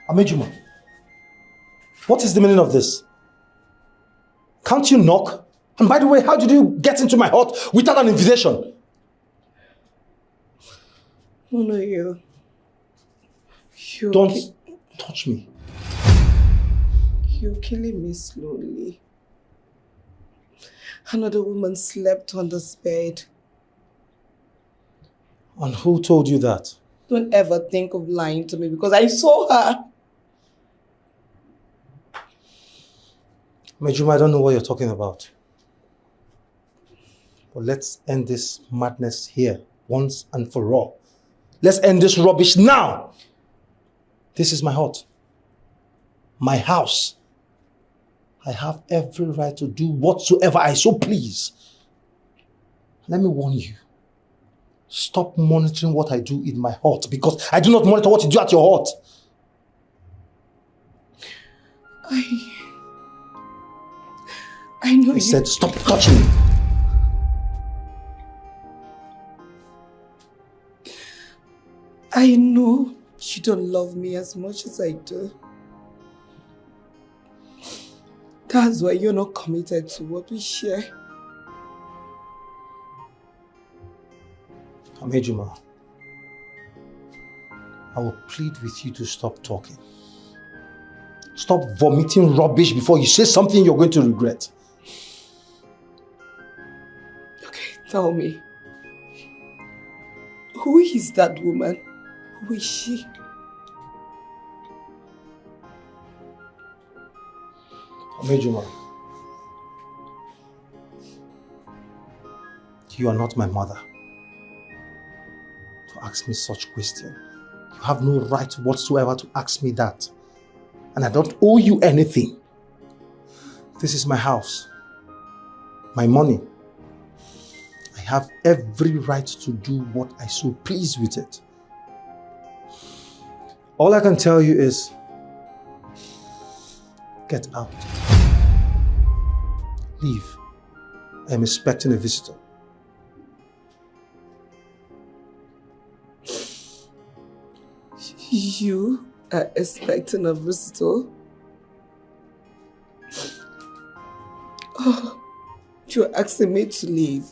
S15: Amejuma, what is the meaning of this? Can't you knock? And by the way, how did you get into my hut without an invitation?
S14: Oh no, you.
S15: Don't touch me.
S14: You're killing me slowly.
S5: Another woman slept on this bed.
S15: And who told you that?
S5: Don't ever think of lying to me because I saw her.
S15: Mejuma, I don't know what you're talking about. But let's end this madness here, once and for all. Let's end this rubbish now! This is my hut. My house. I have every right to do whatsoever I so please. Let me warn you. Stop monitoring what I do in my hut because I do not monitor what you do at your hut.
S5: I know
S15: I said stop touching me.
S5: I know you don't love me as much as I do. That's why you're not committed to what we share.
S15: Amejuma, I will plead with you to stop talking. Stop vomiting rubbish before you say something you're going to regret.
S5: Okay, tell me. Who is that woman? Who is she?
S15: Amejuma, you are not my mother to ask me such question. You have no right whatsoever to ask me that. And I don't owe you anything. This is my house. My money. I have every right to do what I so please with it. All I can tell you is, get out. Leave. I am expecting a visitor.
S5: You are expecting a visitor? Oh, you're asking me to leave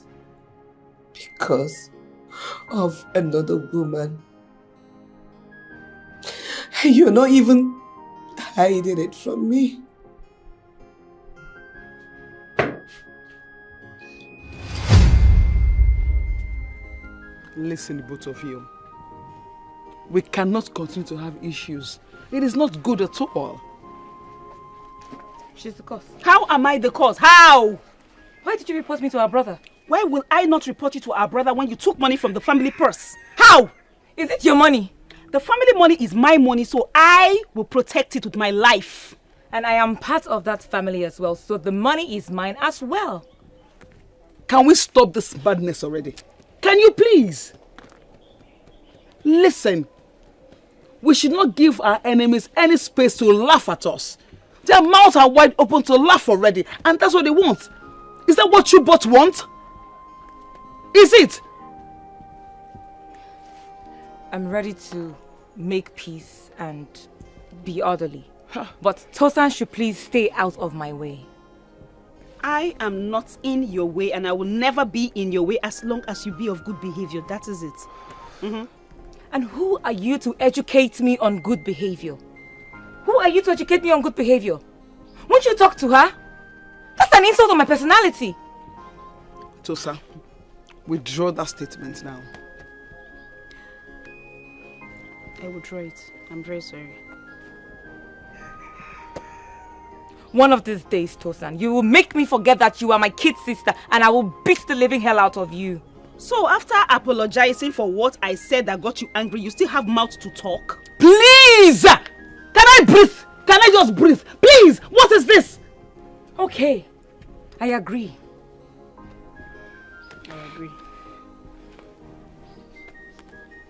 S5: because of another woman. You're not even hiding it from me.
S2: Listen, both of you. We cannot continue to have issues. It is not good at all.
S6: She's the cause.
S9: How am I the cause? How?
S6: Why did you report me to our brother?
S9: Why will I not report you to our brother when you took money from the family purse? How?
S6: Is it your money?
S9: The family money is my money, so I will protect it with my life.
S6: And I am part of that family as well, so the money is mine as well.
S2: Can we stop this badness already? Can you please? Listen, we should not give our enemies any space to laugh at us. Their mouths are wide open to laugh already, and that's what they want. Is that what you both want? Is it?
S6: I'm ready to make peace and be orderly. But Tosan should please stay out of my way.
S9: I am not in your way and I will never be in your way as long as you be of good behavior. That is it.
S6: And who are you to educate me on good behavior? Who are you to educate me on good behavior? Won't you talk to her? That's an insult on my personality.
S2: Tosa, withdraw that statement now.
S9: I withdraw it. I'm very sorry.
S6: One of these days, Tosan, you will make me forget that you are my kid sister and I will beat the living hell out of you.
S9: So after apologizing for what I said that got you angry, you still have mouth to talk?
S2: Please! Can I breathe? Can I just breathe? Please! What is this?
S6: Okay, I agree.
S9: I agree.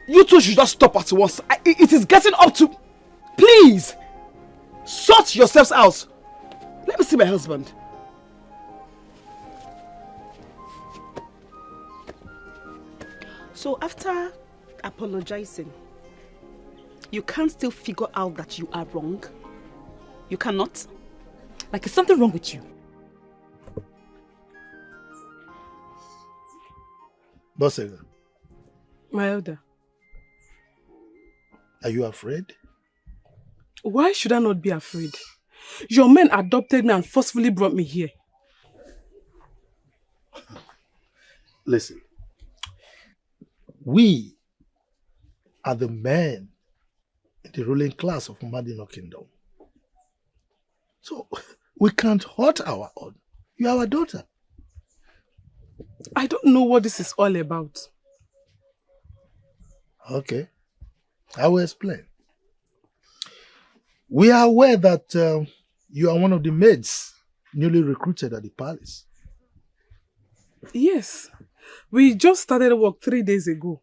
S2: You two should just stop at once. It is getting up to... Please! Sort yourselves out. Let me see my husband.
S9: So after apologizing, you can't still figure out that you are wrong? You cannot?
S6: Like, is something wrong with you?
S8: Bosega,
S2: My elder.
S8: are you afraid?
S2: Why should I not be afraid? Your men adopted me and forcefully brought me here.
S8: Listen. We are the men in the ruling class of Madino Kingdom. So we can't hurt our own. You are our daughter.
S2: I don't know what this is all about.
S8: Okay. I will explain. We are aware that you are one of the maids newly recruited at the palace.
S2: Yes. We just started work 3 days ago.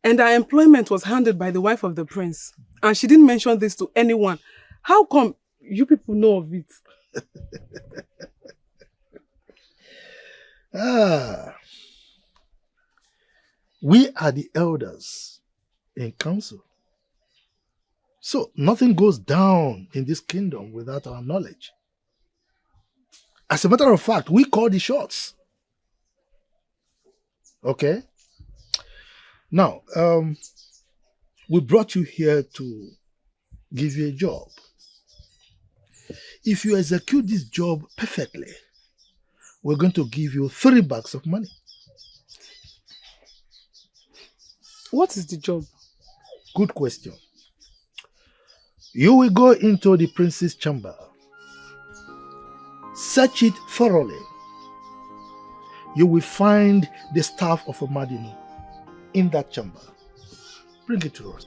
S2: And our employment was handled by the wife of the prince. And she didn't mention this to anyone. How come you people know of it?
S8: We are the elders in council. So nothing goes down in this kingdom without our knowledge. As a matter of fact, we call the shots. Okay? Now, we brought you here to give you a job. If you execute this job perfectly, we're going to give you 3 bags of money.
S2: What is the job?
S8: Good question. You will go into the prince's chamber. Search it thoroughly. You will find the staff of Omadino in that chamber. Bring it to us.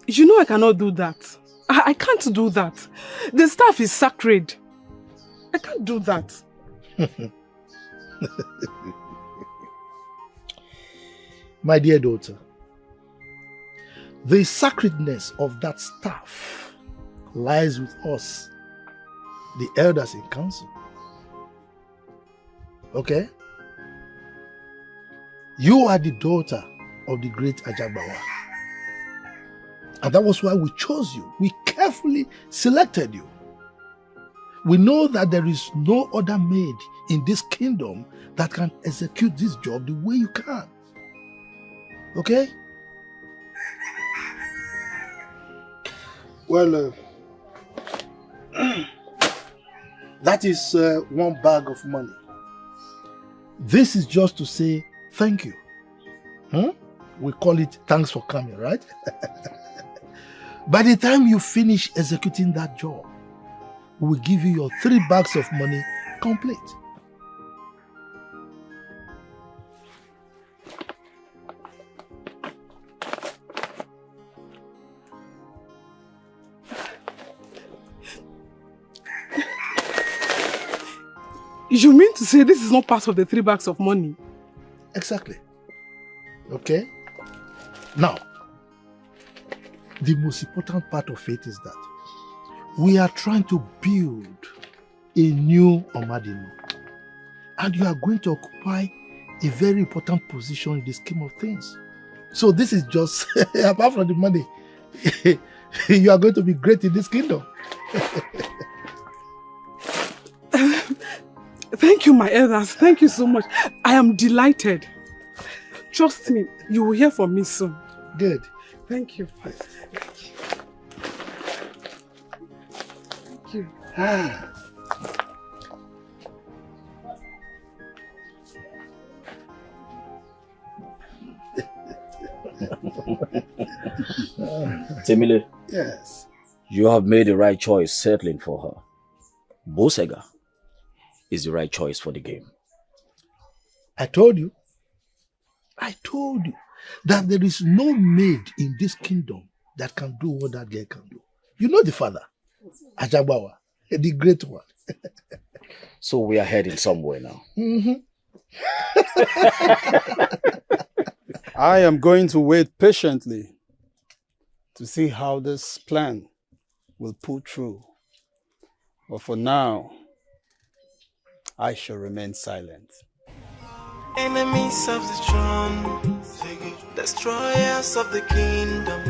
S2: You know I cannot do that. I can't do that. The staff is sacred. I can't do that.
S8: My dear daughter, the sacredness of that staff lies with us, the elders in council. Okay? You are the daughter of the great Ajagbawa. And that was why we chose you. We carefully selected you. We know that there is no other maid in this kingdom that can execute this job the way you can. Okay? Well, that is 1 bag of money. This is just to say thank you. We call it thanks for coming, right? By the time you finish executing that job, we will give you your 3 bags of money complete.
S2: You mean to say this is not part of the 3 bags of money?
S8: Exactly. Okay? Now, the most important part of it is that we are trying to build a new Omadino. And you are going to occupy a very important position in the scheme of things. So this is just, apart from the money, you are going to be great in this kingdom.
S2: Thank you, my elders. Thank you so much. I am delighted. Trust me, you will hear from me soon.
S8: Good.
S2: Thank you. Thank you.
S13: Temile.
S8: Yes.
S13: You have made the right choice settling for her. Bosega is the right choice for the game.
S8: I told you that there is no maid in this kingdom that can do what that girl can do. You know the father, Ajagbawa, the great one.
S13: So we are heading somewhere now.
S20: I am going to wait patiently to see how this plan will pull through. But for now, I shall remain silent.
S17: Enemies of the throne, destroyers of the kingdom,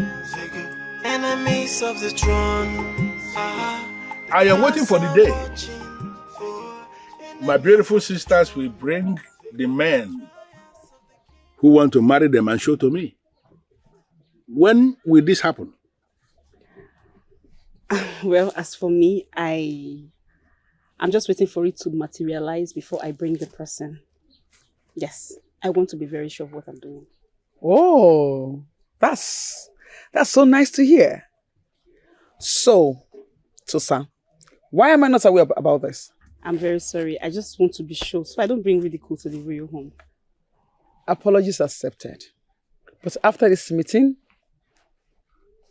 S17: enemies of the throne.
S1: I am waiting for the day my beautiful sisters will bring the men who want to marry them and show to me. When will this happen?
S9: Well, as for me, I'm just waiting for it to materialize before I bring the person. Yes. I want to be very sure of what I'm doing.
S2: Oh, that's so nice to hear. So, Tosa, why am I not aware about this?
S9: I'm very sorry. I just want to be sure so I don't bring ridicule to the real home.
S2: Apologies accepted. But after this meeting,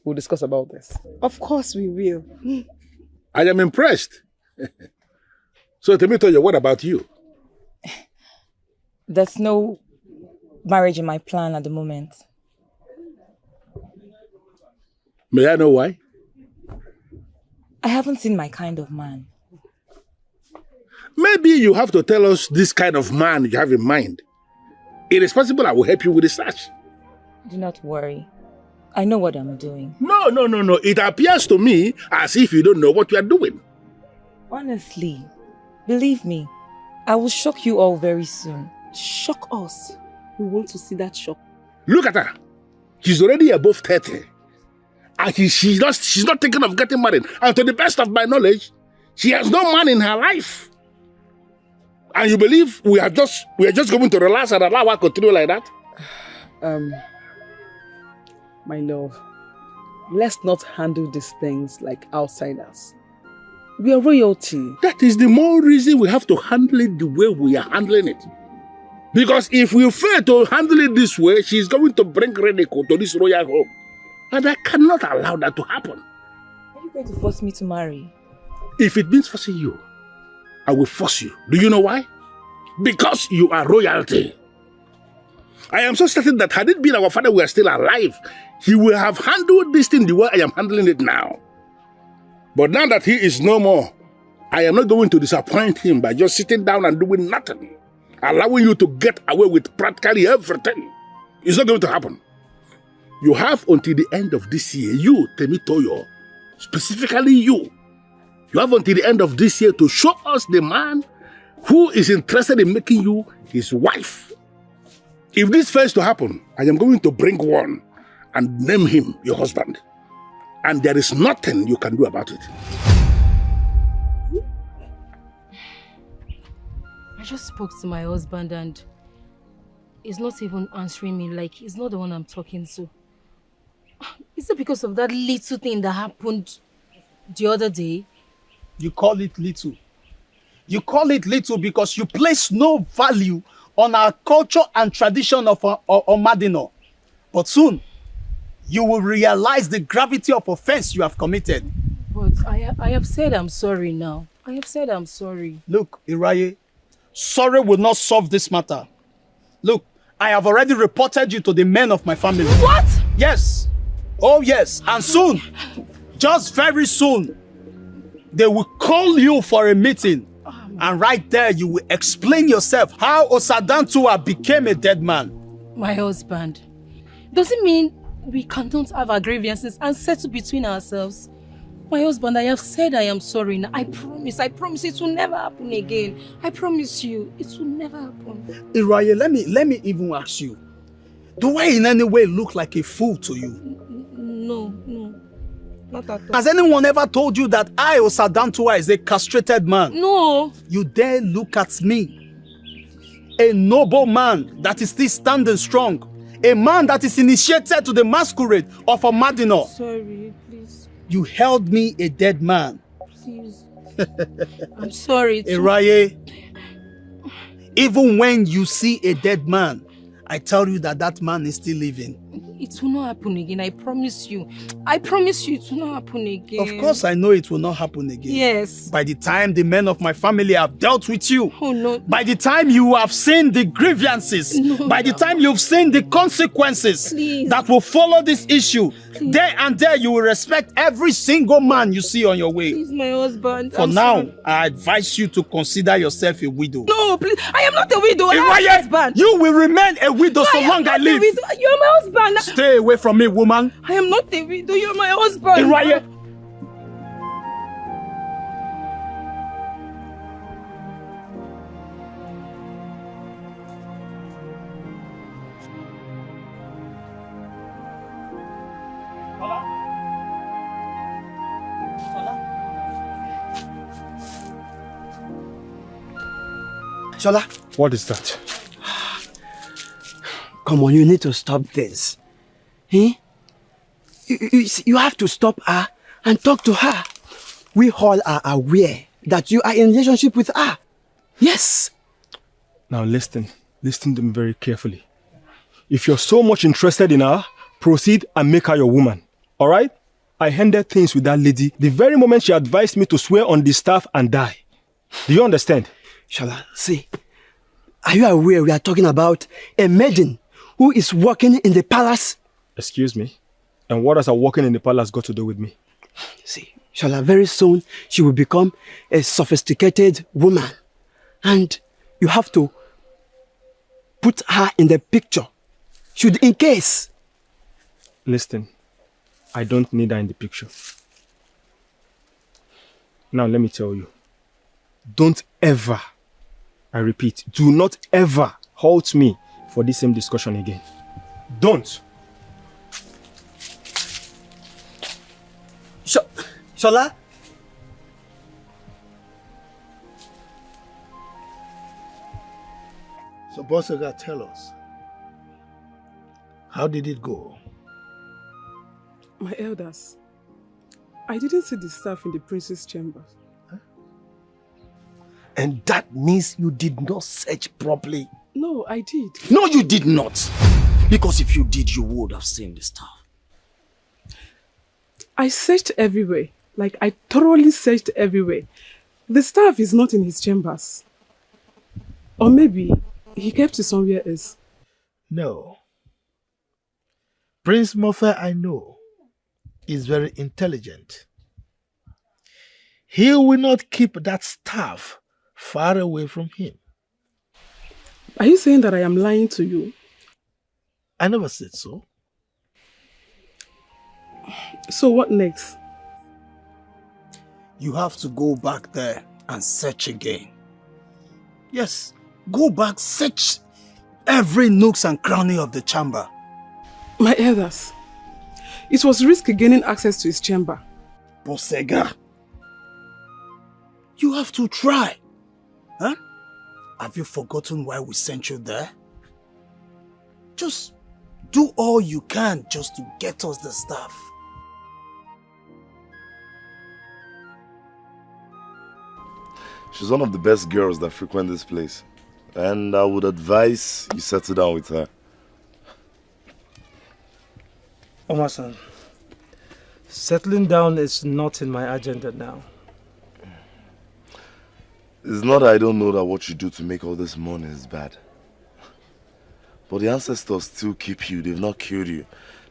S2: we'll discuss about this.
S9: Of course we will.
S1: I am impressed. So, Temitoyo, what about you?
S6: There's no marriage in my plan at the moment.
S1: May I know why?
S6: I haven't seen my kind of man.
S1: Maybe you have to tell us this kind of man you have in mind. It is possible I will help you with the search.
S6: Do not worry. I know what I'm doing.
S1: No. It appears to me as if you don't know what you are doing.
S6: Honestly, believe me, I will shock you all very soon.
S9: Shock us. We want to see that shock.
S1: Look at her. She's already above 30. And she's not thinking of getting married. And to the best of my knowledge, she has no man in her life. And you believe we are just going to relax and allow her to continue like that?
S2: My love, let's not handle these things like outsiders. We are royalty.
S1: That is the more reason we have to handle it the way we are handling it. Because if we fail to handle it this way, she's going to bring ridicule to this royal home. And I cannot allow that to happen.
S6: Are you going to force me to marry?
S1: If it means forcing you, I will force you. Do you know why? Because you are royalty. I am so certain that had it been our father were still alive, he would have handled this thing the way I am handling it now. But now that he is no more, I am not going to disappoint him by just sitting down and doing nothing, allowing you to get away with practically everything. It's not going to happen. You have until the end of this year, you, Temitoyo, specifically you have until the end of this year to show us the man who is interested in making you his wife. If this fails to happen, I am going to bring one and name him your husband. And there is nothing you can do about it.
S10: I just spoke to my husband and he's not even answering me, like he's not the one I'm talking to. Is it because of that little thing that happened the other day?
S12: You call it little. You call it little because you place no value on our culture and tradition of Omadino. But soon, you will realize the gravity of offense you have committed.
S10: But I have said I'm sorry now. I have said I'm sorry.
S12: Look, Iraye, sorry will not solve this matter. Look, I have already reported you to the men of my family.
S10: What?
S12: Yes. Oh yes, and soon, just very soon, they will call you for a meeting. And right there, you will explain yourself how Osadantua became a dead man.
S10: My husband. Does it mean we cannot have our grievances and settle between ourselves? My husband, I have said I am sorry now. I promise it will never happen again. I promise you, it will never happen.
S12: Iraye, let me even ask you. Do I in any way look like a fool to you?
S10: No. Not at all.
S12: Has anyone ever told you that I, Osadantua, is a castrated man?
S10: No.
S12: You dare look at me. A noble man that is still standing strong. A man that is initiated to the masquerade of Omadino.
S10: Sorry, please.
S12: You held me a dead man.
S10: Please. I'm sorry.
S12: Iraye, even when you see a dead man, I tell you that man is still living.
S10: It will not happen again, I promise you. I promise you it will not happen again.
S12: Of course I know it will not happen again.
S10: Yes.
S12: By the time the men of my family have dealt with you,
S10: oh no.
S12: By the time you have seen the grievances,
S10: no.
S12: By the time you've seen the consequences that will follow this issue, there and there you will respect every single man you see on your way.
S10: He's my husband.
S12: For now, I advise you to consider yourself a widow.
S10: No, please. I am not a widow. I am my husband.
S12: You will remain a widow so long I live.
S10: You're my husband.
S12: Stay away from me, woman.
S10: I am not a widow. You're my husband.
S12: Iraye.
S15: Shola.
S8: What is that?
S19: Come on, you need to stop this. Eh? You have to stop her and talk to her. We all are aware that you are in a relationship with her. Yes.
S7: Now listen to me very carefully. If you're so much interested in her, proceed and make her your woman. All right? I handled things with that lady the very moment she advised me to swear on the staff and die. Do you understand?
S19: Shola, see, are you aware we are talking about a maiden who is working in the palace?
S7: Excuse me? And what has her working in the palace got to do with me?
S19: See, Shola, very soon she will become a sophisticated woman. And you have to put her in the picture. Should in case.
S7: Listen, I don't need her in the picture. Now let me tell you. Don't ever, I repeat, do not ever halt me for this same discussion again. Don't.
S19: Shola?
S8: So, Bosega, tell us, how did it go?
S2: My elders, I didn't see the staff in the prince's chamber.
S19: And that means you did not search properly.
S2: No, I did.
S19: No, you did not.
S13: Because if you did, you would have seen the staff.
S2: I searched everywhere. Like, I thoroughly searched everywhere. The staff is not in his chambers. Or maybe he kept it somewhere else.
S8: No. Prince Mofe, I know, is very intelligent. He will not keep that staff far away from him.
S2: Are you saying that I am lying to you?
S8: I never said so.
S2: So what next?
S12: You have to go back there and search again. Yes, go back, search every nooks and cranny of the chamber.
S2: My elders, it was risky gaining access to his chamber.
S12: Bosega, you have to try. Huh? Have you forgotten why we sent you there? Just do all you can just to get us the stuff.
S21: She's one of the best girls that frequent this place. And I would advise you settle down with her.
S15: Omasan, settling down is not in my agenda now.
S21: It's not that I don't know that what you do to make all this money is bad. But the ancestors still keep you. They've not killed you.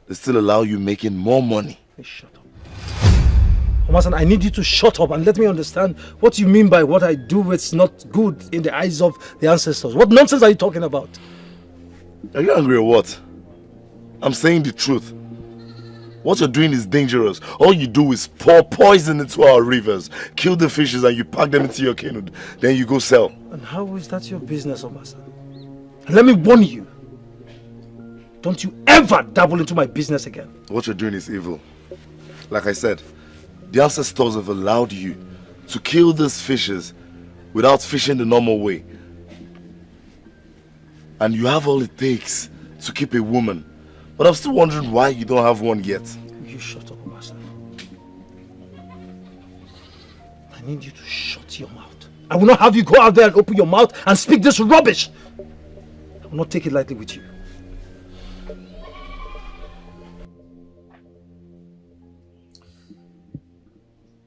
S21: They still allow you making more money.
S15: Hey, shut up. Omasan, I need you to shut up and let me understand what you mean by what I do is not good in the eyes of the ancestors. What nonsense are you talking about?
S21: Are you angry or what? I'm saying the truth. What you're doing is dangerous. All you do is pour poison into our rivers, kill the fishes and you pack them into your canoe. Then you go sell.
S15: And how is that your business, Omasan? Let me warn you. Don't you ever dabble into my business again.
S21: What you're doing is evil. Like I said, the ancestors have allowed you to kill these fishes without fishing the normal way. And you have all it takes to keep a woman. But I'm still wondering why you don't have one yet.
S15: You shut up, Omasan. I need you to shut your mouth. I will not have you go out there and open your mouth and speak this rubbish. I will not take it lightly with you.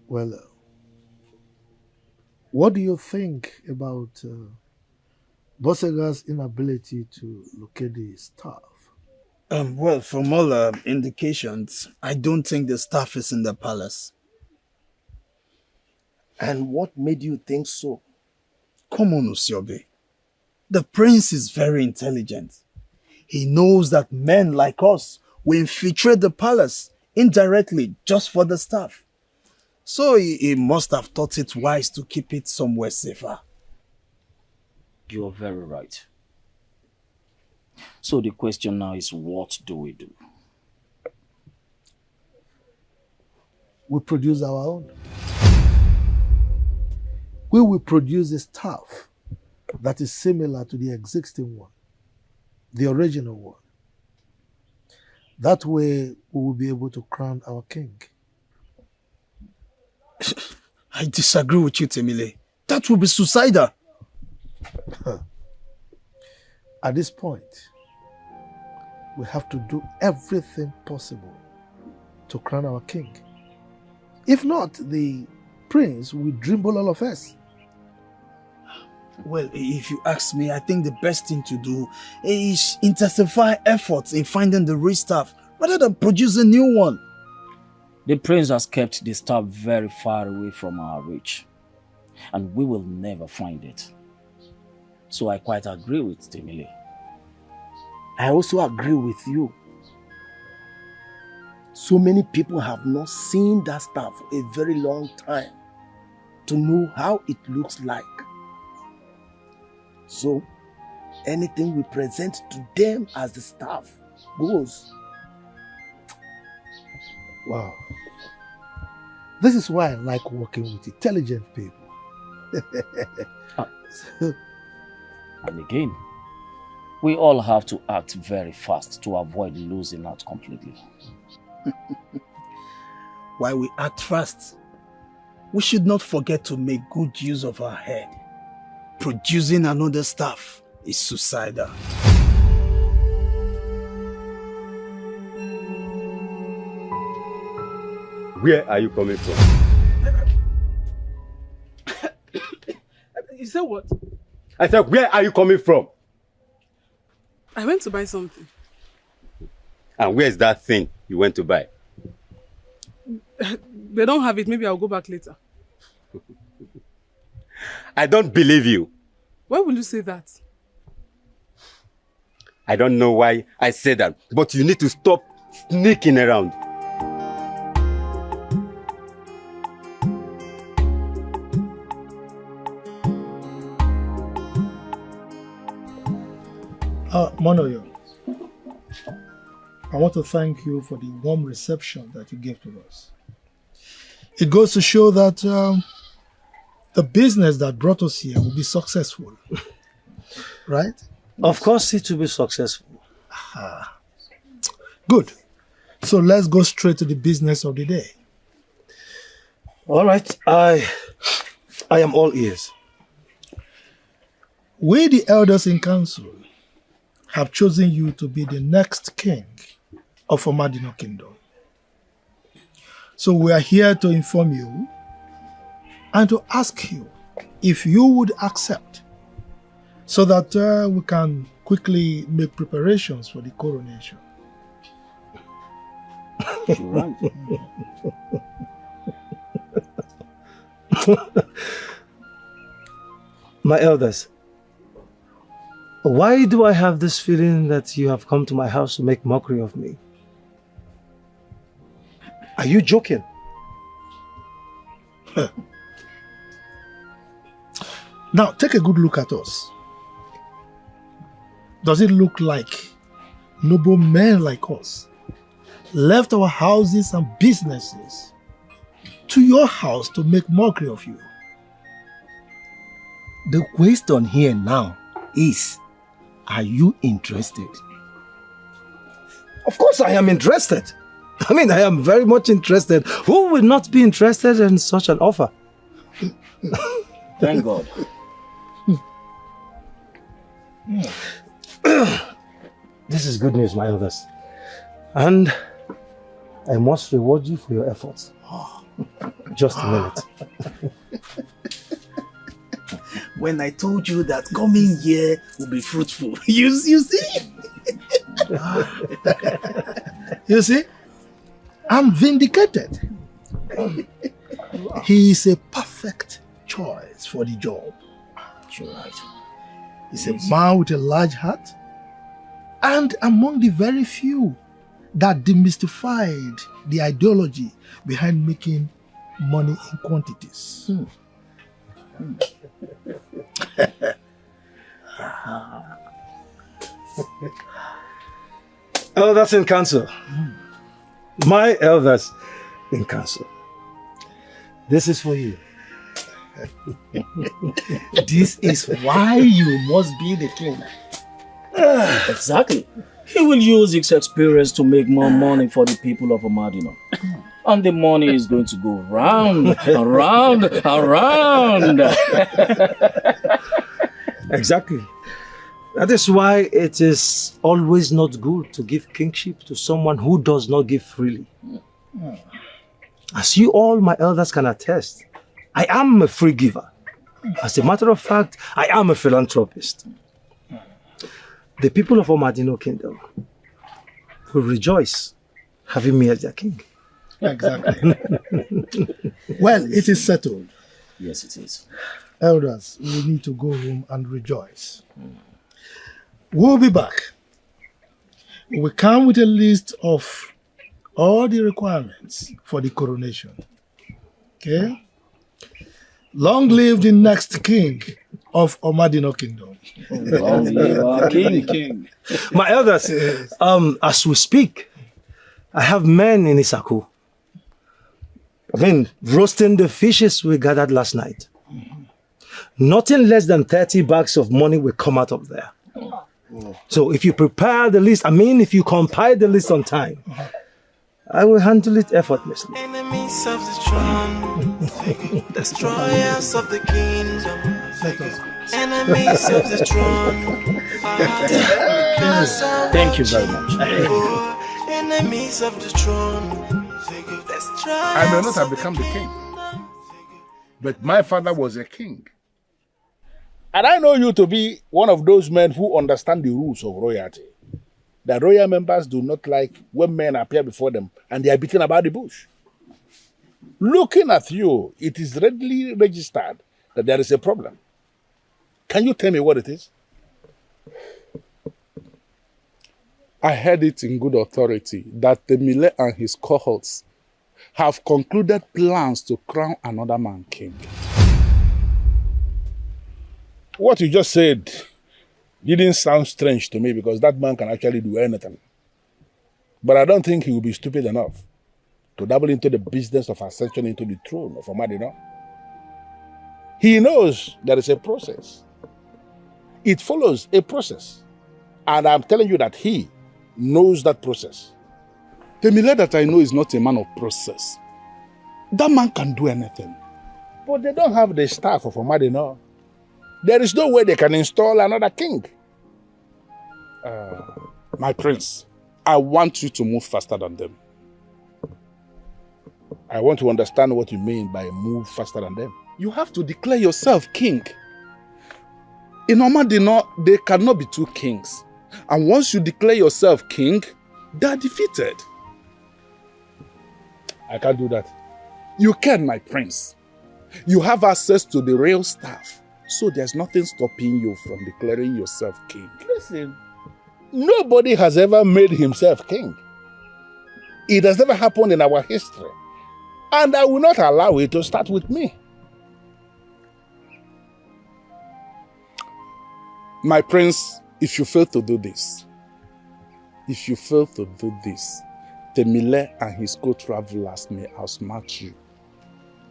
S8: Well, what do you think about Bosega's inability to locate the staff?
S12: Well, from all indications, I don't think the staff is in the palace.
S19: And what made you think so?
S12: Come on, Usiobe. The prince is very intelligent. He knows that men like us will infiltrate the palace indirectly just for the staff. So he must have thought it wise to keep it somewhere safer.
S13: You are very right. So the question now is, what do we do?
S8: We produce our own. We will produce a staff that is similar to the existing one. The original one. That way we will be able to crown our king.
S12: I disagree with you, Temile. That will be suicidal.
S8: At this point, we have to do everything possible to crown our king. If not, the prince will dribble all of us.
S12: Well, if you ask me, I think the best thing to do is intensify efforts in finding the real staff rather than produce a new one.
S13: The prince has kept the staff very far away from our reach, and we will never find it. So I quite agree with Temile.
S19: I also agree with you. So many people have not seen that staff for a very long time to know how it looks like. So, anything we present to them as the staff goes.
S8: Wow. This is why I like working with intelligent people.
S13: And again, we all have to act very fast to avoid losing out completely.
S12: While we act fast, we should not forget to make good use of our head. Producing another staff is suicidal.
S18: Where are you coming from?
S16: You said what?
S18: I said, where are you coming from?
S16: I went to buy something.
S18: And where is that thing you went to buy?
S16: They don't have it. Maybe I'll go back later.
S18: I don't believe you.
S16: Why will you say that?
S18: I don't know why I said that, but you need to stop sneaking around.
S8: Monoyo, I want to thank you for the warm reception that you gave to us. It goes to show that the business that brought us here will be successful, right?
S15: Of course it will be successful.
S8: Good. So let's go straight to the business of the day.
S15: All right, I am all ears.
S8: We, the elders in council, have chosen you to be the next king of Omadino Kingdom. So we are here to inform you and to ask you if you would accept so that we can quickly make preparations for the coronation.
S15: Right. My elders, why do I have this feeling that you have come to my house to make mockery of me? Are you joking?
S8: Now, take a good look at us. Does it look like noble men like us left our houses and businesses to your house to make mockery of you?
S19: The question here now is, are you interested?
S15: Of course I am interested. I mean, I am very much interested. Who will not be interested in such an offer?
S13: Thank God.
S15: This is good news, my elders. And I must reward you for your efforts. Just a minute.
S12: When I told you that coming year will be fruitful, you see?
S8: You see? I'm vindicated. He is a perfect choice for the job.
S15: Right.
S8: He's a man with a large heart and among the very few that demystified the ideology behind making money in quantities.
S15: Elders in council. My elders in council. This is for you.
S19: This is why you must be the king.
S13: Exactly. He will use his experience to make more money for the people of Omadino. And the money is going to go round, around, around.
S15: Exactly. That is why it is always not good to give kingship to someone who does not give freely. As you all, my elders, can attest, I am a free giver. As a matter of fact, I am a philanthropist. The people of Omadino Kingdom will rejoice having me as their king.
S8: Exactly. Well, it is settled.
S13: Yes, it is.
S8: Elders, we need to go home and rejoice. We'll be back. We come with a list of all the requirements for the coronation. Okay? Long live the next king of Omadino Kingdom.
S13: Long live our king.
S15: My elders, as we speak, I have men in Isaku. Roasting the fishes we gathered last night. Nothing less than 30 bags of money will come out of there. So if you prepare the list, if you compile the list on time, I will handle it effortlessly.
S17: Enemies of the throne, destroyers of the kingdom. Enemies of the throne.
S13: Thank you very much.
S17: Enemies of the throne.
S1: I may not have become the king, but my father was a king. And I know you to be one of those men who understand the rules of royalty. The royal members do not like when men appear before them and they are beaten about the bush. Looking at you, it is readily registered that there is a problem. Can you tell me what it is?
S4: I heard it in good authority that Temile and his cohorts have concluded plans to crown another man king.
S1: What you just said didn't sound strange to me because that man can actually do anything. But I don't think he will be stupid enough to dabble into the business of ascension into the throne of Omadino. He knows there is a process. It follows a process. And I'm telling you that he knows that process.
S4: Temile that I know is not a man of process. That man can do anything.
S1: But they don't have the staff of Omadino. There is no way they can install another king.
S4: My prince, I want you to move faster than them.
S1: I want to understand what you mean by move faster than them.
S4: You have to declare yourself king. In Omadino, there cannot be two kings. And once you declare yourself king, they are defeated.
S1: I can't do that.
S4: You can, my prince. You have access to the real staff. So there's nothing stopping you from declaring yourself king.
S1: Listen, nobody has ever made himself king. It has never happened in our history. And I will not allow it to start with me.
S4: My prince, if you fail to do this, Temile and his co-travelers may outsmart you.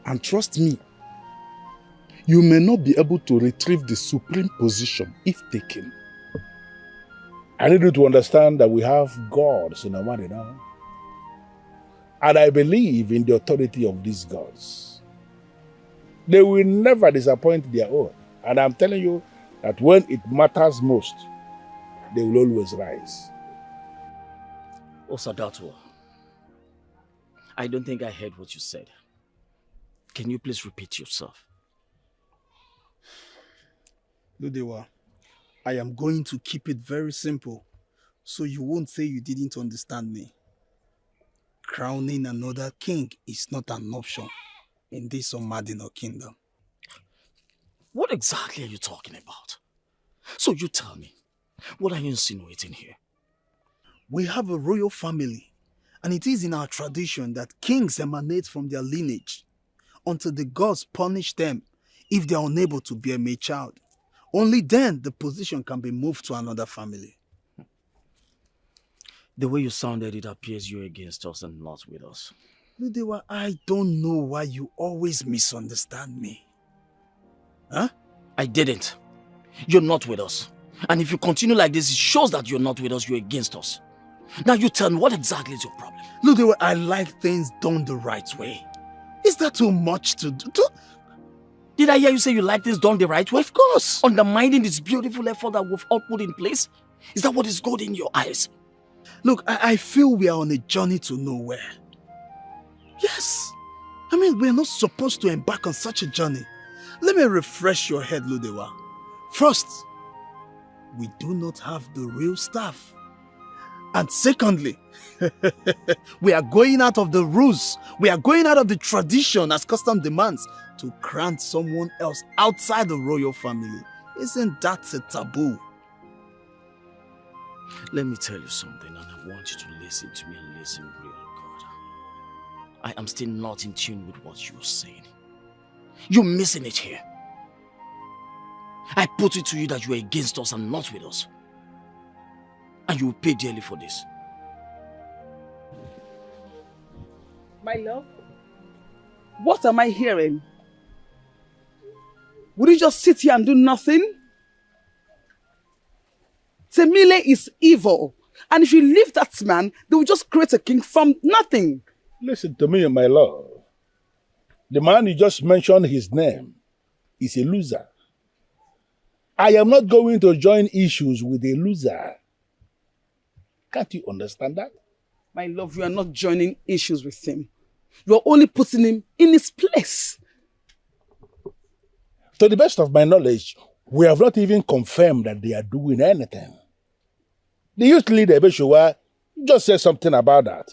S4: And trust me, you may not be able to retrieve the supreme position if taken.
S1: I need you to understand that we have gods in Omadino. And I believe in the authority of these gods. They will never disappoint their own. And I'm telling you that when it matters most, they will always rise.
S13: Osadatwa, I don't think I heard what you said. Can you please repeat yourself?
S12: Ludewa, I am going to keep it very simple, so you won't say you didn't understand me. Crowning another king is not an option in this Omadino kingdom.
S13: What exactly are you talking about? So you tell me, what are you insinuating here?
S12: We have a royal family, and it is in our tradition that kings emanate from their lineage until the gods punish them if they are unable to bear a male child. Only then the position can be moved to another family.
S13: The way you sounded, it appears you're against us and not with us.
S12: Ludewa, I don't know why you always misunderstand me. Huh?
S13: I didn't. You're not with us. And if you continue like this, it shows that you're not with us, you're against us. Now you tell me, what exactly is your problem?
S12: Look, I like things done the right way. Is that too much to do?
S13: Did I hear you say you like things done the right way?
S12: Of course.
S13: Undermining this beautiful effort that we've all put in place? Is that what is good in your eyes?
S12: Look, I feel we are on a journey to nowhere. Yes. I mean, we're not supposed to embark on such a journey. Let me refresh your head, Ludewa. First, we do not have the real staff. And secondly, we are going out of the rules. We are going out of the tradition as custom demands to grant someone else outside the royal family. Isn't that a taboo?
S13: Let me tell you something, and I want you to listen to me and listen real good. I am still not in tune with what you're saying. You're missing it here. I put it to you that you are against us and not with us. And you will pay dearly for this.
S2: My love, what am I hearing? Would you just sit here and do nothing? Temile is evil. And if you leave that man, they will just create a king from nothing.
S1: Listen to me, my love. The man you just mentioned his name is a loser. I am not going to join issues with a loser. Can't you understand that?
S2: My love, you are not joining issues with him. You are only putting him in his place.
S1: To the best of my knowledge, we have not even confirmed that they are doing anything. The youth leader, Ebeshowa, just said something about that.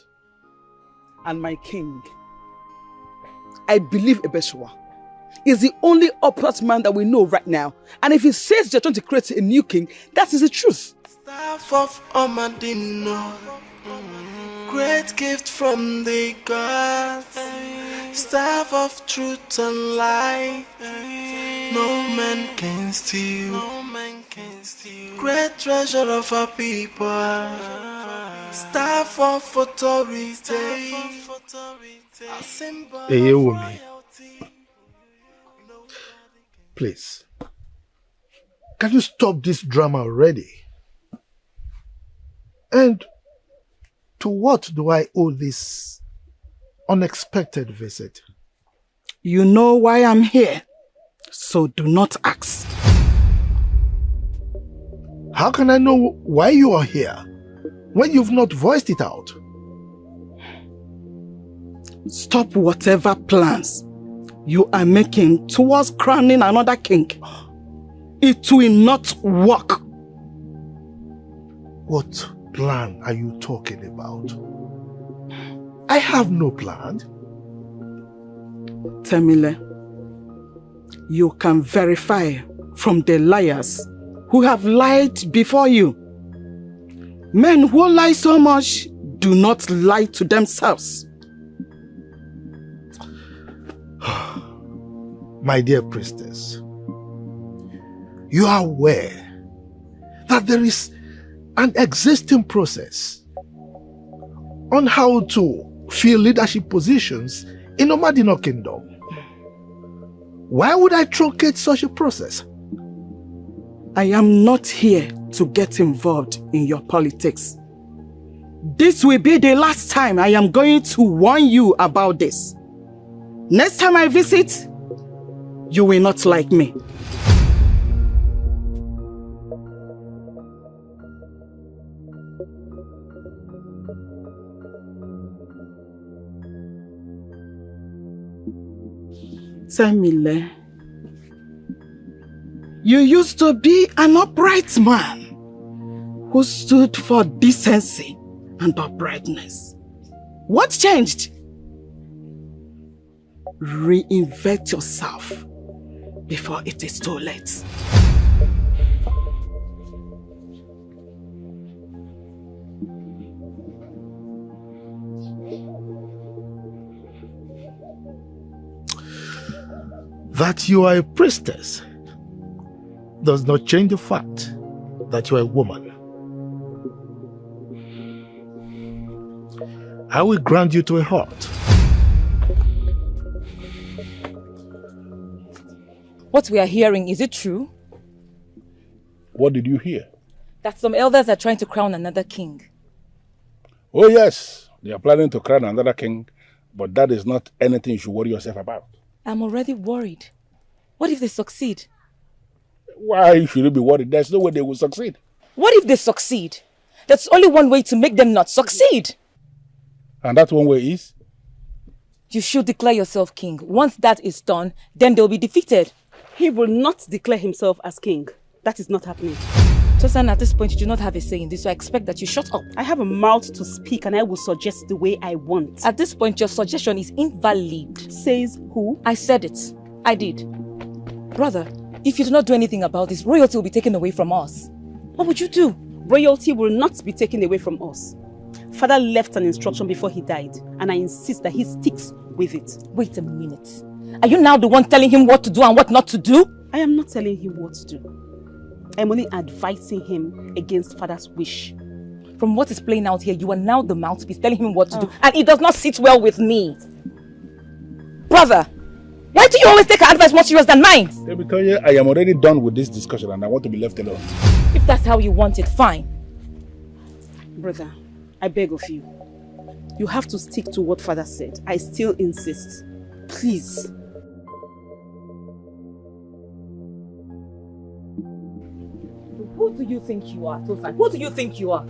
S2: And my king, I believe Ebeshowa is the only upright man that we know right now. And if he says they're trying to create a new king, that is the truth.
S17: Staff of Amadino, great gift from the gods. Staff of truth and light, no man can steal. Great treasure of our people. Staff of authority.
S8: Eyewumi, please, can you stop this drama already? And to what do I owe this unexpected visit?
S2: You know why I'm here, so do not ask.
S8: How can I know why you are here when you've not voiced it out?
S2: Stop whatever plans you are making towards crowning another king. It will not work.
S8: What plan are you talking about? I have no plan.
S2: Temile, you can verify from the liars who have lied before you. Men who lie so much do not lie to themselves.
S8: My dear priestess, you are aware that there is an existing process on how to fill leadership positions in Omadino Kingdom. Why would I truncate such a process?
S2: I am not here to get involved in your politics. This will be the last time I am going to warn you about this. Next time I visit, you will not like me. Temile, you used to be an upright man who stood for decency and uprightness. What changed? Reinvent yourself before it is too late.
S8: That you are a priestess does not change the fact that you are a woman. I will grant you to a heart.
S6: What we are hearing, is it true?
S1: What did you hear?
S6: That some elders are trying to crown another king.
S1: Oh yes, they are planning to crown another king, but that is not anything you should worry yourself about.
S6: I'm already worried. What if they succeed?
S1: Why should you be worried? There's no way they will succeed.
S6: What if they succeed? There's only one way to make them not succeed.
S1: And that one way is?
S6: You should declare yourself king. Once that is done, then they'll be defeated.
S9: He will not declare himself as king. That is not happening.
S6: Tosan, at this point, you do not have a say in this, so I expect that you shut up.
S9: I have a mouth to speak and I will suggest the way I want.
S6: At this point, your suggestion is invalid.
S9: Says who?
S6: I said it. I did. Brother, if you do not do anything about this, royalty will be taken away from us. What would you do?
S9: Royalty will not be taken away from us. Father left an instruction before he died, and I insist that he sticks with it.
S6: Wait a minute. Are you now the one telling him what to do and what not to do?
S9: I am not telling him what to do. I'm only advising him against Father's wish.
S6: From what is playing out here, you are now the mouthpiece telling him what to do, and it does not sit well with me. Brother, why do you always take her advice more serious than mine?
S1: Victoria, I am already done with this discussion and I want to be left alone.
S6: If that's how you want it, fine.
S9: Brother, I beg of you. You have to stick to what Father said. I still insist. Please.
S6: Who do you think you are, Tosan? Who do you think you are?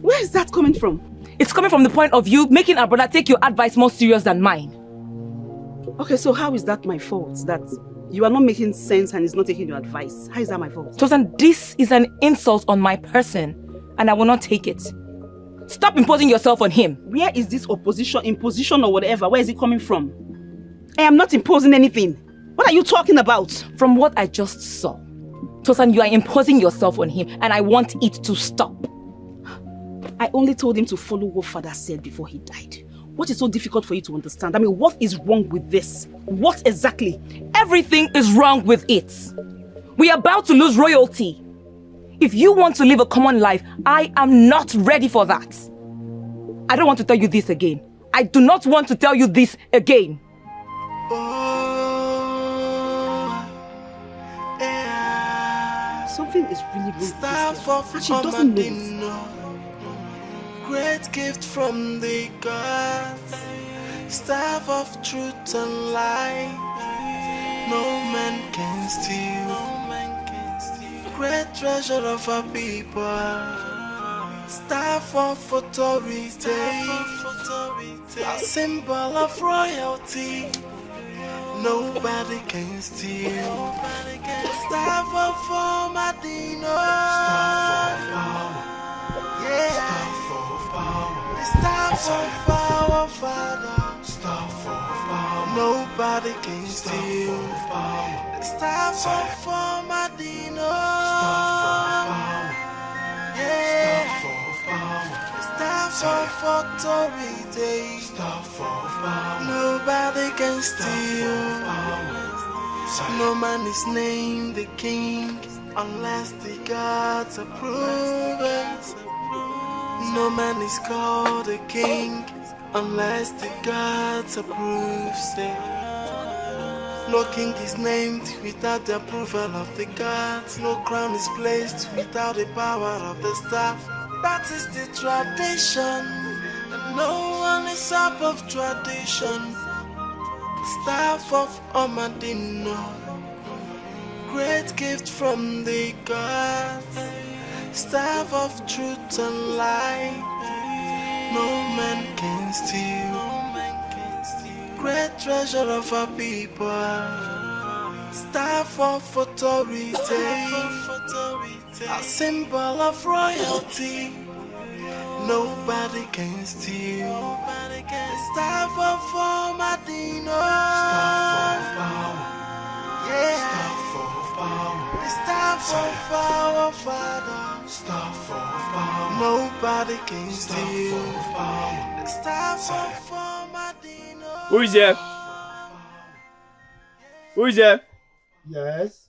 S9: Where is that coming from?
S6: It's coming from the point of you making our brother take your advice more serious than mine.
S9: Okay, so how is that my fault? That you are not making sense and he's not taking your advice. How is that my fault?
S6: Tosan, this is an insult on my person and I will not take it. Stop imposing yourself on him.
S9: Where is this imposition or whatever? Where is it coming from? I am not imposing anything. What are you talking about?
S6: From what I just saw, Tosan, you are imposing yourself on him and I want it to stop.
S9: I only told him to follow what Father said before he died. What is so difficult for you to understand? I mean, what is wrong with this? What exactly?
S6: Everything is wrong with it. We are about to lose royalty. If you want to live a common life, I am not ready for that. I don't want to tell you this again. I do not want to tell you this again.
S9: Something is really wrong with this girl. And she doesn't know it.
S17: Great gift from the gods, staff of truth and light. No man can steal. Great treasure of our people, staff of authority, a symbol of royalty. Nobody can steal. Staff of Madino. Yeah. Staff of our Father. Staff of power. Nobody can steal. Staff of Madino. Yeah. Staff of authority. Staff of power. Nobody can steal. No man is named the king unless the gods approve it. No man is called a king unless the gods approve it. No king is named without the approval of the gods. No crown is placed without the power of the staff. That is the tradition, and no one is up of tradition. Staff of Omadino, great gift from the gods. Staff of truth and light, no man can steal. Great treasure of our people, staff of authority, a symbol of royalty. Nobody can steal. Staff of Madino. Yeah. Staff of our Father. Staff of power. Nobody can steal. Staff of Madino.
S3: Who is there? Who is there?
S19: Yes.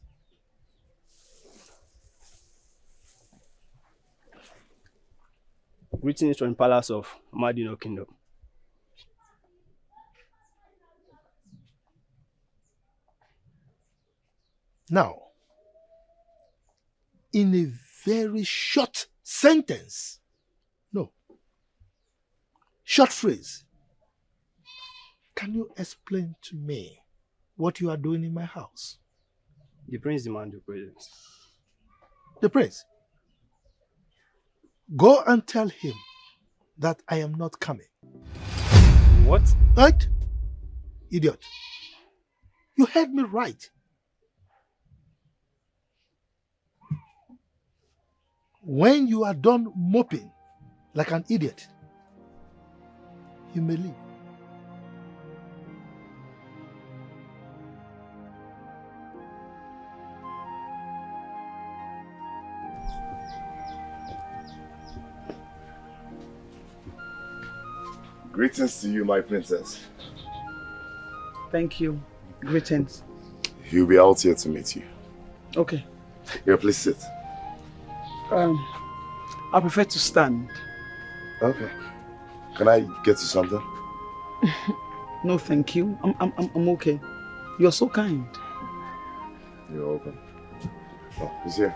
S3: Greetings from the palace of Madino Kingdom.
S8: Now, in a very short sentence. No. Short phrase. Can you explain to me what you are doing in my house?
S3: The prince demands your presence.
S8: The prince. Go and tell him that I am not coming.
S3: What?
S8: Right? Idiot. You heard me right. When you are done moping like an idiot, you may leave.
S21: Greetings to you, my princess.
S2: Thank you. Greetings.
S21: He'll be out here to meet you.
S2: Okay.
S21: Here, please sit.
S2: I prefer to stand.
S21: Okay. Can I get you something?
S2: No, thank you. I'm okay. You're so kind.
S21: You're welcome. Oh, he's here.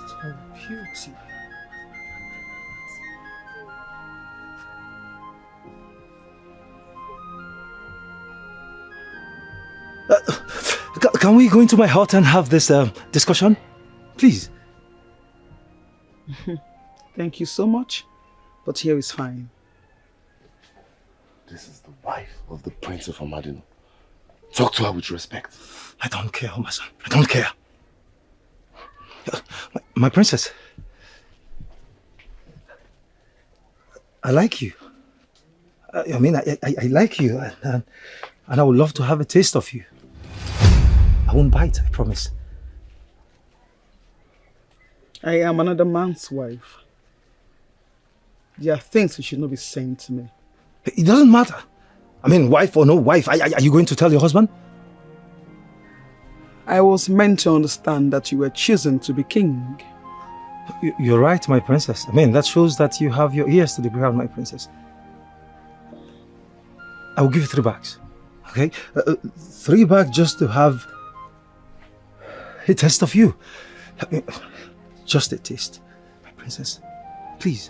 S15: So beauty. Can we go into my hut and have this discussion? Please.
S2: Thank you so much, but here is fine.
S21: This is the wife of the Prince of Amadino. Talk to her with respect.
S15: I don't care, my son. I don't care. My princess. I like you. I mean, I like you, and I would love to have a taste of you. I won't bite, I promise.
S2: I am another man's wife. There are things you should not be saying to me.
S15: It doesn't matter. I mean, wife or no wife, are you going to tell your husband?
S2: I was meant to understand that you were chosen to be king.
S15: You're right, my princess. I mean, that shows that you have your ears to the ground, my princess. I will give you 3 bags, okay? 3 bags just to have a taste of you. Just a taste, my princess. Please.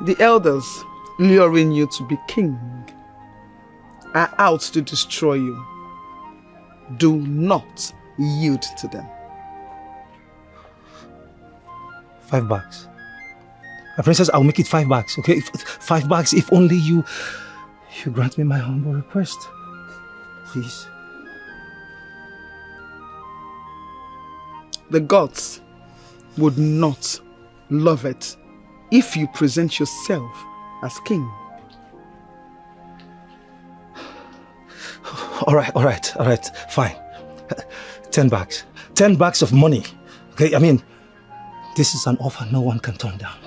S2: The elders luring you to be king are out to destroy you. Do not yield to them.
S15: 5 bags. My princess, I'll make it 5 bags, okay? 5 bags if only you grant me my humble request. Please.
S2: The gods would not love it if you present yourself as king.
S15: All right, fine. 10 bags. 10 bags of money. Okay, I mean, this is an offer no one can turn down.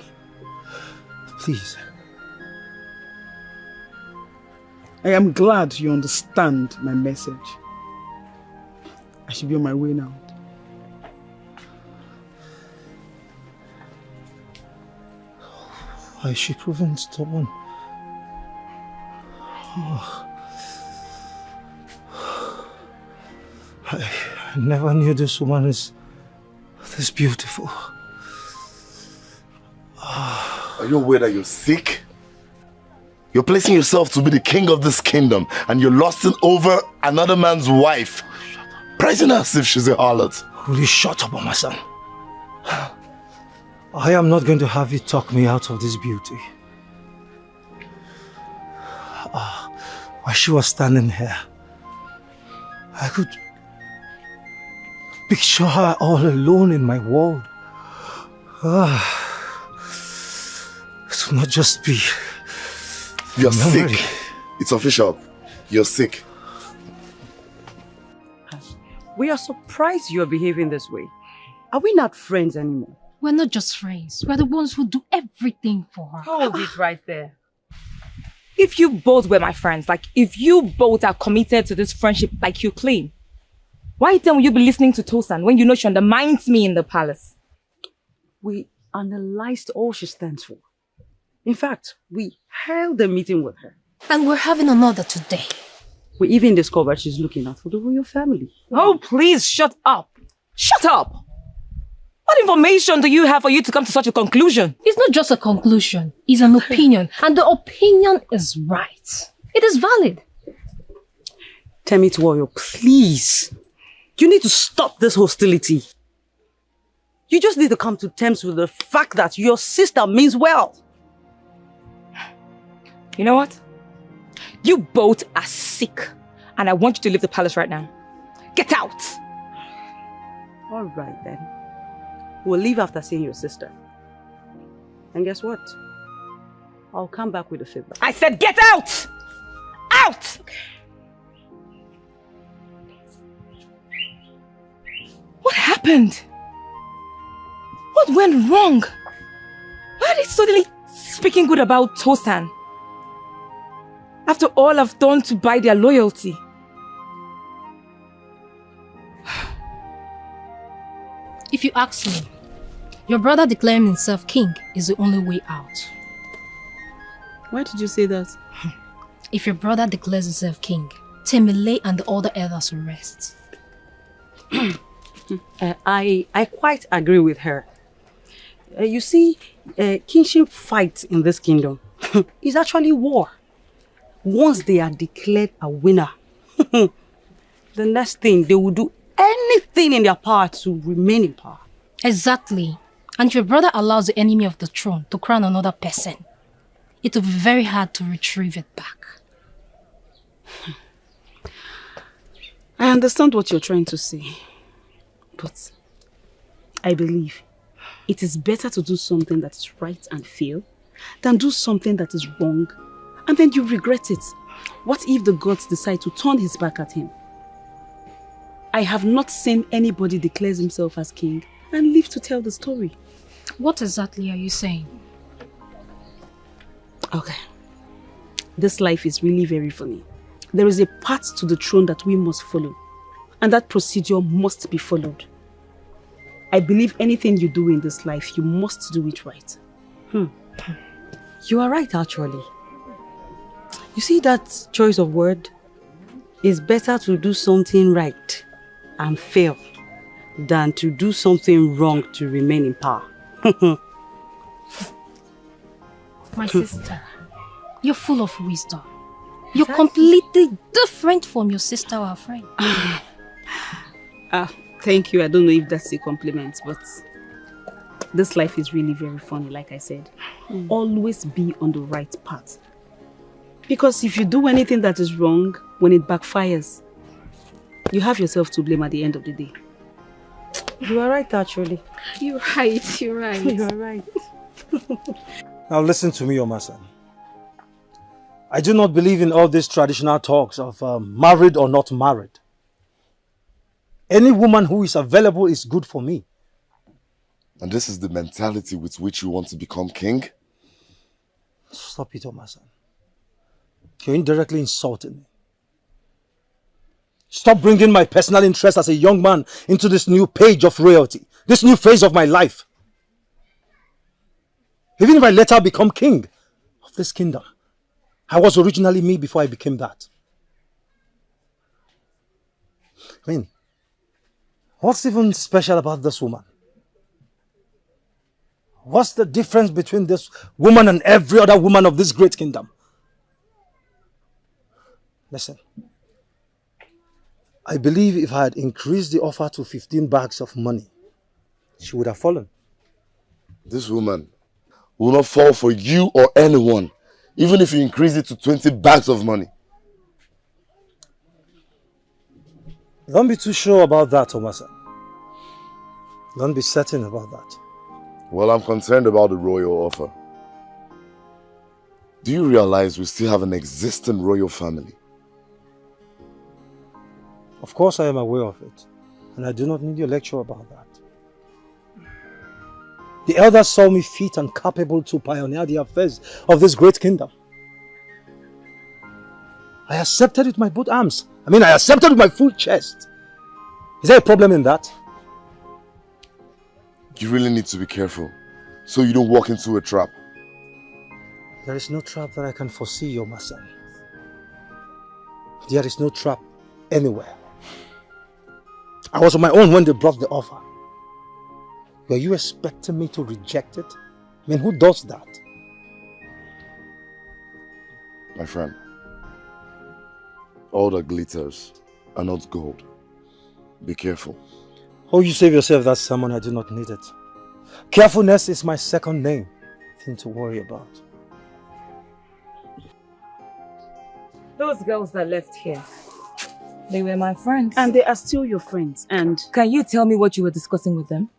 S15: Please.
S2: I am glad you understand my message. I should be on my way now.
S15: Why is she proving stubborn? Oh. I never knew this woman is this beautiful.
S21: Are you aware that you're sick? You're placing yourself to be the king of this kingdom and you're lusting over another man's wife, praising her as if she's a harlot.
S15: Will you shut up, my son? I am not going to have you talk me out of this beauty. While she was standing here, I could picture her all alone in my world. It will not just be...
S21: You're sick. It's official. You're sick.
S11: We are surprised you are behaving this way. Are we not friends anymore?
S10: We're not just friends. We're the ones who do everything for her.
S6: Hold it right there. If you both were my friends, like if you both are committed to this friendship like you claim, why then will you be listening to Tosan when you know she undermines me in the palace?
S11: We analyzed all she stands for. In fact, we held a meeting with her.
S10: And we're having another today.
S11: We even discovered she's looking out for the royal family.
S6: Oh, please shut up. Shut up. What information do you have for you to come to such a conclusion?
S10: It's not just a conclusion, it's an opinion. And the opinion is right. It is valid.
S11: Temi Warrior, please. You need to stop this hostility. You just need to come to terms with the fact that your sister means well.
S6: You know what? You both are sick. And I want you to leave the palace right now. Get out!
S11: All right then. We'll leave after seeing your sister. And guess what? I'll come back with a favor.
S6: I said get out! Out! What happened? What went wrong? Why are they suddenly speaking good about Tosan? After all I've done to buy their loyalty.
S10: If you ask me, your brother declaring himself king is the only way out.
S11: Why did you say that?
S10: If your brother declares himself king, Temile and the other elders will rest.
S11: I quite agree with her. You see, kingship fight in this kingdom is actually war. Once they are declared a winner, the next thing they will do anything in their power to remain in power.
S10: Exactly. And if your brother allows the enemy of the throne to crown another person, it will be very hard to retrieve it back.
S9: I understand what you're trying to say, but I believe it is better to do something that is right and fair than do something that is wrong and then you regret it. What if the gods decide to turn his back at him? I have not seen anybody declare himself as king and live to tell the story.
S10: What exactly are you saying?
S9: Okay. This life is really very funny. There is a path to the throne that we must follow, and that procedure must be followed. I believe anything you do in this life, you must do it right.
S11: You are right, actually. You see that choice of word? It's better to do something right and fail than to do something wrong to remain in power.
S10: My sister, you're full of wisdom. You're completely different from your sister or friend.
S9: Thank you. I don't know if that's a compliment, but this life is really very funny, like I said. Always be on the right path. Because if you do anything that is wrong, when it backfires, you have yourself to blame at the end of the day.
S11: You are right, actually.
S10: You're right, you're right.
S11: You are right.
S15: Now listen to me, Oma-san. I do not believe in all these traditional talks of married or not married. Any woman who is available is good for me.
S21: And this is the mentality with which you want to become king?
S15: Stop it, Oma-san. You're indirectly insulting me. Stop bringing my personal interest as a young man into this new page of royalty, this new phase of my life. Even if I later become king of this kingdom, I was originally me before I became that. I mean, what's even special about this woman? What's the difference between this woman and every other woman of this great kingdom? Listen, I believe if I had increased the offer to 15 bags of money, she would have fallen.
S21: This woman will not fall for you or anyone, even if you increase it to 20 bags of money.
S15: Don't be too sure about that, Oma-san. Don't be certain about that.
S21: Well, I'm concerned about the royal offer. Do you realize we still have an existing royal family?
S15: Of course I am aware of it, and I do not need your lecture about that. The elders saw me fit and capable to pioneer the affairs of this great kingdom. I accepted with my both arms. I accepted with my full chest. Is there a problem in that?
S21: You really need to be careful, so you don't walk into a trap.
S15: There is no trap that I can foresee, Oma-san. There is no trap anywhere. I was on my own when they brought the offer. Were you expecting me to reject it? I mean, who does that?
S21: My friend, all that glitters are not gold. Be careful.
S15: Oh, you save yourself that sermon. I do not need it. Carefulness is my second name. Thing to worry about.
S6: Those girls that left here, they were my friends.
S9: And they are still your friends. And
S6: can you tell me what you were discussing with them?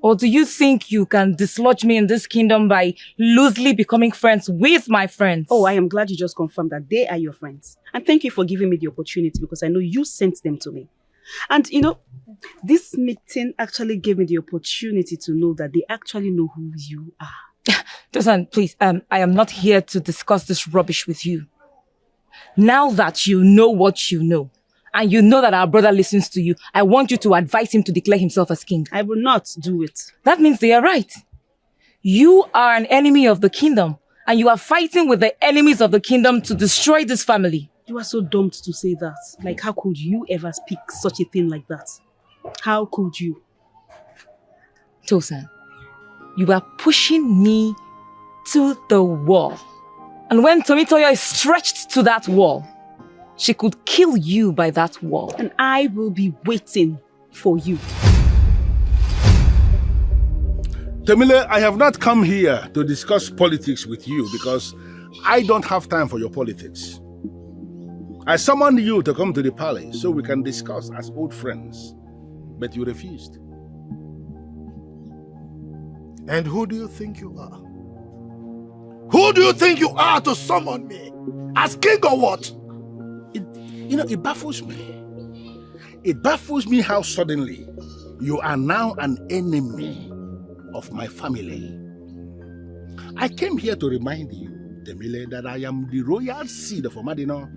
S6: Or do you think you can dislodge me in this kingdom by loosely becoming friends with my friends?
S9: Oh, I am glad you just confirmed that they are your friends. And thank you for giving me the opportunity, because I know you sent them to me. And you know, this meeting actually gave me the opportunity to know that they actually know who you are.
S6: Dosan, please, I am not here to discuss this rubbish with you. Now that you know what you know, and you know that our brother listens to you, I want you to advise him to declare himself as king.
S9: I will not do it.
S6: That means they are right. You are an enemy of the kingdom, and you are fighting with the enemies of the kingdom to destroy this family.
S9: You are so dumb to say that. Like, how could you ever speak such a thing like that? How could you?
S6: Tosan, you are pushing me to the wall. And when Tomitoyo is stretched to that wall, she could kill you by that wall.
S9: And I will be waiting for you.
S1: Temile, I have not come here to discuss politics with you because I don't have time for your politics. I summoned you to come to the palace so we can discuss as old friends, but you refused.
S8: And who do you think you are? Who do you think you are to summon me? As king or what?
S1: It baffles me. It baffles me how suddenly you are now an enemy of my family. I came here to remind you, Temile, that I am the royal seed of Omadino.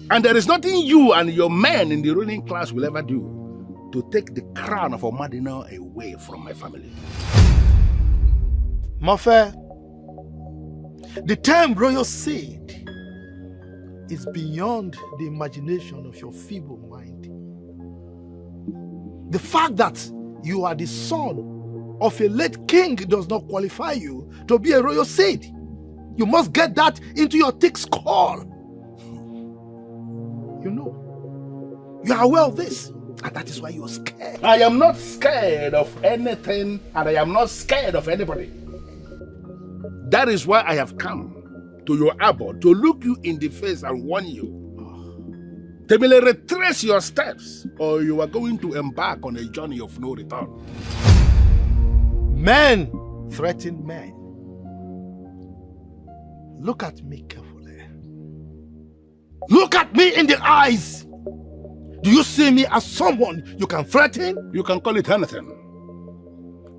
S1: And there is nothing you and your men in the ruling class will ever do to take the crown of Omadino away from my family.
S8: Mafe, the term royal seed is beyond the imagination of your feeble mind. The fact that you are the son of a late king does not qualify you to be a royal seed. You must get that into your thick skull. You know, you are aware of this, and that is why you are scared.
S1: I am not scared of anything, and I am not scared of anybody. That is why I have come to your abode to look you in the face and warn you. Temile, retrace your steps, or you are going to embark on a journey of no return.
S8: Men threaten men. Look at me carefully. Look at me in the eyes. Do you see me as someone you can threaten?
S1: You can call it anything.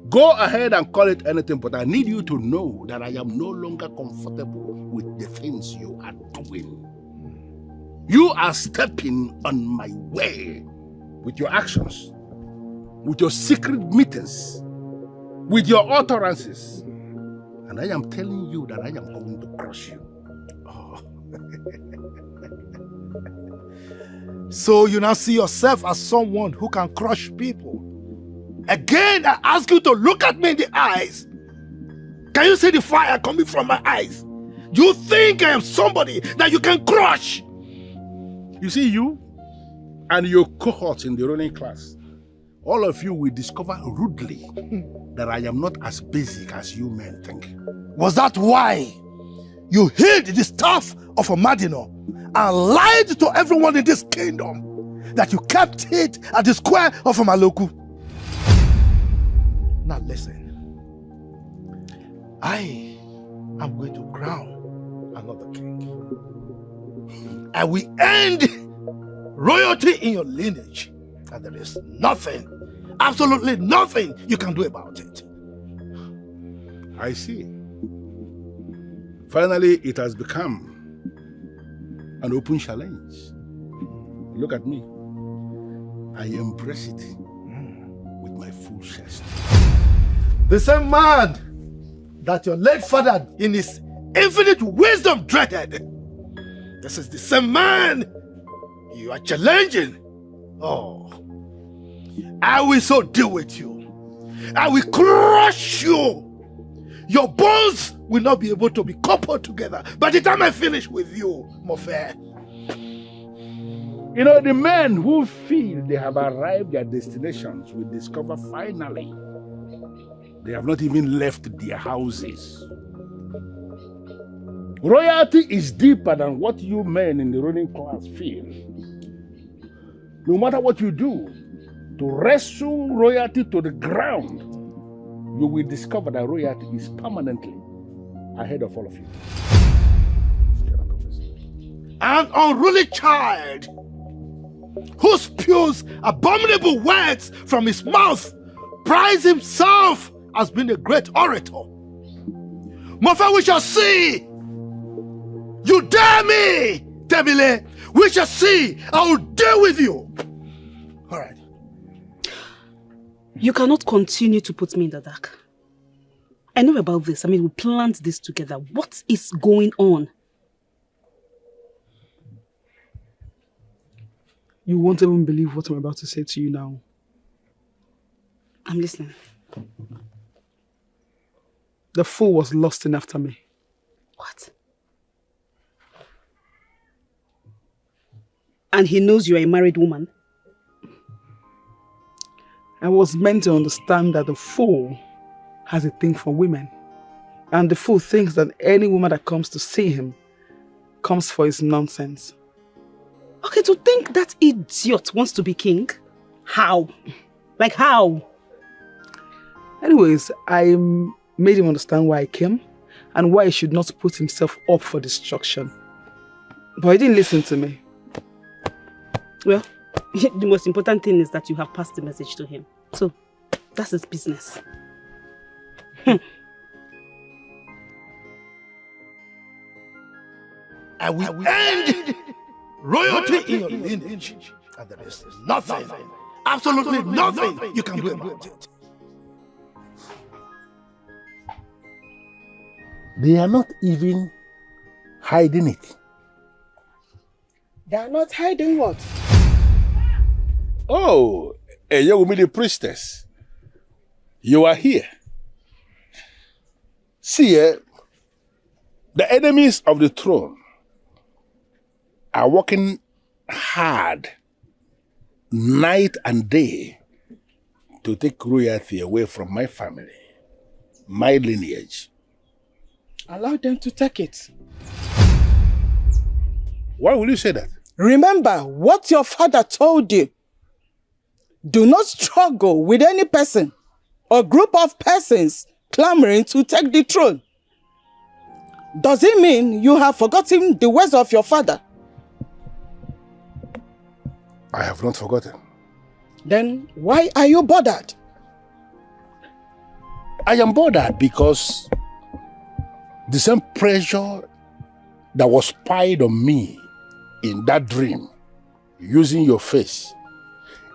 S1: Go ahead and call it anything, but I need you to know that I am no longer comfortable with the things you are doing. You are stepping on my way with your actions, with your secret meetings, with your utterances. And I am telling you that I am going to crush you.
S8: Oh. So you now see yourself as someone who can crush people. Again, I ask you to look at me in the eyes. Can you see the fire coming from my eyes? Do you think I am somebody that you can crush?
S1: You see, you and your cohorts in the ruling class, all of you will discover rudely that I am not as basic as you men think.
S8: Was that why you hid the staff of Omadino and lied to everyone in this kingdom that you kept it at the square of Omaloku? Now listen, I am going to crown another king. I will end royalty in your lineage, and there is nothing, absolutely nothing you can do about it.
S1: I see. Finally, it has become an open challenge. Look at me. I embrace it with my full chest.
S8: The same man that your late father in his infinite wisdom dreaded This is the same man you are challenging. Oh, I will so deal with you. I will crush you. Your bones will not be able to be coupled together by the time I finish with you, Mofe.
S1: You know, the men who feel they have arrived at destinations will discover finally they have not even left their houses. Royalty is deeper than what you men in the ruling class feel. No matter what you do, to wrestle royalty to the ground, you will discover that royalty is permanently ahead of all of you.
S8: An unruly child who spews abominable words from his mouth prides himself as being a great orator. Mofe, we shall see. You dare me, Temile. We shall see. I will deal with you. All right.
S9: You cannot continue to put me in the dark. I know about this. I mean, we planned this together. What is going on?
S2: You won't even believe what I'm about to say to you now.
S9: I'm listening.
S2: The fool was lusting after me.
S9: What? And he knows you're a married woman?
S2: I was meant to understand that the fool has a thing for women. And the fool thinks that any woman that comes to see him comes for his nonsense.
S9: Okay, to think that idiot wants to be king? How? Like how?
S2: Anyways, I made him understand why I came and why he should not put himself up for destruction. But he didn't listen to me.
S9: Well, the most important thing is that you have passed the message to him. So, that's his business.
S8: I will end royalty in your lineage. And there is nothing, absolutely nothing you can do about it.
S1: They are not even hiding it.
S2: They are not hiding what?
S1: Oh, Eyewumi the priestess, you are here. See, the enemies of the throne are working hard night and day to take royalty away from my family, my lineage.
S2: Allow them to take it.
S1: Why will you say that?
S2: Remember what your father told you. Do not struggle with any person or group of persons clamoring to take the throne. Does it mean you have forgotten the words of your father?
S1: I have not forgotten.
S2: Then why are you bothered?
S1: I am bothered because the same pressure that was spied on me in that dream, using your face,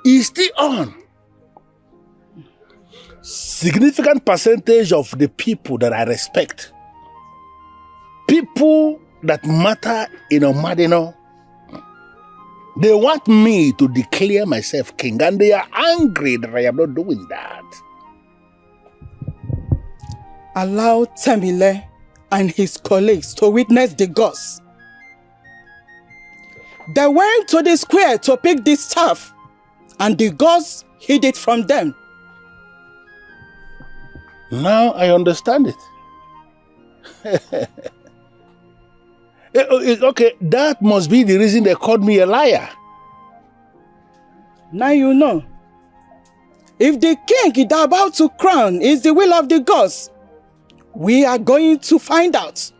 S1: is still on. Significant percentage of the people that I respect, people that matter in Omadino, they want me to declare myself king, and they are angry that I am not doing that.
S2: Allow Temile and his colleagues to witness the gods. They went to the square to pick the staff, and the gods hid it from them.
S1: Now I understand it. Okay, that must be the reason they called me a liar.
S2: Now you know. If the king is about to crown is the will of the gods, we are going to find out.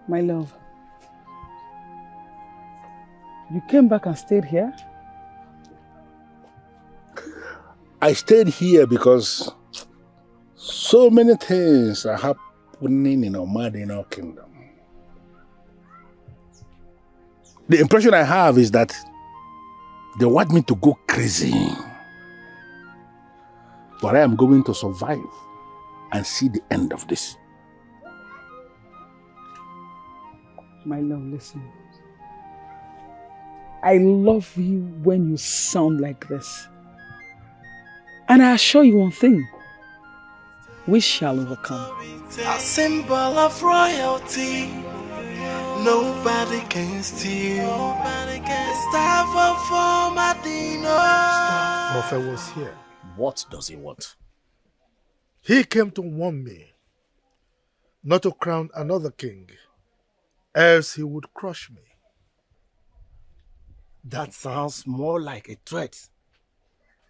S2: My love, you came back and stayed here?
S1: I stayed here because so many things are happening in Omadino kingdom. The impression I have is that they want me to go crazy. But I am going to survive and see the end of this.
S2: My love, listen. I love you when you sound like this. And I assure you one thing. We shall overcome.
S17: A symbol of royalty. Nobody can steal. Nobody can stop for Madino.
S8: Mofe was here.
S13: What does he want?
S8: He came to warn me not to crown another king, else he would crush me.
S19: That sounds more like a threat.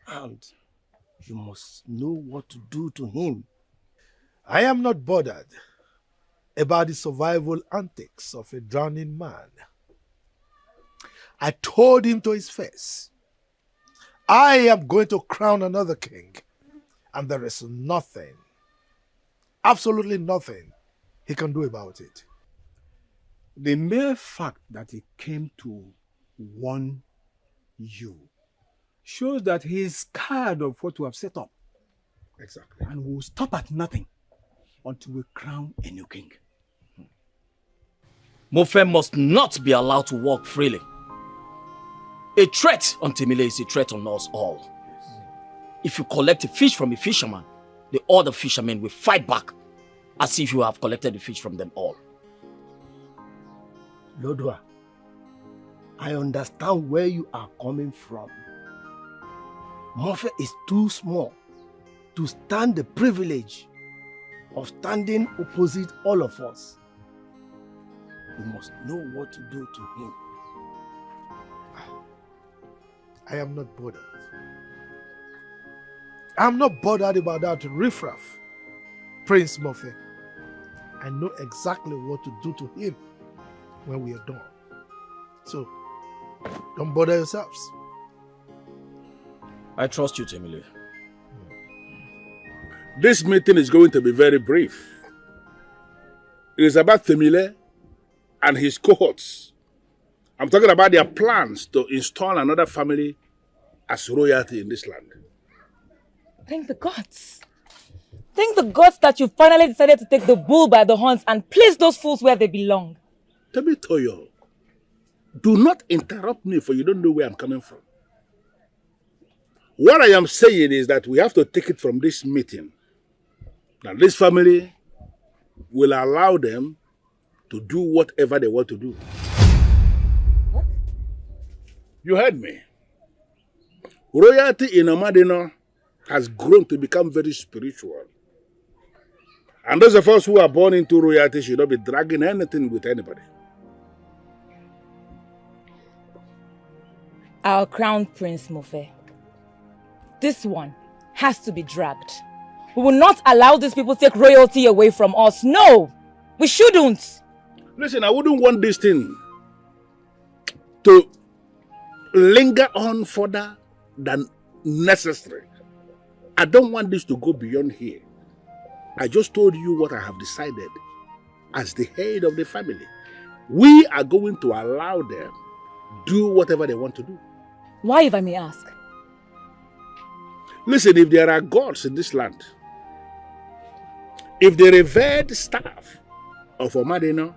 S19: And you must know what to do to him.
S8: I am not bothered about the survival antics of a drowning man. I told him to his face, I am going to crown another king, and there is nothing, absolutely nothing he can do about it.
S14: The mere fact that he came to warn you shows that he is scared of what you have set up.
S8: Exactly.
S14: And will stop at nothing until we crown a new king.
S13: Mofe must not be allowed to walk freely. A threat on Temile is a threat on us all. If you collect a fish from a fisherman, the other fishermen will fight back as if you have collected the fish from them all.
S19: Lodwa, I understand where you are coming from. Mofe is too small to stand the privilege of standing opposite all of us. We must know what to do to him.
S8: I am not bothered. I'm not bothered about that riffraff, Prince Mofe. I know exactly what to do to him when we are done. So, don't bother yourselves.
S13: I trust you, Temile.
S1: This meeting is going to be very brief. It is about Temile and his cohorts. I'm talking about their plans to install another family as royalty in this land.
S6: Thank the gods. Thank the gods that you finally decided to take the bull by the horns and place those fools where they belong.
S1: Temitoyo, do not interrupt me, for you don't know where I'm coming from. What I am saying is that we have to take it from this meeting. That this family will allow them to do whatever they want to do. What? You heard me. Royalty in Omadino has grown to become very spiritual. And those of us who are born into royalty should not be dragging anything with anybody.
S6: Our crown prince, Mofe. This one has to be dragged. We will not allow these people to take royalty away from us. No! We shouldn't!
S1: Listen, I wouldn't want this thing to linger on further than necessary. I don't want this to go beyond here. I just told you what I have decided as the head of the family. We are going to allow them do whatever they want to do.
S6: Why, if I may ask?
S1: Listen, if there are gods in this land, if the revered staff of Omadino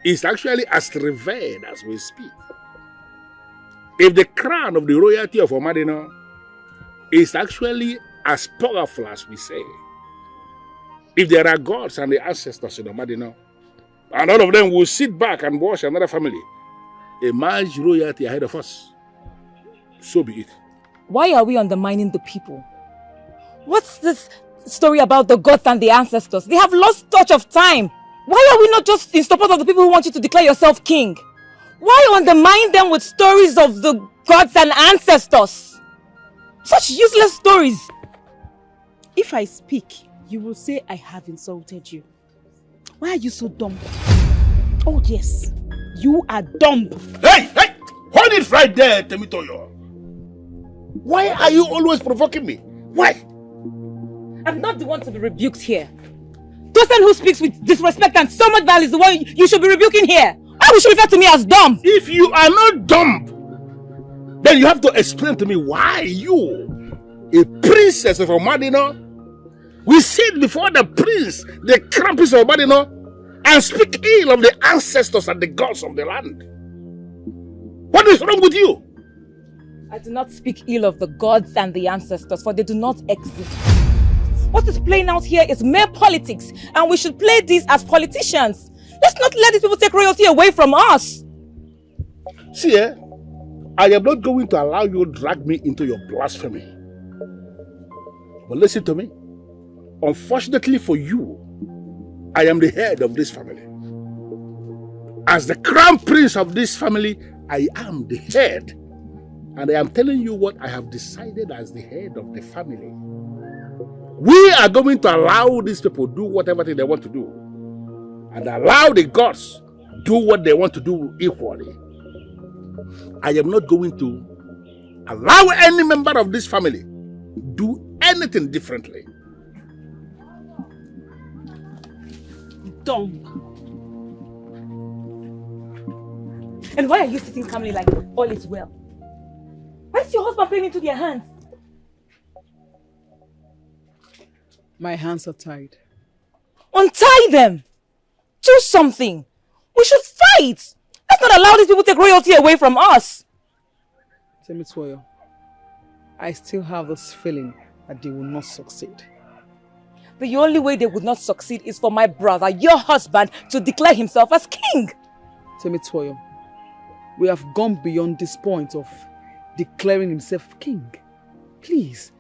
S1: is actually as revered as we speak, if the crown of the royalty of Omadino is actually as powerful as we say, if there are gods and the ancestors in Omadino, and all of them will sit back and watch another family emerge royalty ahead of us, so be it.
S6: Why are we undermining the people? What's this story about the gods and the ancestors? They have lost touch of time. Why are we not just in support of the people who want you to declare yourself king? Why undermine them with stories of the gods and ancestors? Such useless stories.
S9: If I speak, you will say I have insulted you. Why are you so dumb? Oh yes, you are dumb.
S1: Hey! Hold it right there, Temitoyo. Why are you always provoking me? Why?
S6: I'm not the one to be rebuked here. Don't person who speaks with disrespect and so much violence is the one you should be rebuking here. Why would you refer to me as dumb?
S1: If you are not dumb, then you have to explain to me why you, a princess of Omadino, will sit before the prince, the crown prince of Omadino, and speak ill of the ancestors and the gods of the land. What is wrong with you?
S6: I do not speak ill of the gods and the ancestors, for they do not exist. What is playing out here is mere politics, and we should play this as politicians. Let's not let these people take royalty away from us.
S1: See, I am not going to allow you to drag me into your blasphemy. But listen to me. Unfortunately for you, I am the head of this family. As the crown prince of this family, I am the head. And I am telling you what I have decided as the head of the family. We are going to allow these people do whatever they want to do. And allow the gods do what they want to do equally. I am not going to allow any member of this family do anything differently.
S6: Dumb. And why are you sitting calmly like all is well? Why is your husband playing into their hands?
S2: My hands are tied.
S6: Untie them! Do something! We should fight! Let's not allow these people to take royalty away from us!
S2: Temitoyo, I still have this feeling that they will not succeed.
S6: The only way they would not succeed is for my brother, your husband, to declare himself as king!
S2: Temitoyo, we have gone beyond this point of declaring himself king. Please,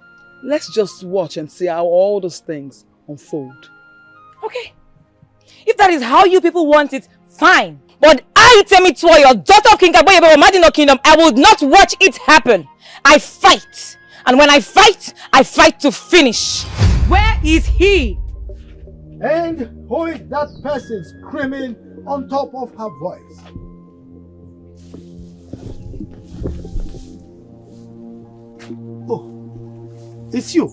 S2: let's just watch and see how all those things unfold.
S6: Okay. If that is how you people want it, fine. But I, Temitoyo, daughter of King Kaboyebe of Omadino Kingdom, I would not watch it happen. I fight. And when I fight to finish. Where is he?
S8: And who is that person screaming on top of her voice? Oh, it's you.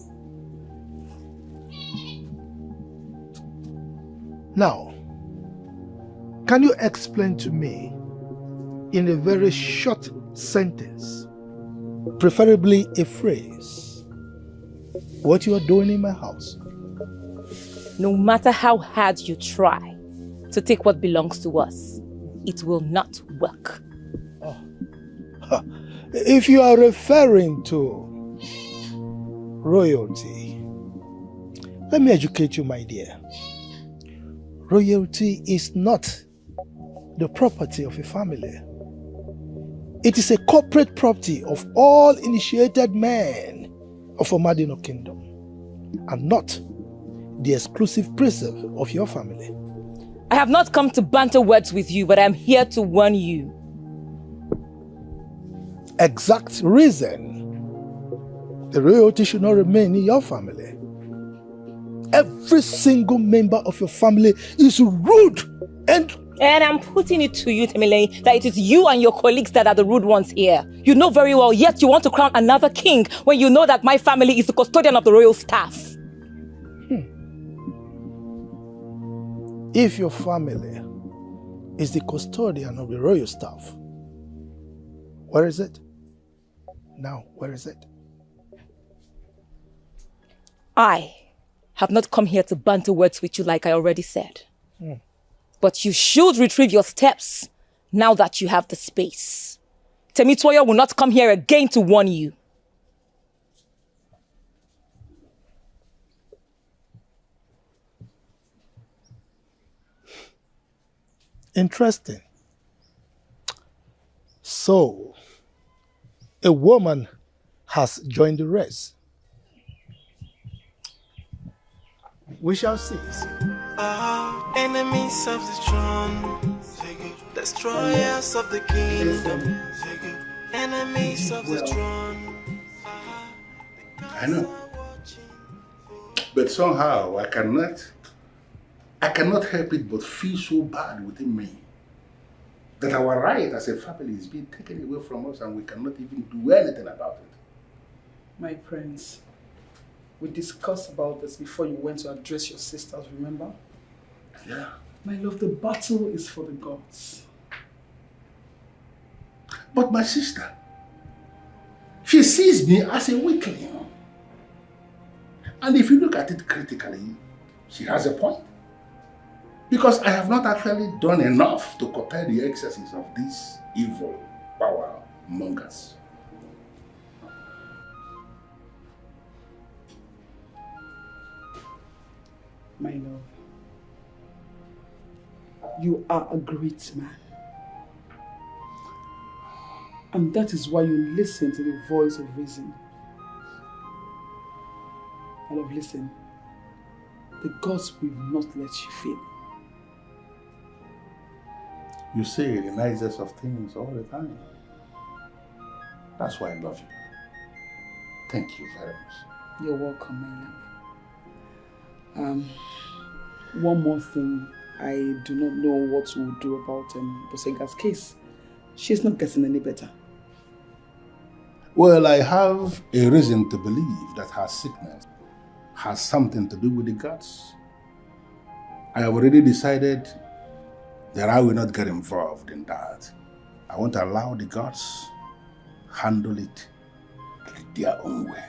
S8: Now, can you explain to me in a very short sentence, preferably a phrase, what you are doing in my house?
S6: No matter how hard you try to take what belongs to us, it will not work.
S8: Oh. If you are referring to royalty, let me educate you, my dear. Royalty is not the property of a family. It is a corporate property of all initiated men of Omadino Kingdom, and not the exclusive preserve of your family.
S6: I have not come to banter words with you, but I am here to warn you.
S8: Exact reason the royalty should not remain in your family. Every single member of your family is rude and
S6: I'm putting it to you, Temile, that it is you and your colleagues that are the rude ones here. You know very well, yet you want to crown another king when you know that my family is the custodian of the royal staff.
S8: If your family is the custodian of the royal staff, where is it? Now, where is it?
S6: I have not come here to banter words with you like I already said. But you should retrieve your steps now that you have the space. Temitoyo will not come here again to warn you.
S8: Interesting. So, a woman has joined the race. We shall see.
S17: Enemies of the throne, destroyers of the kingdom, enemies of the throne.
S1: I know. But somehow I cannot help it but feel so bad within me that our right as a family is being taken away from us and we cannot even do anything about it.
S2: My friends, we discussed about this before you went to address your sisters, remember?
S8: Yeah.
S2: My love, the battle is for the gods.
S8: But my sister, she sees me as a weakling. And if you look at it critically, she has a point. Because I have not actually done enough to curtail the excesses of these evil power mongers.
S2: My love, you are a great man. And that is why you listen to the voice of reason. My love, listen. The gods will not let you fail.
S8: You say the nicest of things all the time. That's why I love you. Thank you very much.
S2: You're welcome, my love. One more thing. I do not know what we'll do about Bosega's case. She's not getting any better.
S8: Well, I have a reason to believe that her sickness has something to do with the gods. I have already decided that I will not get involved in that. I want to allow the gods handle it their own way.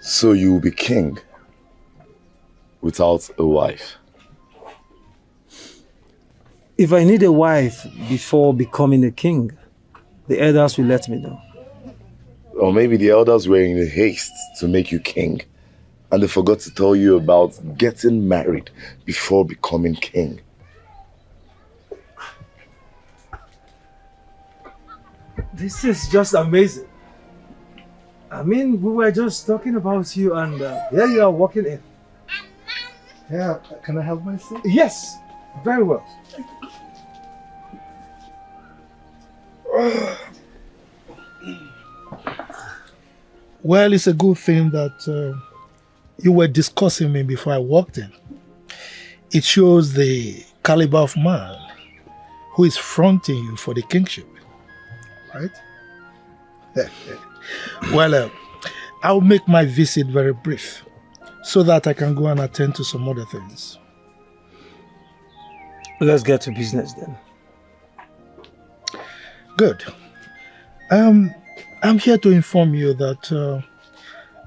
S21: So you will be king without a wife?
S5: If I need a wife before becoming a king, the elders will let me know.
S21: Or maybe the elders were in haste to make you king, and they forgot to tell you about getting married before becoming king.
S5: This is just amazing. I mean, we were just talking about you and here you are walking in.
S8: Yeah, can I help myself?
S5: Yes, very well.
S8: Well, it's a good thing that you were discussing me before I walked in. It shows the caliber of man who is fronting you for the kingship, right? Well, I'll make my visit very brief so that I can go and attend to some other things.
S5: Let's get to business then.
S8: Good. I'm here to inform you that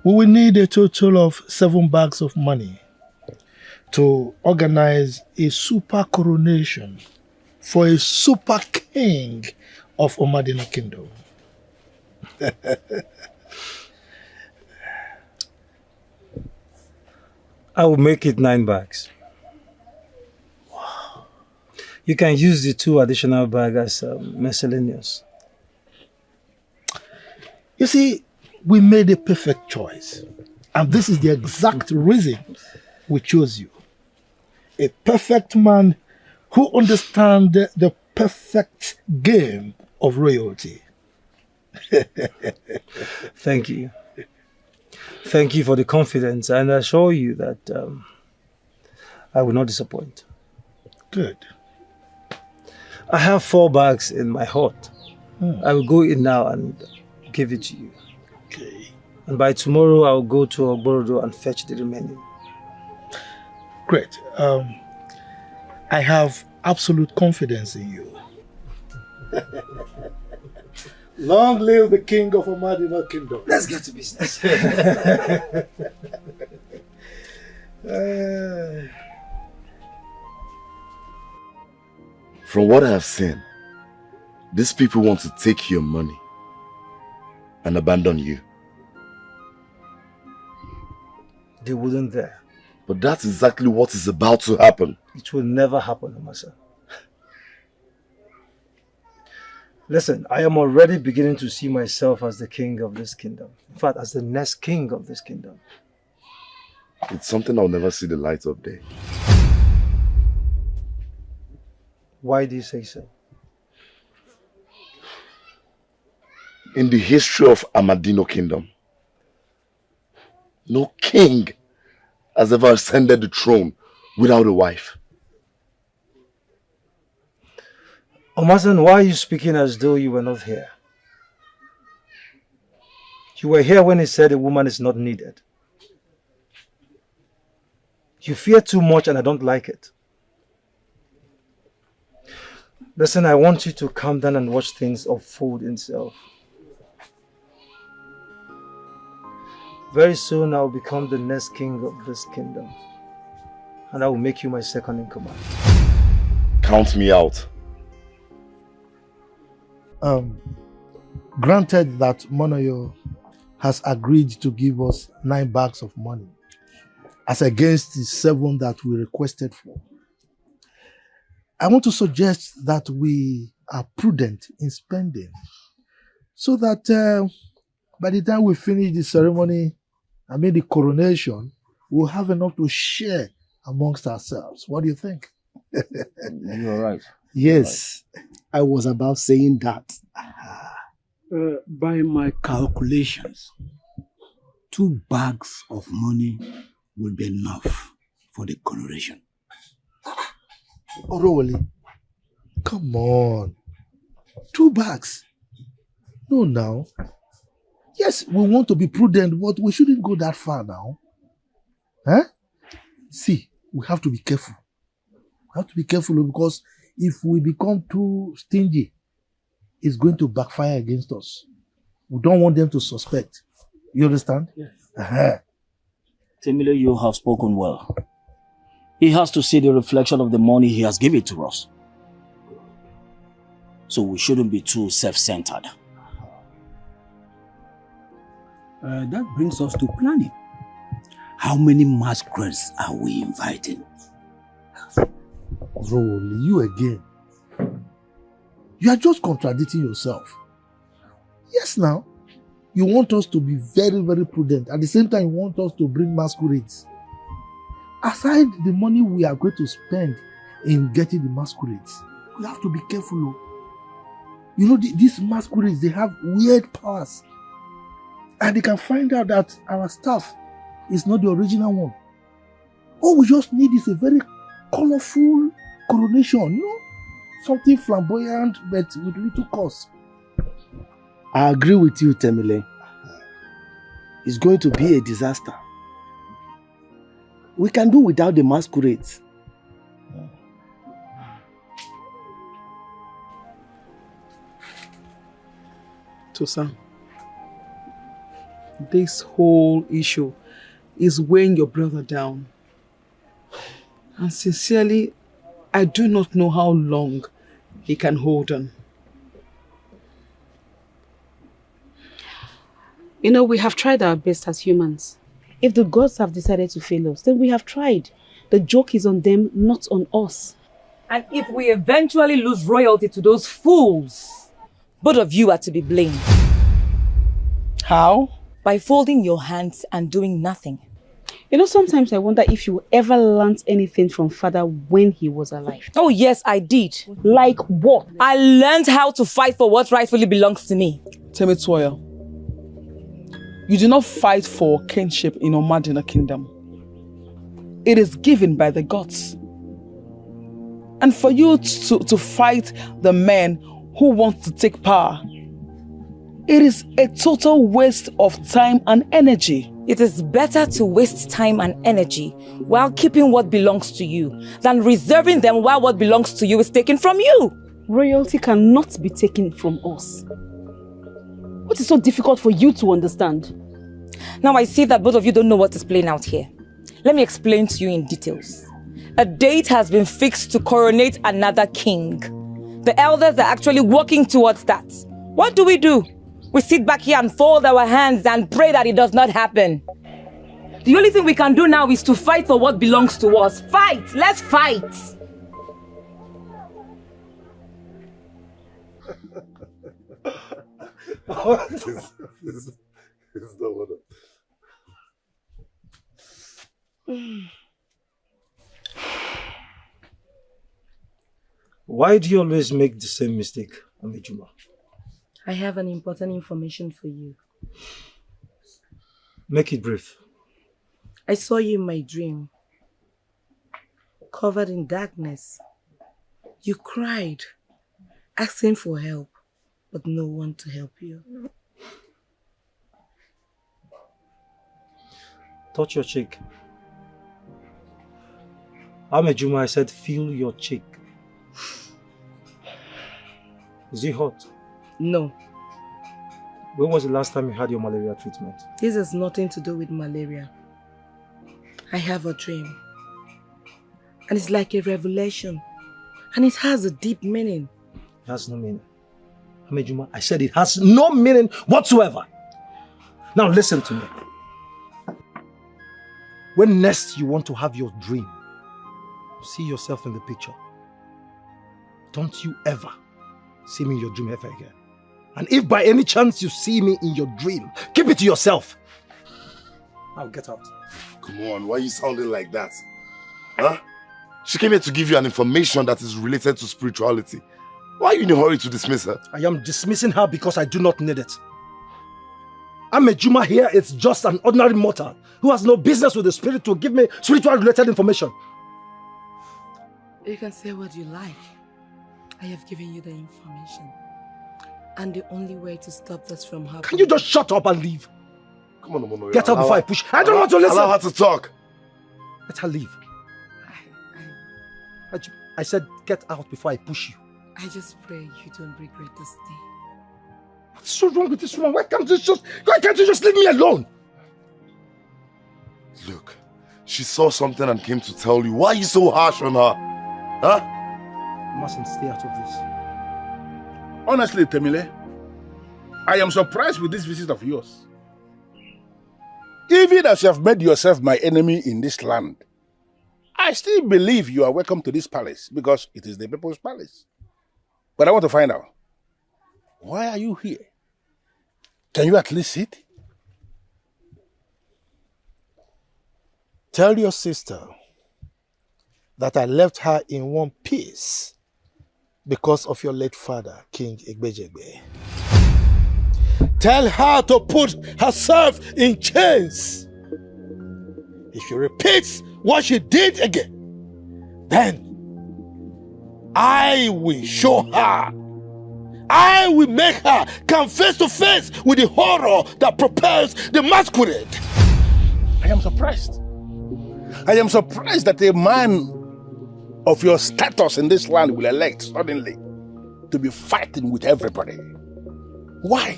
S8: we will need a total of 7 bags of money to organize a super coronation for a super king of Omadina Kingdom.
S5: I will make it 9 bags. Wow. You can use the 2 additional bags as miscellaneous.
S8: You see, we made a perfect choice. And this is the exact reason we chose you. A perfect man who understands the perfect game of royalty.
S5: Thank you. Thank you for the confidence, and I assure you that I will not disappoint.
S8: Good.
S5: I have 4 bags in my hut. I will go in now and give it to you.
S8: Okay.
S5: And by tomorrow, I will go to Ogborodo and fetch the remaining.
S8: Great. I have absolute confidence in you. Long live the king of Omadina Kingdom.
S5: Let's get to business.
S21: From what I have seen, these people want to take your money and abandon you.
S5: They wouldn't dare.
S21: But that's exactly what is about to happen.
S5: It will never happen, Amasa. Listen, I am already beginning to see myself as the king of this kingdom. In fact, as the next king of this kingdom.
S21: It's something I'll never see the light of day.
S5: Why do you say so?
S21: In the history of Amadino Kingdom, no king has ever ascended the throne without a wife.
S5: Omasan, why are you speaking as though you were not here? You were here when he said a woman is not needed. You fear too much and I don't like it.
S19: Listen, I want you to calm down and watch things unfold itself. Very soon I'll become the next king of this kingdom. And I will make you my second in command.
S21: Count me out.
S8: Granted that Monoyo has agreed to give us 9 bags of money as against the 7 that we requested for, I want to suggest that we are prudent in spending so that by the time we finish the ceremony, the coronation, we'll have enough to share amongst ourselves. What do you think?
S13: You're right.
S12: Yes, I was about saying that. By my calculations, 2 bags of money will be enough for the coronation.
S8: Orowoli, come on. 2 bags? No, now. Yes, we want to be prudent, but we shouldn't go that far now. Huh? See, we have to be careful. We have to be careful because if we become too stingy, it's going to backfire against us. We don't want them to suspect. You understand?
S13: Yes.
S8: Uh-huh.
S13: Temile, you have spoken well. He has to see the reflection of the money he has given to us. So we shouldn't be too self-centered.
S12: That brings us to planning. How many masquerades are we inviting?
S8: Roll, you again. You are just contradicting yourself. Yes, now. You want us to be very, very prudent. At the same time, you want us to bring masquerades. Aside the money we are going to spend in getting the masquerades, we have to be careful. You know, these masquerades, they have weird powers. And they can find out that our staff is not the original one. All we just need is a very colorful coronation, you know? Something flamboyant, but with little cost.
S12: I agree with you, Temile. It's going to be a disaster. We can do without the masquerades.
S2: Tosa, this whole issue is weighing your brother down. And sincerely, I do not know how long he can hold on.
S9: You know, we have tried our best as humans. If the gods have decided to fail us, then we have tried. The joke is on them, not on us.
S6: And if we eventually lose royalty to those fools, both of you are to be blamed.
S2: How?
S6: By folding your hands and doing nothing.
S9: You know, sometimes I wonder if you ever learned anything from father when he was alive.
S6: Oh yes, I did.
S9: Like what?
S6: I learned how to fight for what rightfully belongs to me.
S2: Temitoya, you do not fight for kinship in Omadina kingdom. It is given by the gods. And for you to fight the men who want to take power, it is a total waste of time and energy.
S6: It is better to waste time and energy while keeping what belongs to you than reserving them while what belongs to you is taken from you.
S9: Royalty cannot be taken from us. What is so difficult for you to understand?
S6: Now I see that both of you don't know what is playing out here. Let me explain to you in details. A date has been fixed to coronate another king. The elders are actually working towards that. What do? We sit back here and fold our hands and pray that it does not happen. The only thing we can do now is to fight for what belongs to us. Fight! Let's fight!
S21: It's not what
S19: Why do you always make the same mistake, Amejuma?
S6: I have an important information for you.
S19: Make it brief.
S6: I saw you in my dream, covered in darkness. You cried, asking for help, but no one to help you.
S19: Touch your cheek. Amejuma, I said feel your cheek.
S15: Is it hot?
S20: No.
S15: When was the last time you had your malaria treatment?
S20: This has nothing to do with malaria. I have a dream. And it's like a revelation. And it has a deep meaning.
S15: It has no meaning. Amejuma, I said it has no meaning whatsoever. Now listen to me. When next you want to have your dream, see yourself in the picture. Don't you ever see me in your dream ever again. And if by any chance you see me in your dream, keep it to yourself. Now get out.
S21: Come on, why are you sounding like that? Huh? She came here to give you an information that is related to spirituality. Why are you in a hurry to dismiss her?
S15: I am dismissing her because I do not need it. Amejuma here is just an ordinary mortal who has no business with the spirit to give me spiritual related information.
S20: You can say what you like. I have given you the information. And the only way to stop this from happening...
S15: Can you just shut up and leave?
S21: Come on, Omono.
S15: Get out before I push. I don't want to listen.
S21: Allow her to talk.
S15: Let her leave. I said get out before I push you.
S20: I just pray you don't regret this day.
S15: What's so wrong with this woman? Why can't you just leave me alone?
S21: Look, she saw something and came to tell you. Why are you so harsh on her? Huh?
S15: You mustn't stay out of this.
S1: Honestly, Temile, I am surprised with this visit of yours. Even as you have made yourself my enemy in this land, I still believe you are welcome to this palace because it is the people's palace. But I want to find out, why are you here? Can you at least sit?
S8: Tell your sister that I left her in one piece because of your late father, King Igbejegbe. Tell her to put herself in chains. If she repeats what she did again, then I will show her. I will make her come face to face with the horror that propels the masquerade.
S1: I am surprised. I am surprised that a man of your status in this land will elect suddenly to be fighting with everybody. Why?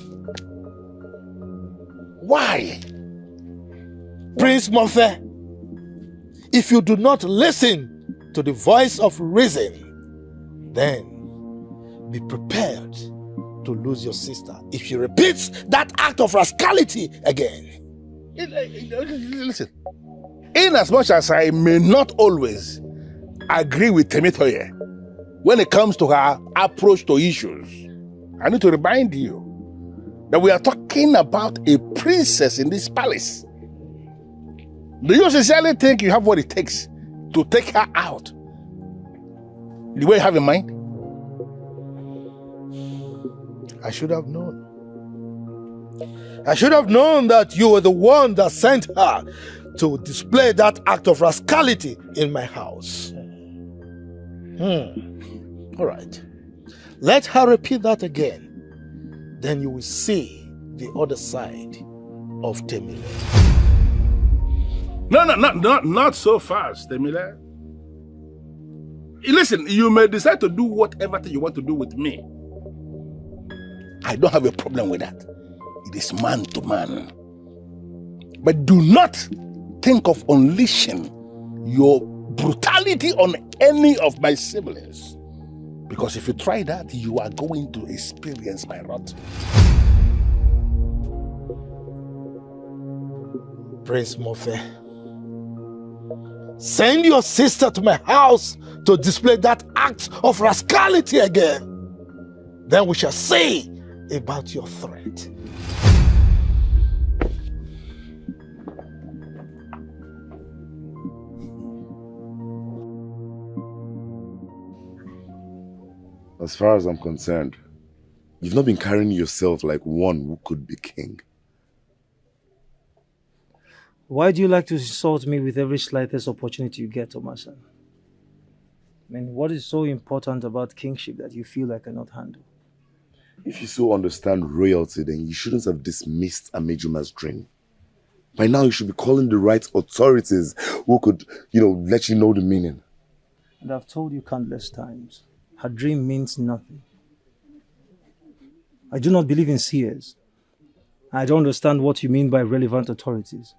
S1: Why?
S8: Prince Mofe, if you do not listen to the voice of reason, then be prepared to lose your sister if she repeats that act of rascality again.
S1: Listen, in as much as I may not always agree with Temitoye when it comes to her approach to issues, I need to remind you that we are talking about a princess in this palace. Do you sincerely think you have what it takes to take her out the way you have in mind?
S8: I should have known. I should have known that you were the one that sent her to display that act of rascality in my house. All right. Let her repeat that again. Then you will see the other side of Temile.
S1: Not so fast, Temile. Listen, you may decide to do whatever you want to do with me. I don't have a problem with that. It is man to man. But do not think of unleashing your brutality on any of my siblings. Because if you try that, you are going to experience my wrath.
S8: Prince Mofe, send your sister to my house to display that act of rascality again. Then we shall see about your threat.
S21: As far as I'm concerned, you've not been carrying yourself like one who could be king.
S22: Why do you like to insult me with every slightest opportunity you get, Thomason? I mean, what is so important about kingship that you feel I cannot handle?
S21: If you so understand royalty, then you shouldn't have dismissed Amejuma's dream. By now, you should be calling the right authorities who could, let you know the meaning.
S22: And I've told you countless times, her dream means nothing. I do not believe in seers. I don't understand what you mean by relevant authorities.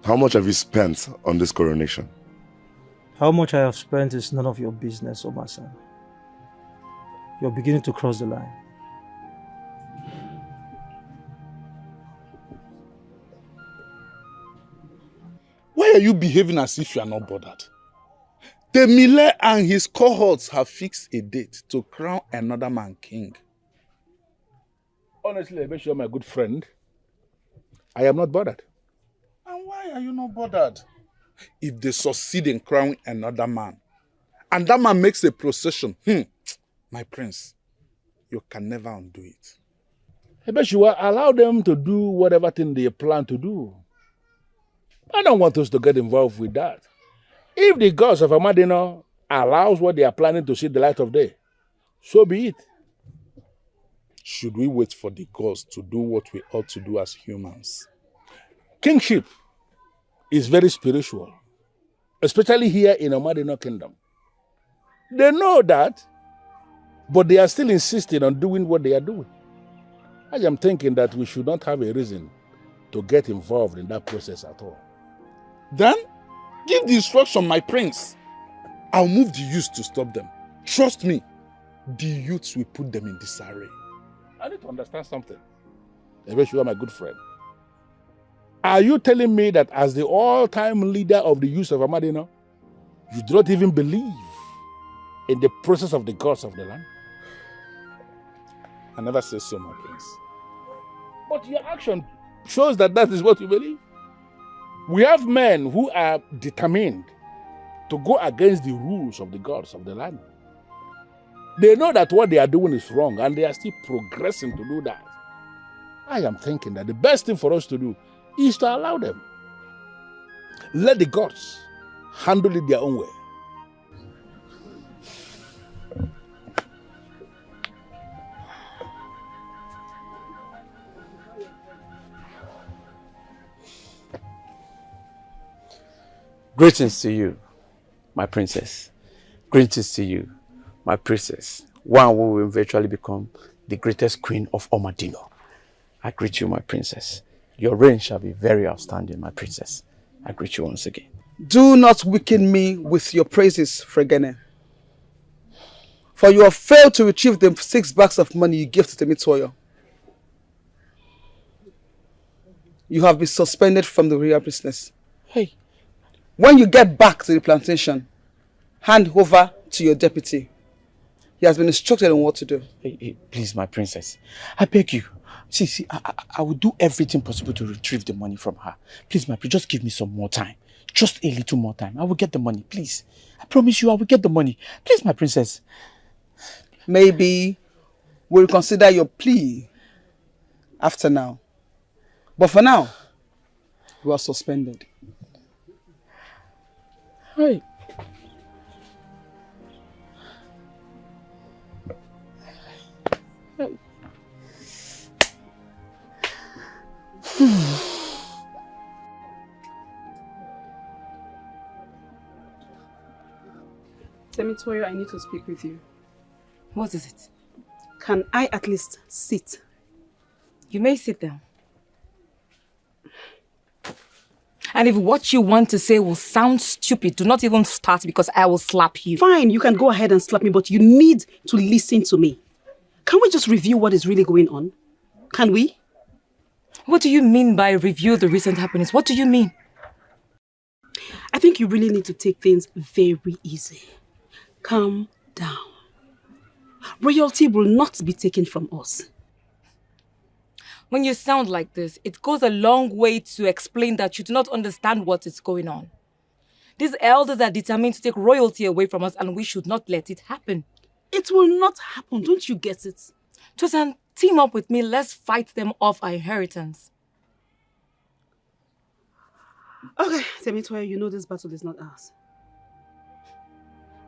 S21: How much have you spent on this coronation?
S22: How much I have spent is none of your business, Oma-san. You're beginning to cross the line.
S8: Why are you behaving as if you are not bothered? Temile and his cohorts have fixed a date to crown another man king.
S1: Honestly, I bet you're my good friend. I am not bothered.
S8: And why are you not bothered? If they succeed in crowning another man, and that man makes a procession, my prince, you can never undo it.
S1: I bet you will allow them to do whatever thing they plan to do. I don't want us to get involved with that. If the gods of Amadino allows what they are planning to see the light of day, so be it.
S8: Should we wait for the gods to do what we ought to do as humans?
S1: Kingship is very spiritual, especially here in Amadino Kingdom. They know that, but they are still insisting on doing what they are doing. I am thinking that we should not have a reason to get involved in that process at all.
S8: Then, give the instruction, my prince. I'll move the youths to stop them. Trust me, the youths will put them in disarray.
S1: I need to understand something. I wish you are my good friend. Are you telling me that as the all-time leader of the youth of Amadino, you do not even believe in the process of the gods of the land?
S8: I never say so, my prince.
S1: But your action shows that that is what you believe. We have men who are determined to go against the rules of the gods of the land. They know that what they are doing is wrong, and they are still progressing to do that. I am thinking that the best thing for us to do is to allow them. Let the gods handle it their own way.
S7: Greetings to you, my princess. Greetings to you, my princess. One who will eventually become the greatest queen of Amadino. I greet you, my princess. Your reign shall be very outstanding, my princess. I greet you once again.
S2: Do not weaken me with your praises, Fregene. For you have failed to retrieve the 6 bags of money you gave to Temitoyo. You have been suspended from the real business.
S7: Hey.
S2: When you get back to the plantation, hand over to your deputy. He has been instructed on what to do.
S7: Hey, please, my princess. I beg you. See, I will do everything possible to retrieve the money from her. Please, my princess, just give me some more time. Just a little more time. I will get the money, please. I promise you, I will get the money. Please, my princess.
S2: Maybe we'll consider your plea after now. But for now, you are suspended.
S7: Hey.
S9: Temitoyo, I need to speak with you.
S6: What is it?
S9: Can I at least sit?
S6: You may sit down. And if what you want to say will sound stupid, do not even start because I will slap you.
S9: Fine, you can go ahead and slap me, but you need to listen to me. Can we just review what is really going on? Can we?
S6: What do you mean by review the recent happenings? What do you mean?
S9: I think you really need to take things very easy. Calm down. Royalty will not be taken from us.
S6: When you sound like this, it goes a long way to explain that you do not understand what is going on. These elders are determined to take royalty away from us and we should not let it happen.
S9: It will not happen, don't you get it?
S6: Tosan, team up with me, let's fight them off our inheritance.
S9: Okay, Temitoyo, you know this battle is not ours.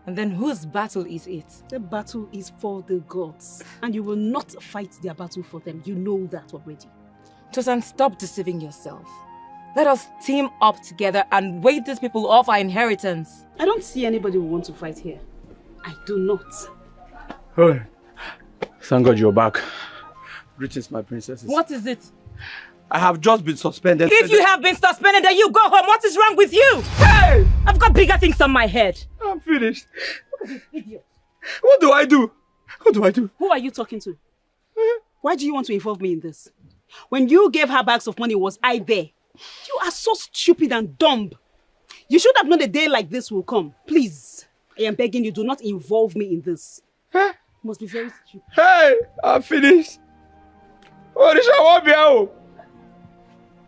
S6: And then whose battle is it?
S9: The battle is for the gods. And you will not fight their battle for them. You know that already.
S6: Tosan, stop deceiving yourself. Let us team up together and wait these people off our inheritance.
S9: I don't see anybody who wants to fight here. I do not.
S7: Oh, thank God you're back. Greetings, my princesses.
S6: What is it?
S7: I have just been suspended.
S6: If you have been suspended, then you go home. What is wrong with you?
S7: Hey!
S6: I've got bigger things on my head.
S7: I'm finished.
S6: Look at this idiot.
S7: What do I do? What do I do?
S9: Who are you talking to? Why do you want to involve me in this? When you gave her bags of money, was I there? You are so stupid and dumb. You should have known a day like this will come. Please, I am begging you, do not involve me in this.
S7: Huh?
S9: You must be very stupid.
S7: Hey, I'm finished. Orisha won't be out.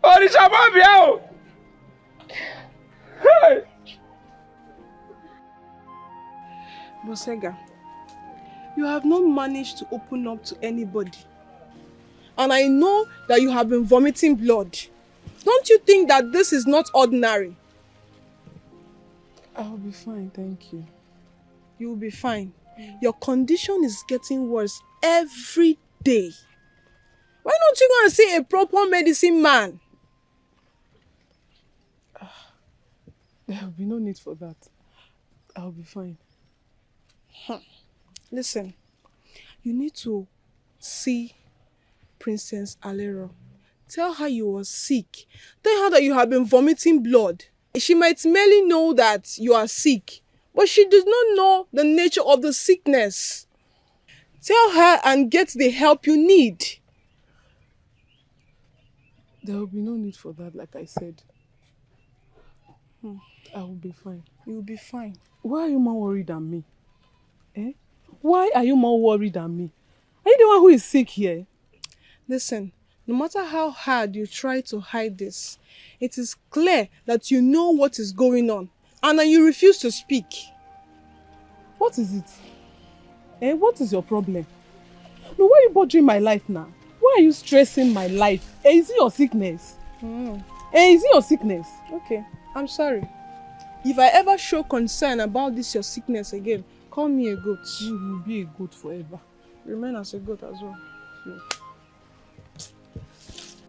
S7: Orisha won't be out. Hey.
S16: Bosega, you have not managed to open up to anybody. And I know that you have been vomiting blood. Don't you think that this is not ordinary? I'll be fine, thank you. You'll be fine. Your condition is getting worse every day. Why don't you go and see a proper medicine man? There will be no need for that. I'll be fine. Listen, you need to see Princess Alero. Tell her you were sick. Tell her that you have been vomiting blood. She might merely know that you are sick, but she does not know the nature of the sickness. Tell her and get the help you need. There will be no need for that, like I said. I will be fine. You will be fine. Why are you more worried than me? Eh? Why are you more worried than me? Are you the one who is sick here? Listen, no matter how hard you try to hide this, it is clear that you know what is going on and that you refuse to speak. What is it? Eh? What is your problem? No, why are you bothering my life now? Why are you stressing my life? Eh, is it your sickness? Is it your sickness? Okay, I'm sorry. If I ever show concern about this your sickness again, call me a goat. You will be a goat forever. Remain as a goat as well. Yeah.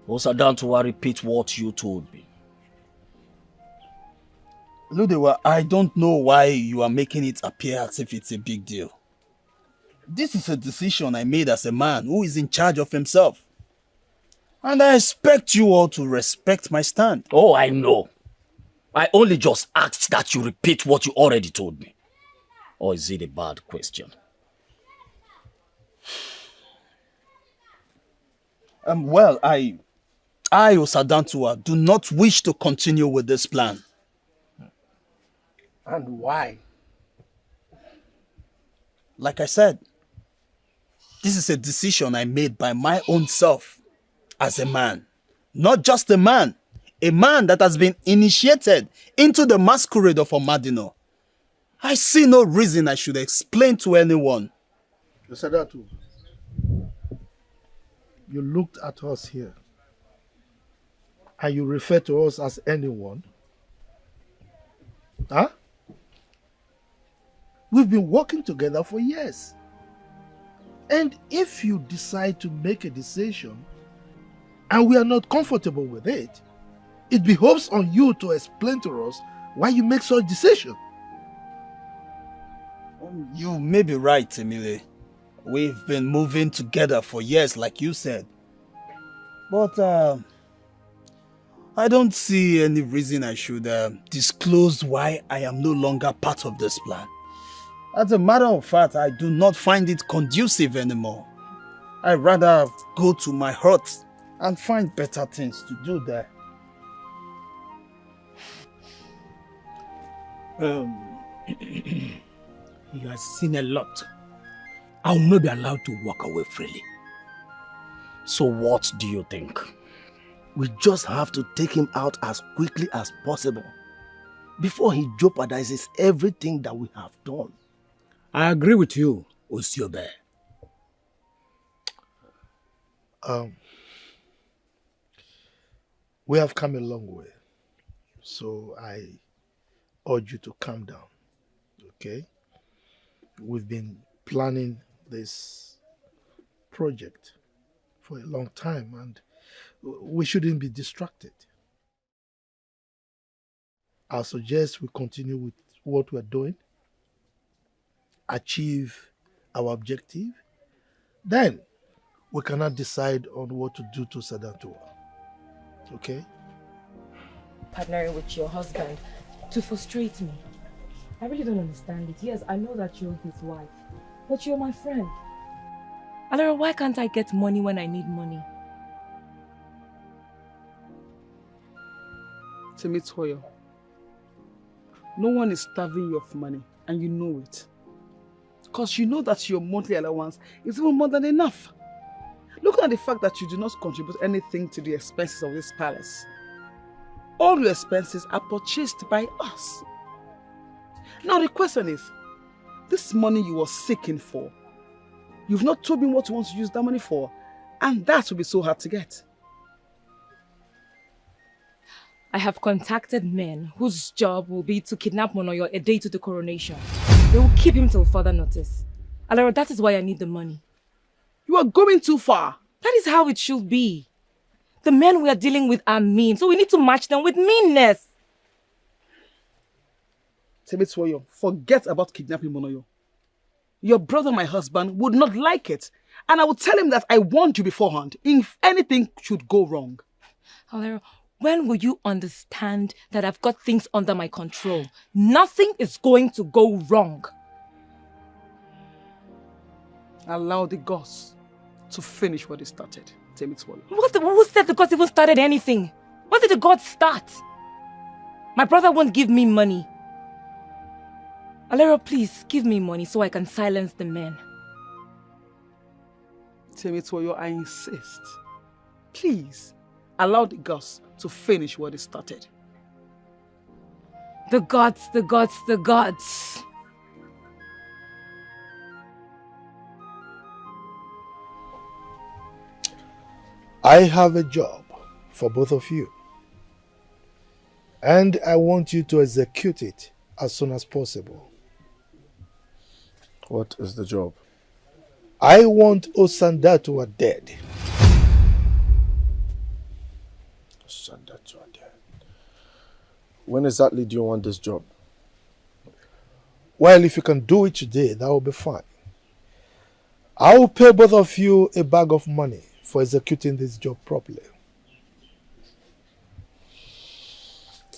S13: Osadantuwa, repeat what you told me.
S12: Ludewa, I don't know why you are making it appear as if it's a big deal. This is a decision I made as a man who is in charge of himself. And I expect you all to respect my stand.
S13: Oh, I know. I only just asked that you repeat what you already told me. Or is it a bad question?
S12: Well, I, Osadantuwa, do not wish to continue with this plan.
S8: And why?
S12: Like I said, this is a decision I made by my own self as a man. Not just a man that has been initiated into the masquerade of Omadino. I see no reason I should explain to anyone.
S8: Osadatu, you looked at us here and you refer to us as anyone. Huh? We've been working together for years. And if you decide to make a decision and we are not comfortable with it, it behoves on you to explain to us why you make such decision.
S12: You may be right, Emile. We've been moving together for years, like you said. But I don't see any reason I should disclose why I am no longer part of this plan. As a matter of fact, I do not find it conducive anymore. I'd rather go to my hut and find better things to do there.
S19: He has seen a lot. I will not be allowed to walk away freely.
S13: So what do you think?
S19: We just have to take him out as quickly as possible before he jeopardizes everything that we have done. I agree with you, Osiobe.
S8: We have come a long way. So I urge you to calm down. Okay? We've been planning this project for a long time and we shouldn't be distracted. I suggest we continue with what we're doing, achieve our objective, then we cannot decide on what to do to Sadatua. Okay?
S6: Partnering with your husband to frustrate me. I really don't understand it. Yes, I know that you're his wife, but you're my friend. Alera, why can't I get money when I need money?
S2: Temitoyo, no one is starving you of money, and you know it. Because you know that your monthly allowance is even more than enough. Look at the fact that you do not contribute anything to the expenses of this palace. All your expenses are purchased by us. Now the question is, this money you were seeking for, you've not told me what you want to use that money for, and that will be so hard to get.
S6: I have contacted men whose job will be to kidnap Monoyo a day to the coronation. They will keep him till further notice. Alera, that is why I need the money.
S2: You are going too far.
S6: That is how it should be. The men we are dealing with are mean, so we need to match them with meanness.
S2: Temitoyo, forget about kidnapping Monoyo. Your brother, my husband, would not like it. And I will tell him that I warned you beforehand if anything should go wrong.
S6: Alera, when will you understand that I've got things under my control? Nothing is going to go wrong.
S2: Allow the gods to finish what they started, Temitoyo.
S6: Who said the gods even started anything? When did the gods start? My brother won't give me money. Alera, please, give me money so I can silence the men.
S2: Temitoyo, I insist. Please, allow the gods to finish what they started.
S6: The gods, the gods, the gods.
S8: I have a job for both of you. And I want you to execute it as soon as possible.
S7: What is the job?
S8: I want Osandatua dead.
S7: Osandatua dead. When exactly do you want this job?
S8: Well, if you can do it today, that will be fine. I will pay both of you a bag of money for executing this job properly.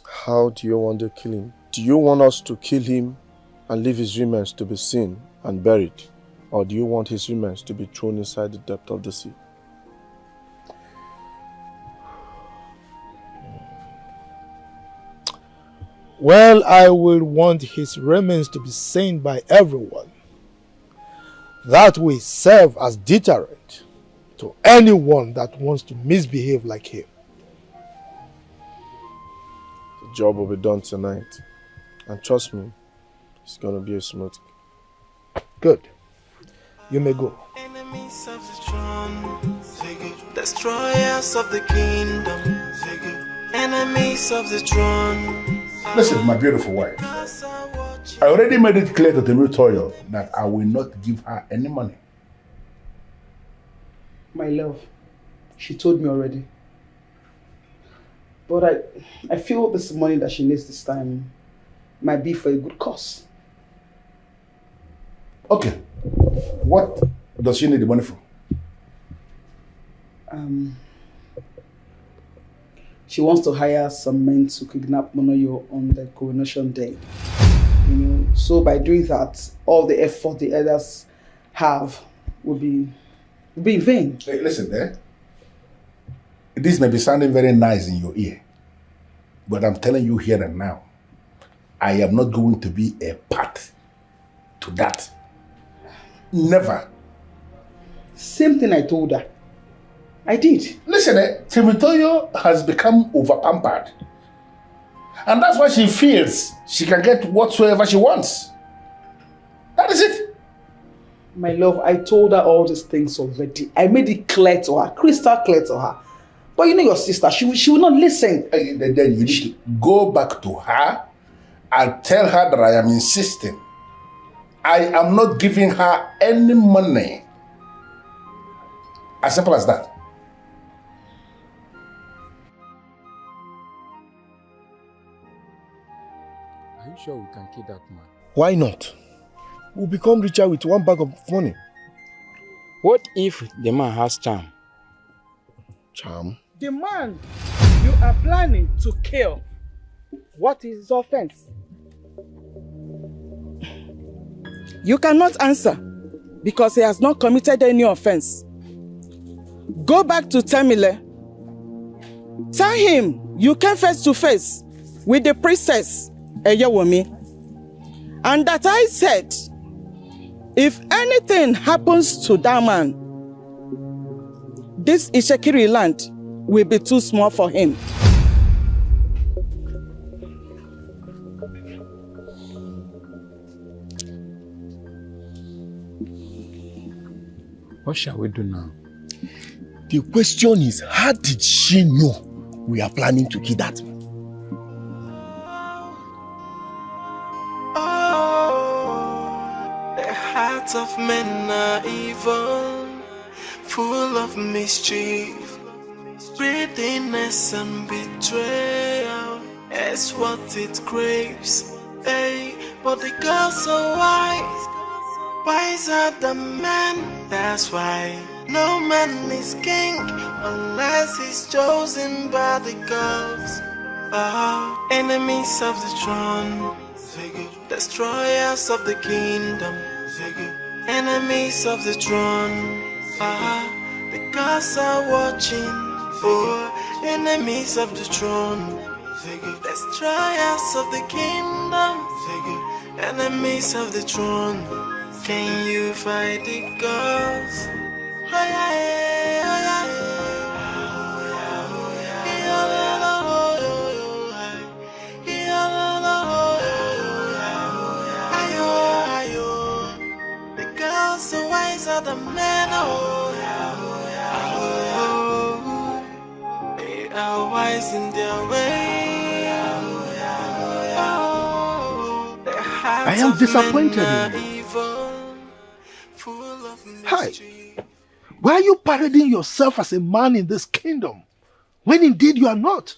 S7: How do you want to kill him? Do you want us to kill him and leave his remains to be seen and buried? Or do you want his remains to be thrown inside the depth of the sea?
S8: Well, I will want his remains to be seen by everyone. That will serve as deterrent to anyone that wants to misbehave like him.
S7: The job will be done tonight. And trust me, it's going to be a smooth.
S8: Good. You may go.
S17: Enemies of the throne, destroyers of the kingdom, enemies of the throne.
S1: Listen, my beautiful wife. I already made it clear to Temitoyo that I will not give her any money.
S2: My love, she told me already. But I feel this money that she needs this time might be for a good cause.
S1: Okay. What does she need the money for?
S2: She wants to hire some men to kidnap Monoyo on the coronation day. So by doing that, all the effort the others have will be in vain.
S1: Hey, listen there. This may be sounding very nice in your ear, but I'm telling you here and now, I am not going to be a part to that. Never.
S2: Same thing I told her. I did.
S1: Listen, Temitoyo has become over-pampered. And that's why she feels she can get whatsoever she wants. That is it.
S2: My love, I told her all these things already. I made it clear to her, crystal clear to her. But you know your sister, she will not listen.
S1: Then you need to go back to her and tell her that I am insisting. I am not giving her any money. As simple as that.
S4: Are you sure we can kill that man?
S8: Why not? will become richer with one bag of money.
S7: What if the man has charm?
S8: Charm?
S2: The man you are planning to kill, what is his offense? You cannot answer because he has not committed any offense. Go back to Temile. Tell him you came face to face with the priestess, Eyewomi, and that I said, if anything happens to that man, this Ishekiri land will be too small for him.
S7: What shall we do now?
S12: The question is, how did she know we are planning to kill that man?
S17: The hearts of men are evil, full of mischief, greediness and betrayal is what it craves. Hey, but the girls are wise, wiser than men. That's why no man is king unless he's chosen by the gods. Enemies of the throne, destroyers of the kingdom, enemies of the throne. The gods are watching. Enemies of the throne, destroyers of the kingdom, enemies of the throne. Can you fight the gods? The gods are wiser than men. They are wise in their way.
S8: I am disappointed in you. Hi. Why are you parading yourself as a man in this kingdom, when indeed you are not?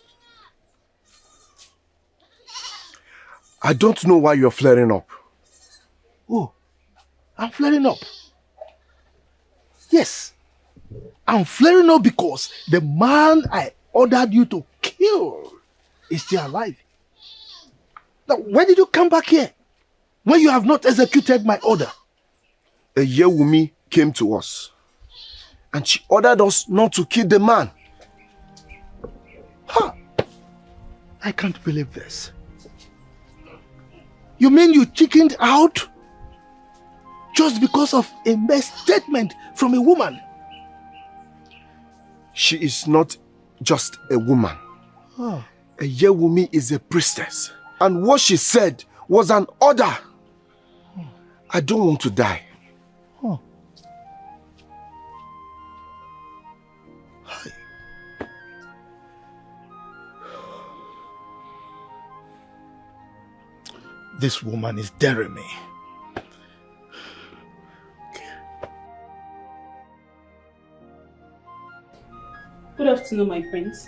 S21: I don't know why you're flaring up.
S8: Oh, I'm flaring up. Yes, I'm flaring up because the man I ordered you to kill is still alive. Now, why did you come back here when you have not executed my order?
S21: Eyewumi came to us and she ordered us not to kill the man.
S8: Ha! I can't believe this. You mean you chickened out just because of a mere statement from a woman?
S21: She is not just a woman.
S8: Oh.
S21: Eyewumi is a priestess. And what she said was an order. I don't want to die.
S8: Oh. This woman is daring me.
S9: Good afternoon, my prince.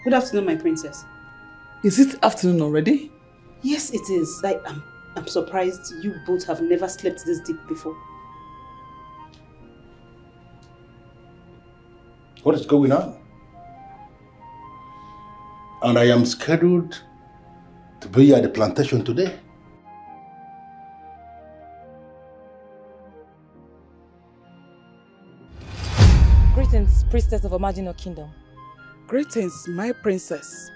S9: Good afternoon, my princess.
S2: Is it afternoon already?
S9: Yes, it is. I'm surprised you both have never slept this deep before.
S1: What is going on? And I am scheduled to be at the plantation today.
S6: Greetings, priestess of Amadino Kingdom.
S2: Greetings, my princess.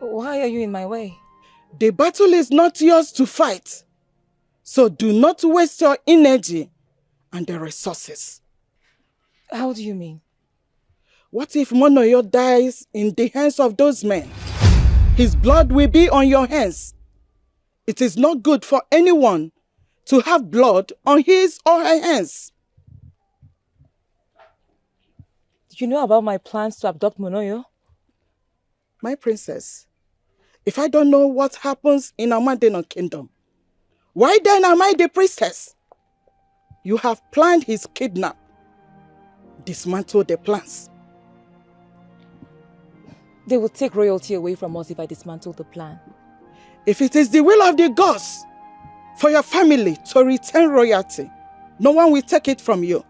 S6: Why are you in my way?
S2: The battle is not yours to fight. So do not waste your energy and the resources.
S6: How do you mean?
S2: What if Monoyo dies in the hands of those men? His blood will be on your hands. It is not good for anyone to have blood on his or her hands.
S6: Do you know about my plans to abduct Monoyo?
S2: My princess, if I don't know what happens in Amadino Kingdom, why then am I the priestess? You have planned his kidnap. Dismantle the plans.
S6: They will take royalty away from us if I dismantle the plan.
S2: If it is the will of the gods for your family to retain royalty, no one will take it from you.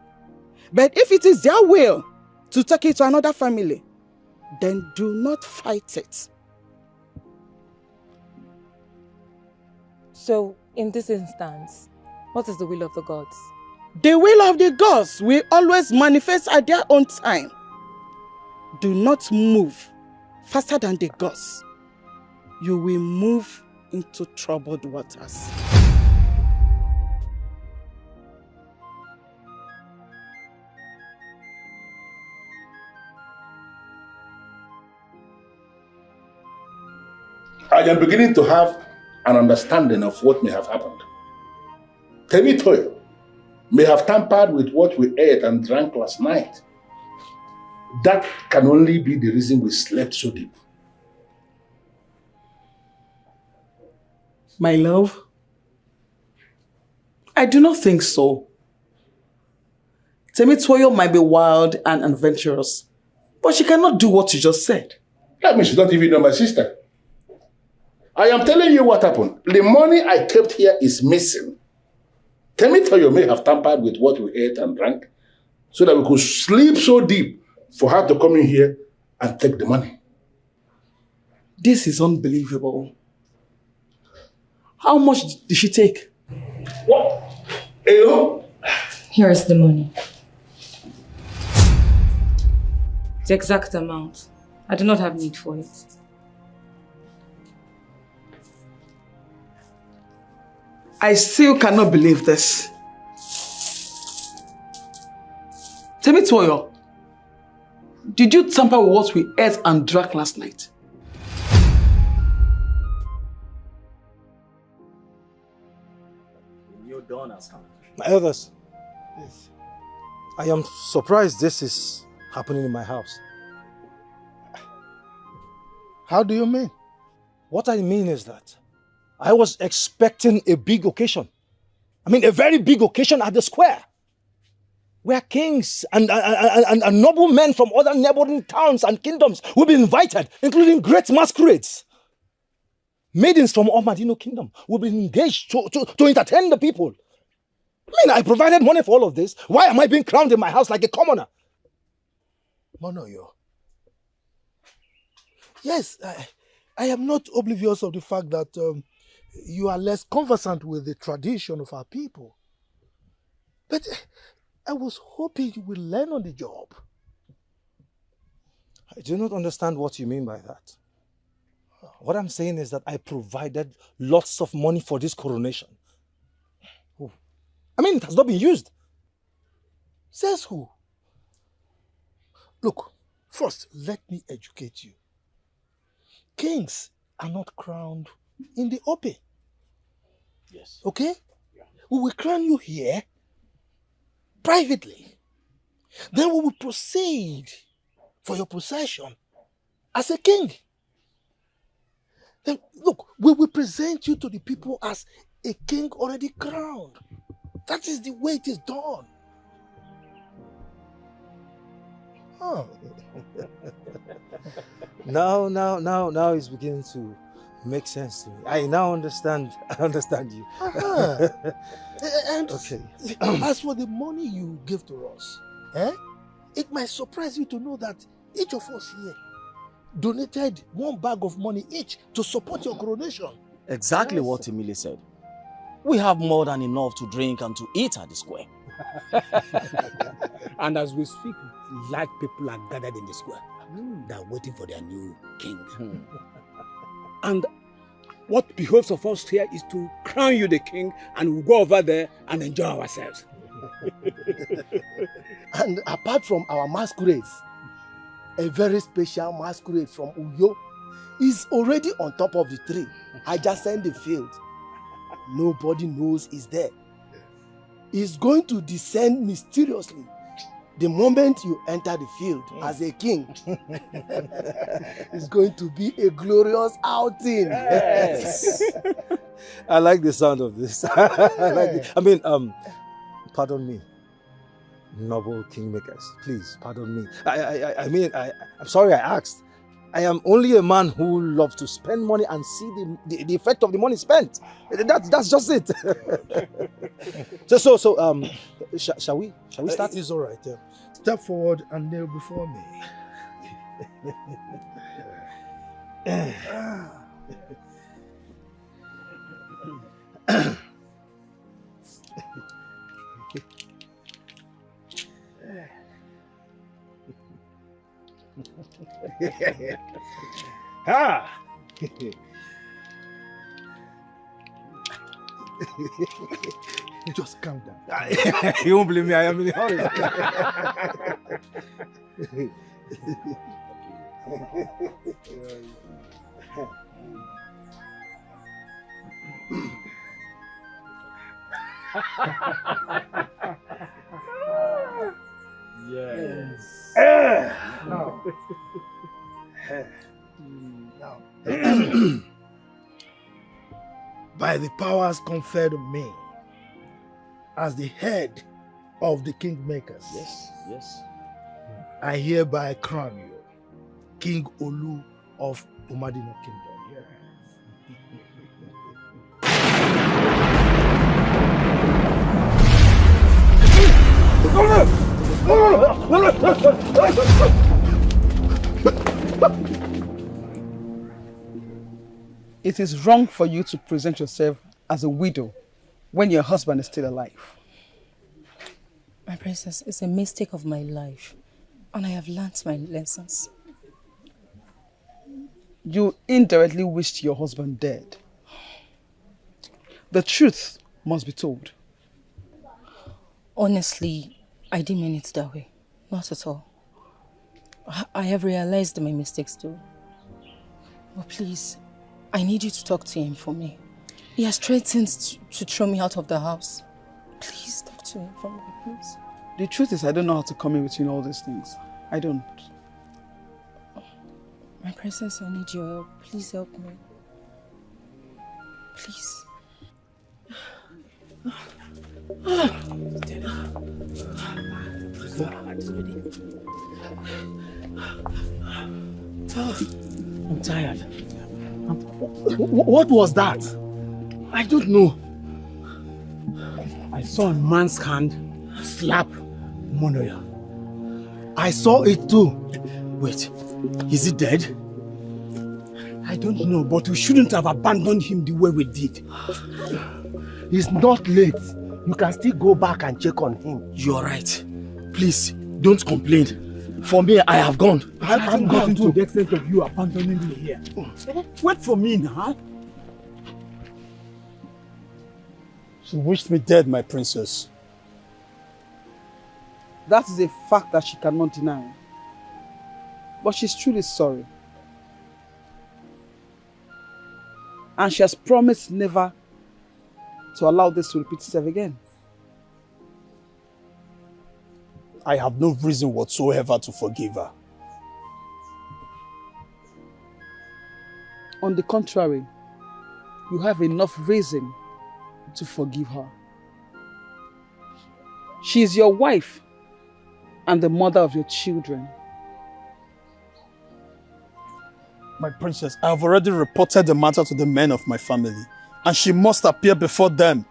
S2: But if it is their will to take it to another family, then do not fight it.
S6: So, in this instance, what is the will of the gods?
S2: The will of the gods will always manifest at their own time. Do not move faster than the gods. You will move into troubled waters.
S1: I am beginning to have an understanding of what may have happened. Temitoyo may have tampered with what we ate and drank last night. That can only be the reason we slept so deep.
S2: My love, I do not think so. Temitoyo might be wild and adventurous, but she cannot do what you just said.
S1: That means you don't even know my sister. I am telling you what happened. The money I kept here is missing. Temitoyo may have tampered with what we ate and drank so that we could sleep so deep for her to come in here and take the money.
S2: This is unbelievable. How much did she take?
S1: What? Eyo?
S6: Here is the money. The exact amount. I do not have need for it.
S2: I still cannot believe this. Temitoyo, did you tamper with what we ate and drank last night?
S13: New dawn has come.
S15: My elders, yes. I am surprised this is happening in my house.
S8: How do you mean?
S15: What I mean is that I was expecting a big occasion. I mean, a very big occasion at the square, where kings and noblemen from other neighboring towns and kingdoms will be invited, including great masquerades. Maidens from Omadino kingdom will be engaged to entertain the people. I mean, I provided money for all of this. Why am I being crowned in my house like a commoner?
S8: Monoyo. Yes, I am not oblivious of the fact that you are less conversant with the tradition of our people. But I was hoping you will learn on the job.
S15: I do not understand what you mean by that. What I'm saying is that I provided lots of money for this coronation. Oh. I mean, it has not been used.
S8: Says who? Look, first, let me educate you. Kings are not crowned in the open.
S13: Yes.
S8: Okay? Yeah. We will crown you here privately. Then we will proceed for your possession as a king. Then, look, we will present you to the people as a king already crowned. That is the way it is done.
S15: Oh. Now it's beginning to make sense to me. I now understand. I understand you.
S8: And
S15: okay.
S8: As for the money you give to us, it might surprise you to know that each of us here donated one bag of money each to support your coronation.
S13: Exactly what Emily said. We have more than enough to drink and to eat at the square.
S14: And as we speak, large people are gathered in the square. They are waiting for their new king. And what behoves of us here is to crown you the king, and we'll go over there and enjoy ourselves.
S19: And apart from our masquerades, a very special masquerade from Uyo is already on top of the tree, adjacent the field. Nobody knows he's there. He's going to descend mysteriously the moment you enter the field as a king. It's going to be a glorious outing.
S15: Yes. I like the sound of this. Pardon me, noble kingmakers. Please, pardon me. I'm sorry I asked. I am only a man who loves to spend money and see the effect of the money spent. That's just it. Shall we start?
S8: It's all right. Step forward and kneel before me.
S14: Ah!
S8: Just calm down.
S15: You won't believe me, I am in a hurry.
S14: Yes.
S8: Now, by the powers conferred on me as the head of the kingmakers,
S13: Yes.
S8: I hereby crown you King Olu of Umadino Kingdom.
S2: It is wrong for you to present yourself as a widow when your husband is still alive.
S10: My princess, it's a mistake of my life, and I have learnt my lessons.
S2: You indirectly wished your husband dead. The truth must be told.
S10: Honestly, I didn't mean it that way. Not at all. I have realized my mistakes too. But please, I need you to talk to him for me. He has threatened to throw me out of the house. Please talk to him for me, please.
S2: The truth is, I don't know how to come in between all these things. I don't.
S10: My princess, I need your help. Please help me. Please.
S12: I'm tired. What was that? I don't know. I saw a man's hand slap Monoya. I saw it too. Wait, is he dead? I don't know, but we shouldn't have abandoned him the way we did.
S19: It's not late. You can still go back and check on him.
S12: You're right. Please, don't complain. For me, I have gone.
S14: I'm gotten to the extent of you abandoning me here. Wait for me now. She wished me dead, my princess.
S2: That is a fact that she cannot deny. But she's truly sorry. And she has promised never to allow this to repeat itself again.
S14: I have no reason whatsoever to forgive her.
S2: On the contrary, you have enough reason to forgive her. She is your wife and the mother of your children.
S14: My princess, I have already reported the matter to the men of my family, and she must appear before them.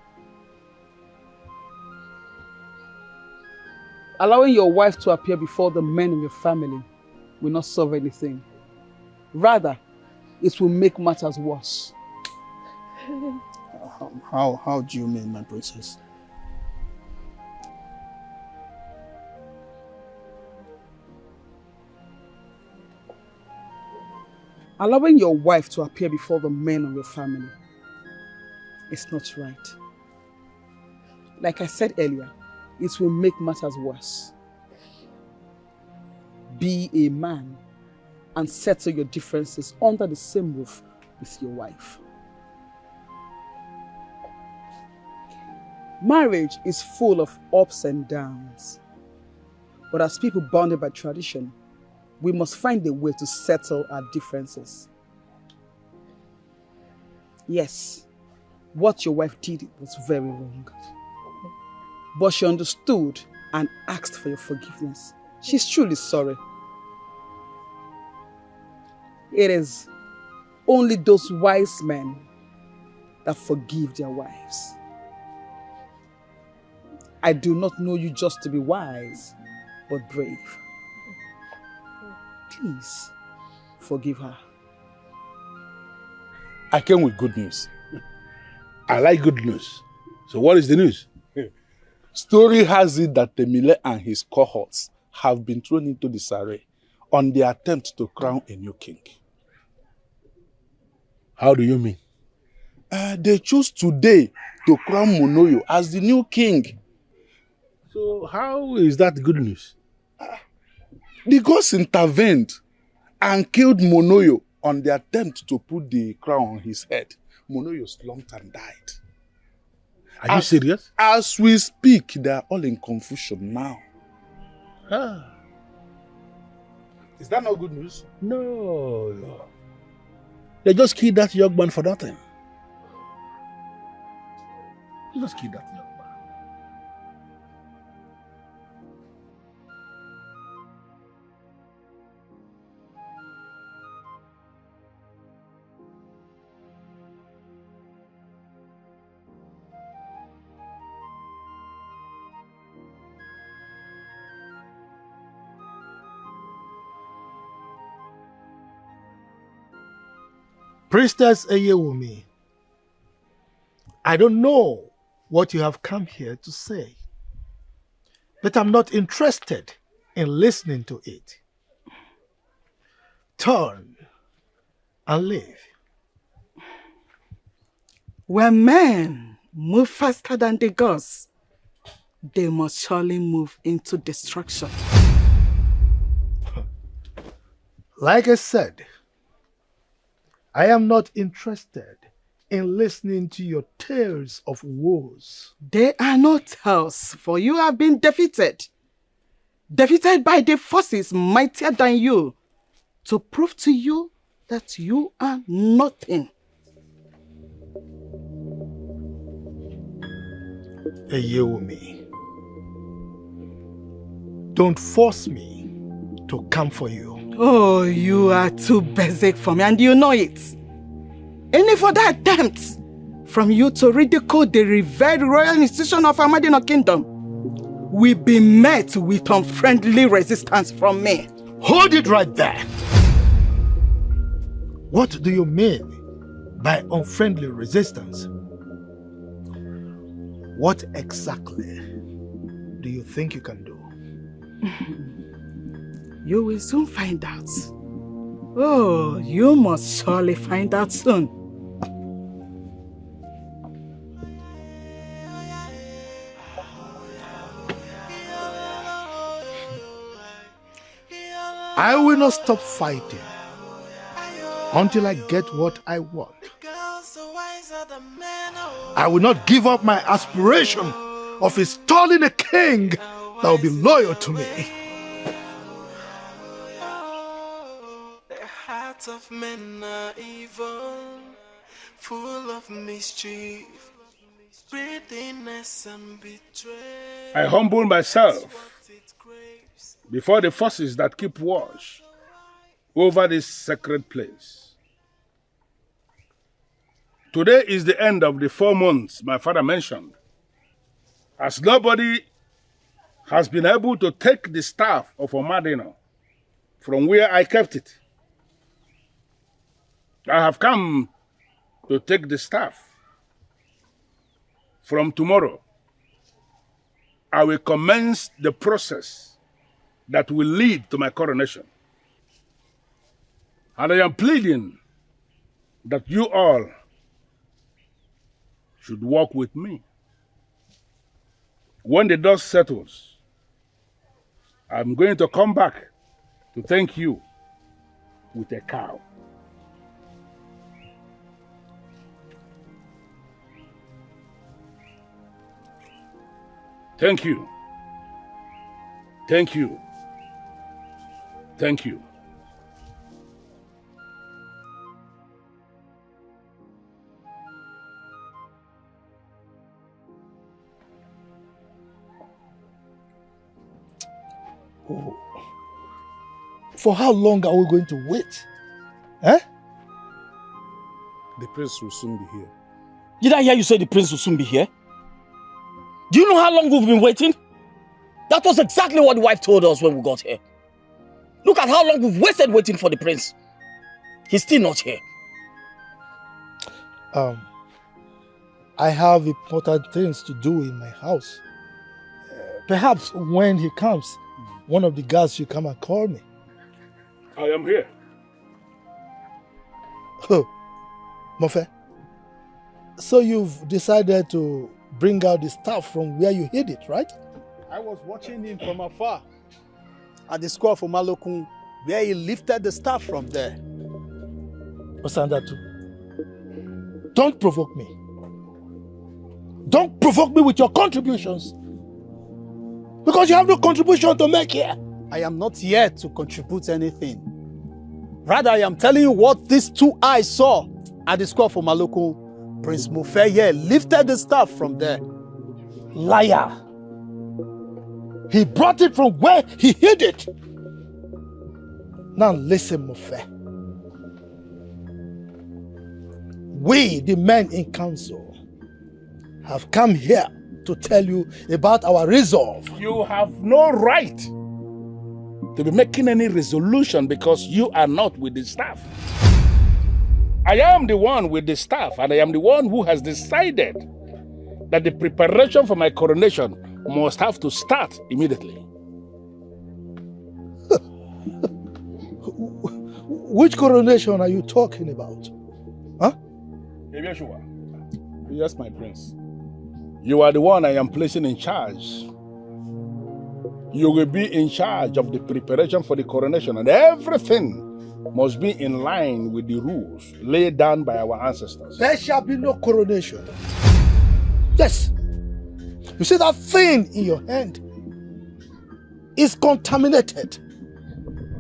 S2: Allowing your wife to appear before the men of your family will not solve anything. Rather, it will make matters worse.
S14: How do you mean, my princess?
S2: Allowing your wife to appear before the men of your family is not right. Like I said earlier, it will make matters worse. Be a man and settle your differences under the same roof with your wife. Marriage is full of ups and downs. But as people bounded by tradition, we must find a way to settle our differences. Yes, what your wife did was very wrong. But she understood and asked for your forgiveness. She's truly sorry. It is only those wise men that forgive their wives. I do not know you just to be wise, but brave. Please, forgive her.
S1: I came with good news. I like good news. So what is the news?
S8: Story has it that Temile and his cohorts have been thrown into disarray on their attempt to crown a new king.
S1: How do you mean?
S8: They chose today to crown Monoyo as the new king.
S1: So how is that good news?
S8: The gods intervened and killed Monoyo on the attempt to put the crown on his head. Monoyo slumped and died.
S1: Are you serious?
S8: As we speak, they are all in confusion now. Is that not good news?
S1: No. They just killed that young man for nothing. They just killed that young man.
S8: Priestess Eyewumi, I don't know what you have come here to say, but I'm not interested in listening to it. Turn and leave.
S2: When men move faster than the gods, they must surely move into destruction.
S8: Like I said, I am not interested in listening to your tales of woes.
S2: They are not tales, for you have been defeated. Defeated by the forces mightier than you, to prove to you that you are nothing.
S8: Eyewumi, don't force me to come for you.
S2: Oh, you are too basic for me, and you know it. Any further attempts from you to ridicule the revered royal institution of Amadino Kingdom will be met with unfriendly resistance from me.
S8: Hold it right there. What do you mean by unfriendly resistance? What exactly do you think you can do?
S2: You will soon find out. Oh, you must surely find out soon.
S8: I will not stop fighting until I get what I want. I will not give up my aspiration of installing a king that will be loyal to me.
S17: Hearts of men are evil, full of mischief, greediness and betrayal.
S1: I humble myself before the forces that keep watch over this sacred place. Today is the end of the 4 months my father mentioned. As nobody has been able to take the staff of Omadino from where I kept it, I have come to take the staff. From tomorrow, I will commence the process that will lead to my coronation. And I am pleading that you all should walk with me. When the dust settles, I'm going to come back to thank you with a cow. Thank you. Thank you. Thank you.
S8: Oh. For how long are we going to wait? Eh?
S14: The prince will soon be here.
S13: Did I hear you say the prince will soon be here? Do you know how long we've been waiting? That was exactly what the wife told us when we got here. Look at how long we've wasted waiting for the prince. He's still not here.
S8: I have important things to do in my house. Perhaps when he comes, one of the guards should come and call me.
S1: I am here.
S8: Oh, Mofe. So you've decided to bring out the stuff from where you hid it, right?
S12: I was watching him from afar at the square for Malokun, where he lifted the staff from there.
S8: Osandatu, don't provoke me. Don't provoke me with your contributions. Because you have no contribution to make here.
S12: I am not here to contribute anything. Rather, I am telling you what these two eyes saw at the square for Malokun. Prince Mufeye lifted the staff from there.
S8: Liar! He brought it from where he hid it. Now listen, Mufe. We, the men in council, have come here to tell you about our resolve.
S1: You have no right to be making any resolution because you are not with the staff. I am the one with the staff, and I am the one who has decided that the preparation for my coronation must have to start immediately.
S8: Which coronation are you talking about? Huh?
S1: Yeshua. Yes, my prince. You are the one I am placing in charge. You will be in charge of the preparation for the coronation, and everything must be in line with the rules laid down by our ancestors.
S8: There shall be no coronation. Yes. You see that thing in your hand is contaminated.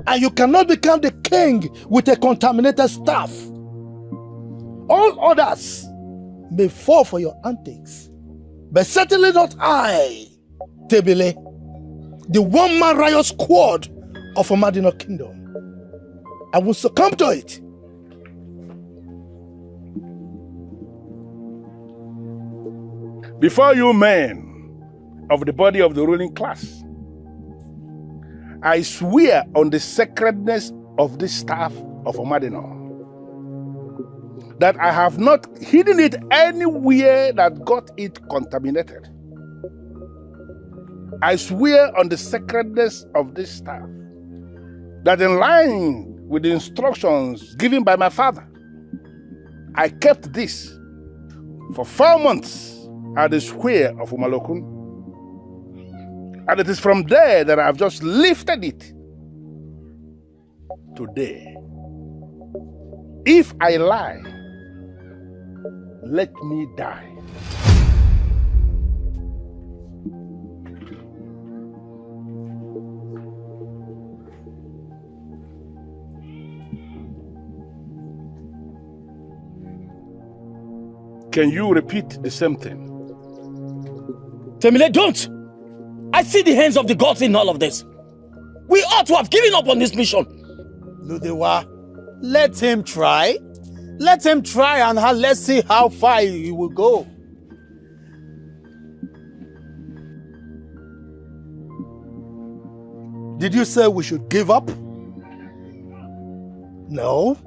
S8: And you cannot become the king with a contaminated staff. All others may fall for your antics, but certainly not I, Tebele, the one-man riot squad of Omadino Kingdom. I will succumb to it.
S1: Before you men of the body of the ruling class, I swear on the sacredness of this staff of Omadino that I have not hidden it anywhere that got it contaminated. I swear on the sacredness of this staff that in line with the instructions given by my father, I kept this for 4 months at the square of Umalokun. And it is from there that I've just lifted it today. If I lie, let me die. Can you repeat the same thing?
S13: Temile, don't! I see the hands of the gods in all of this. We ought to have given up on this mission.
S12: Ludewa, let him try. Let him try and let's see how far he will go.
S8: Did you say we should give up? No.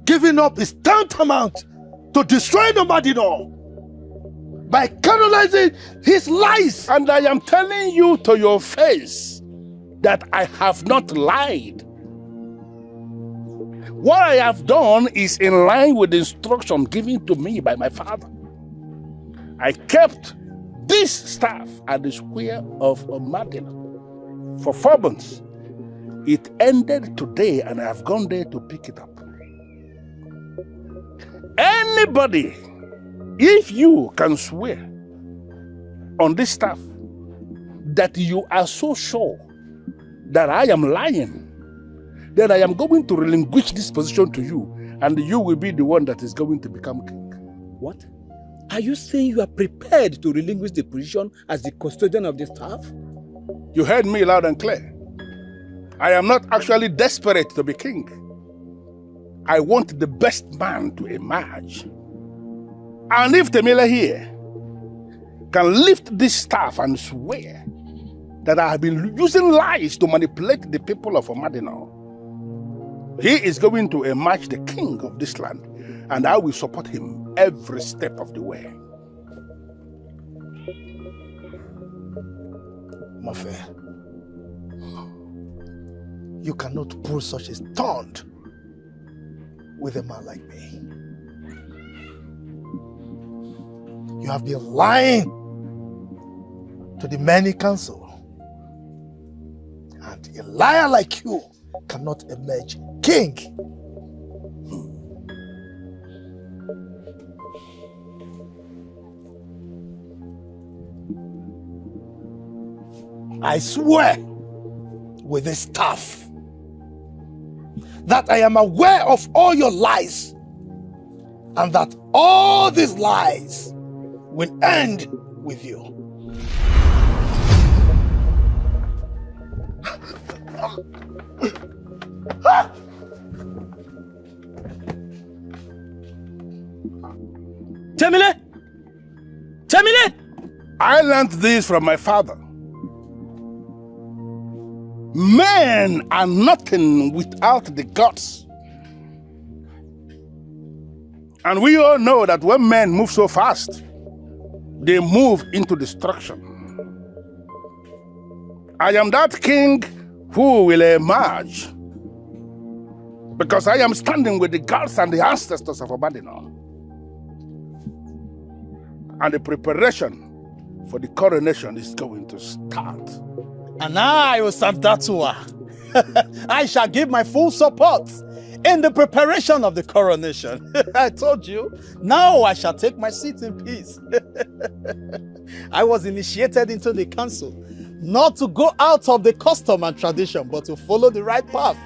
S8: Giving up is tantamount to destroying Omadino by canonizing his lies.
S1: And I am telling you to your face that I have not lied. What I have done is in line with the instruction given to me by my father. I kept this staff at the square of Omadino for 4 months. It ended today and I have gone there to pick it up. Anybody, if you can swear on this staff that you are so sure that I am lying, then I am going to relinquish this position to you and you will be the one that is going to become king.
S14: What? Are you saying you are prepared to relinquish the position as the custodian of the staff?
S1: You heard me loud and clear. I am not actually desperate to be king. I want the best man to emerge. And if Temele here can lift this staff and swear that I have been using lies to manipulate the people of Omadino, he is going to emerge the king of this land, and I will support him every step of the way.
S8: Mofe, you cannot pull such a stunt with a man like me. You have been lying to the many council. And a liar like you cannot emerge king. I swear with this staff that I am aware of all your lies and that all these lies will end with you.
S1: Temele! Temele! I learned this from my father. Men are nothing without the gods. And we all know that when men move so fast, they move into destruction. I am that king who will emerge because I am standing with the gods and the ancestors of Omadino. And the preparation for the coronation is going to start.
S12: And I, Osantatua, I shall give my full support in the preparation of the coronation. I told you, now I shall take my seat in peace. I was initiated into the council, not to go out of the custom and tradition, but to follow the right path.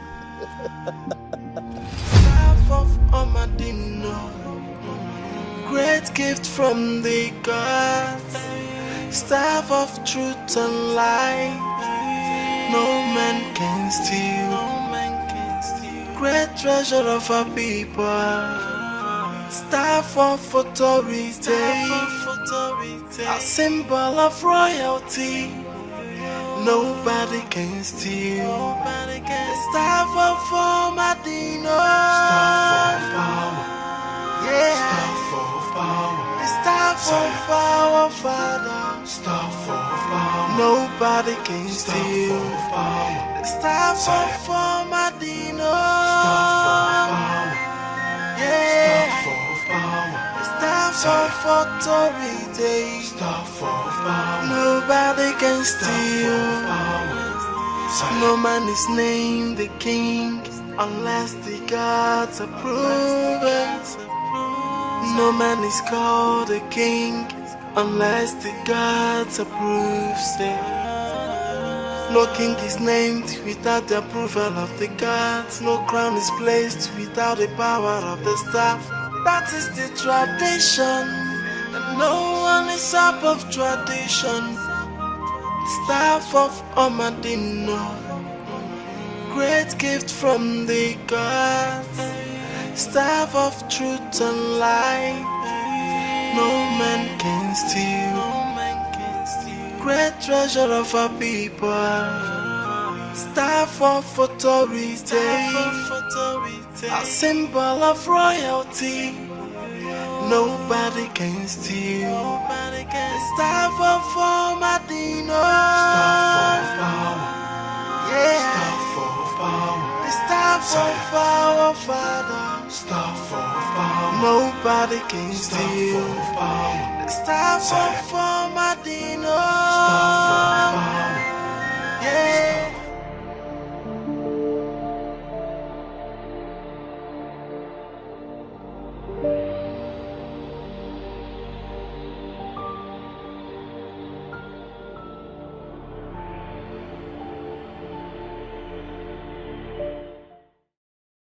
S17: Staff of Omadino, great gift from the gods, staff of truth and light, no man can steal. Great treasure of our people, staff of authority, a symbol of royalty. Nobody can steal. Staff of Omadino, staff of power, yeah. Staff of power, the staff of our Father, staff of power. Nobody can steal. The staff of Omadino, yeah. The staff of authority, staff of power. Nobody can steal. No man is named the king unless the gods approve it. No man is called a king unless the gods approve it. No king is named without the approval of the gods. No crown is placed without the power of the staff. That is the tradition, and no one is above tradition. Staff of Omadino, great gift from the gods, staff of truth and light, no man can steal. Great treasure of our people, staff of authority, a symbol of royalty. Nobody can steal. Staff of Omadino, staff of power, yeah. Staff of power, the staff of our Father, staff of power. Nobody can steal. The staff of Omadino, staff of